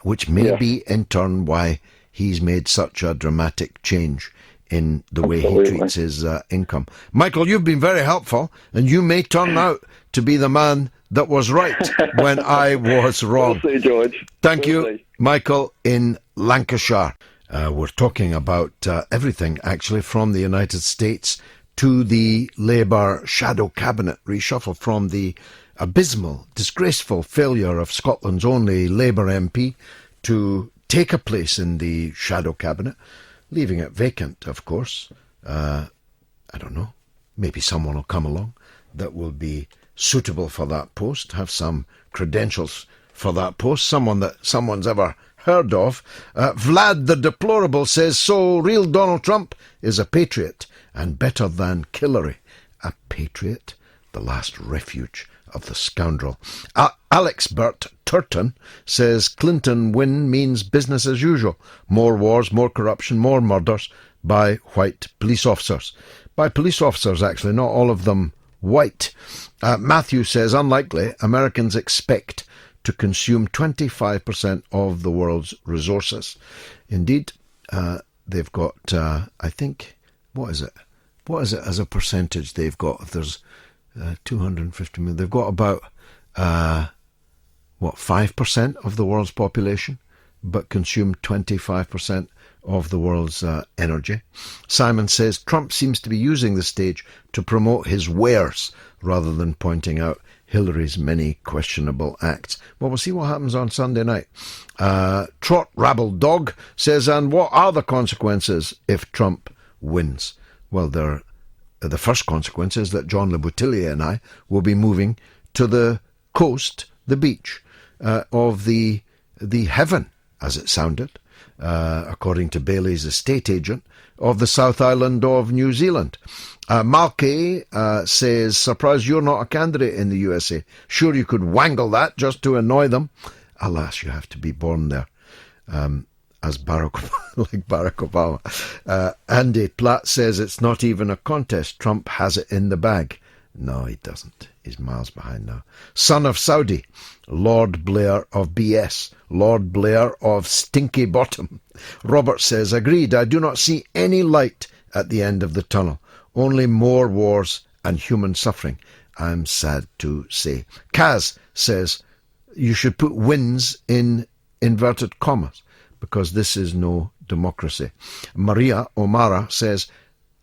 which may be in turn why he's made such a dramatic change in the way he treats his income. Michael, you've been very helpful, and you may turn out to be the man that was right when I was wrong. We'll see, George. Thank you, Michael in Lancashire. We're talking about everything, actually, from the United States to the Labour shadow cabinet reshuffle, from the abysmal, disgraceful failure of Scotland's only Labour MP to take a place in the shadow cabinet, leaving it vacant, of course. I don't know, maybe someone will come along that will be suitable for that post, have some credentials for that post, someone that someone's ever heard of. Vlad the Deplorable says, so real Donald Trump is a patriot and better than Hillary. A patriot? The last refuge of the scoundrel. Alex Burt Turton says Clinton win means business as usual. More wars, more corruption, more murders by white police officers. By police officers, actually, not all of them white. Matthew says, unlikely. Americans expect to consume 25% of the world's resources. Indeed, they've got, I think, what is it? What is it as a percentage they've got? If there's 250 million, they've got about, 5% of the world's population, but consume 25% of the world's energy. Simon says Trump seems to be using the stage to promote his wares rather than pointing out Hillary's many questionable acts. Well, we'll see what happens on Sunday night. Trot Rabble Dog says, and what are the consequences if Trump wins? Well, the first consequence is that John Le Boutillier and I will be moving to the coast, the beach, of the heaven, as it sounded, according to Bailey's estate agent, of the South Island of New Zealand. Malkay says, surprised you're not a candidate in the USA. Sure, you could wangle that just to annoy them. Alas, you have to be born there, as Barack Obama. Andy Platt says it's not even a contest. Trump has it in the bag. No, he doesn't. He's miles behind now. Son of Saudi, Lord Blair of BS, Lord Blair of Stinky Bottom. Robert says, agreed, I do not see any light at the end of the tunnel. Only more wars and human suffering, I'm sad to say. Kaz says, you should put wins in inverted commas, because this is no democracy. Maria O'Mara says,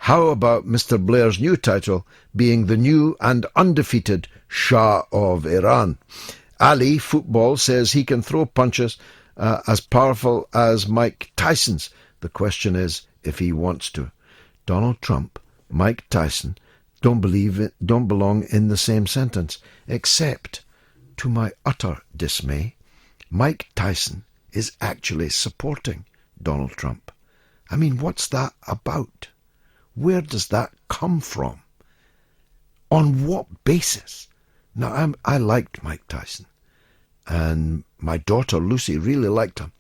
how about Mr. Blair's new title being the new and undefeated Shah of Iran? Ali Football says he can throw punches as powerful as Mike Tyson's. The question is if he wants to. Donald Trump, Mike Tyson don't belong in the same sentence, except, to my utter dismay, Mike Tyson is actually supporting Donald Trump. I mean, what's that about? Where does that come from? On what basis? Now, I liked Mike Tyson, and my daughter Lucy really liked him.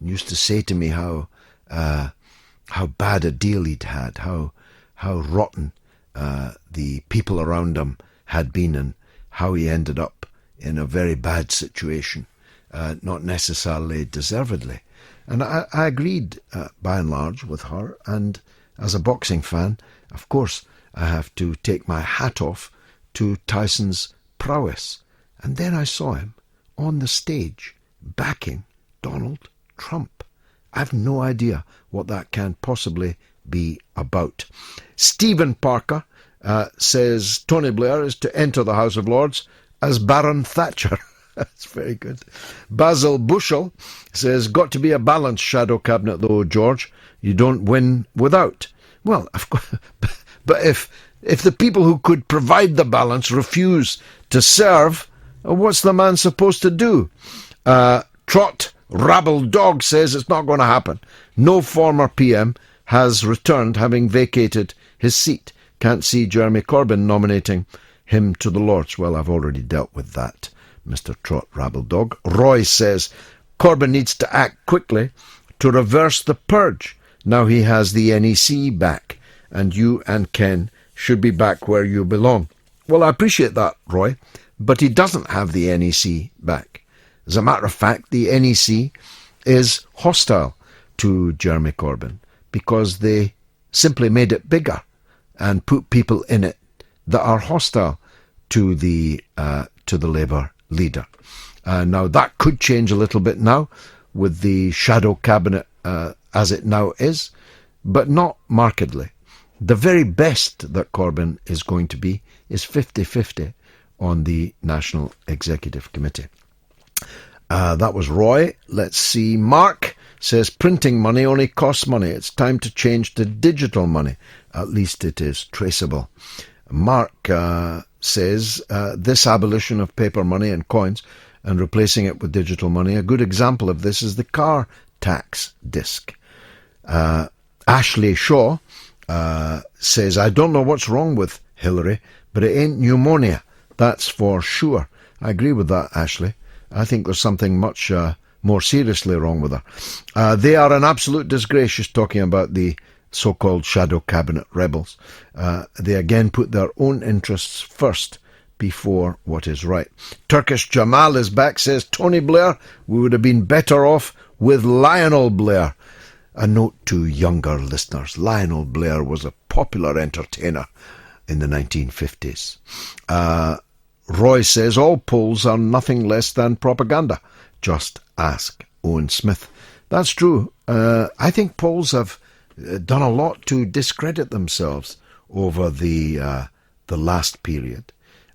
Used to say to me how bad a deal he'd had, how rotten the people around him had been, and how he ended up in a very bad situation, not necessarily deservedly. And I agreed by and large with her, and as a boxing fan, of course, I have to take my hat off to Tyson's prowess. And then I saw him on the stage backing Donald Trump. I've no idea what that can possibly be about. Stephen Parker says Tony Blair is to enter the House of Lords as Baron Thatcher. That's very good. Basil Bushell says, got to be a balanced shadow cabinet though, George. You don't win without. Well, of course, but if the people who could provide the balance refuse to serve, what's the man supposed to do? Trot Rabble Dog says it's not going to happen. No former PM has returned, having vacated his seat. Can't see Jeremy Corbyn nominating him to the Lords. Well, I've already dealt with that, Mr. Trot Rabble Dog. Roy says Corbyn needs to act quickly to reverse the purge. Now he has the NEC back, and you and Ken should be back where you belong. Well, I appreciate that, Roy, but he doesn't have the NEC back. As a matter of fact, the NEC is hostile to Jeremy Corbyn because they simply made it bigger and put people in it that are hostile to the Labour leader. Now, that could change a little bit now with the shadow cabinet as it now is, but not markedly. The very best that Corbyn is going to be is 50-50 on the National Executive Committee. That was Roy. Let's see. Mark says printing money only costs money. It's time to change to digital money. At least it is traceable. Mark says this abolition of paper money and coins and replacing it with digital money, a good example of this is the car tax disc. Ashley Shaw says, I don't know what's wrong with Hillary, but it ain't pneumonia. That's for sure. I agree with that, Ashley. I think there's something much more seriously wrong with her. They are an absolute disgrace. She's talking about the so-called shadow cabinet rebels. They again put their own interests first before what is right. Turkish Jamal is back, says Tony Blair, we would have been better off with Lionel Blair. a note to younger listeners. Lionel Blair was a popular entertainer in the 1950s. Roy says, all polls are nothing less than propaganda. Just ask Owen Smith. That's true. I think polls have done a lot to discredit themselves over the last period.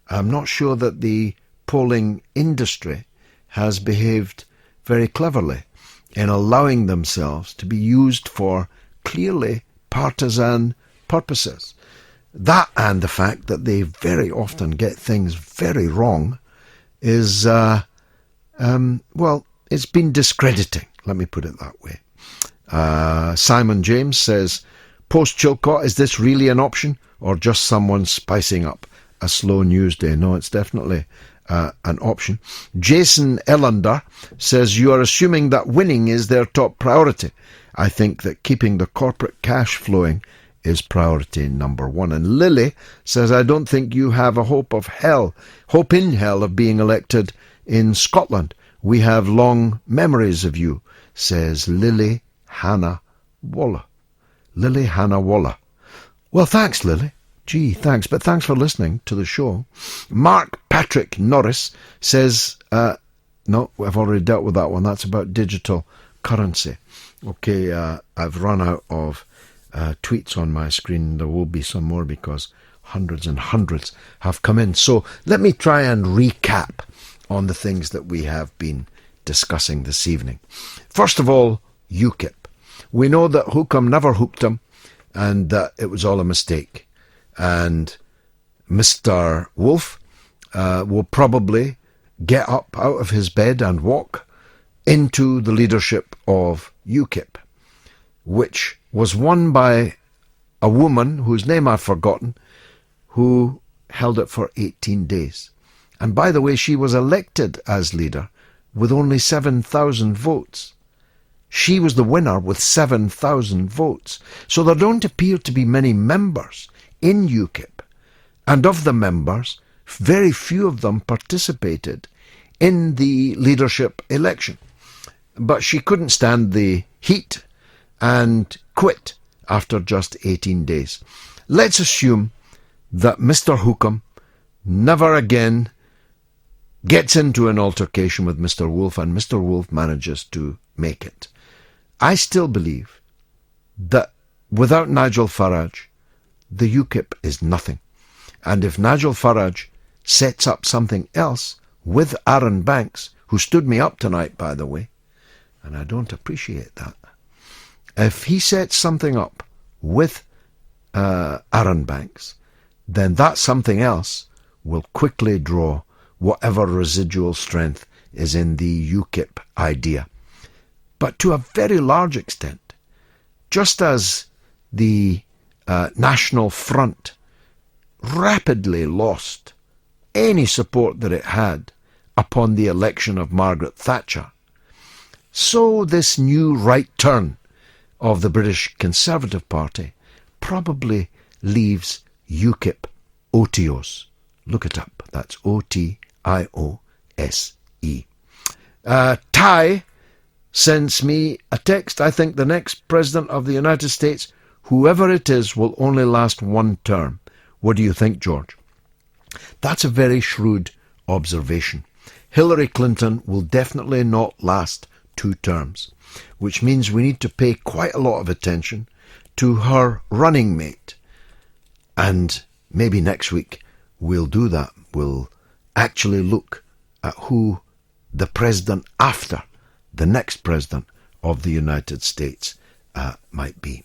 I'm not sure that the polling industry has behaved very cleverly in allowing themselves to be used for clearly partisan purposes. That and the fact that they very often get things very wrong is, it's been discrediting, let me put it that way. Simon James says, post-Chilcot, is this really an option or just someone spicing up a slow news day? No, it's definitely an option. Jason Ellender says, you are assuming that winning is their top priority. I think that keeping the corporate cash flowing is priority number one. And Lily says, I don't think you have a hope in hell of being elected in Scotland. We have long memories of you, says Lily Hannah Waller. Lily Hannah Waller. Well, thanks, Lily. Gee, thanks. But thanks for listening to the show. Mark Patrick Norris says, no, I've already dealt with that one. That's about digital currency. Okay, I've run out of tweets on my screen. There will be some more because hundreds and hundreds have come in. So let me try and recap on the things that we have been discussing this evening. First of all, UKIP. We know that Hookham never hooked him and that it was all a mistake. And Mr. Wolf will probably get up out of his bed and walk into the leadership of UKIP, which was won by a woman whose name I've forgotten, who held it for 18 days. And by the way, she was elected as leader with only 7,000 votes. She was the winner with 7,000 votes. So there don't appear to be many members in UKIP. And of the members, very few of them participated in the leadership election. But she couldn't stand the heat and quit after just 18 days. Let's assume that Mr. Hookham never again gets into an altercation with Mr. Wolf and Mr. Wolf manages to make it. I still believe that without Nigel Farage, the UKIP is nothing. And if Nigel Farage sets up something else with Aaron Banks, who stood me up tonight, by the way, and I don't appreciate that, if he sets something up with Aaron Banks, then that something else will quickly draw whatever residual strength is in the UKIP idea. But to a very large extent, just as the National Front rapidly lost any support that it had upon the election of Margaret Thatcher, so this new right turn of the British Conservative Party probably leaves UKIP otiose. Look it up. That's OTIOSE. Ty sends me a text. I think the next President of the United States, whoever it is, will only last one term. What do you think, George? That's a very shrewd observation. Hillary Clinton will definitely not last 2 terms, which means we need to pay quite a lot of attention to her running mate. And maybe next week we'll do that. We'll actually look at who the president after the next president of the United States might be.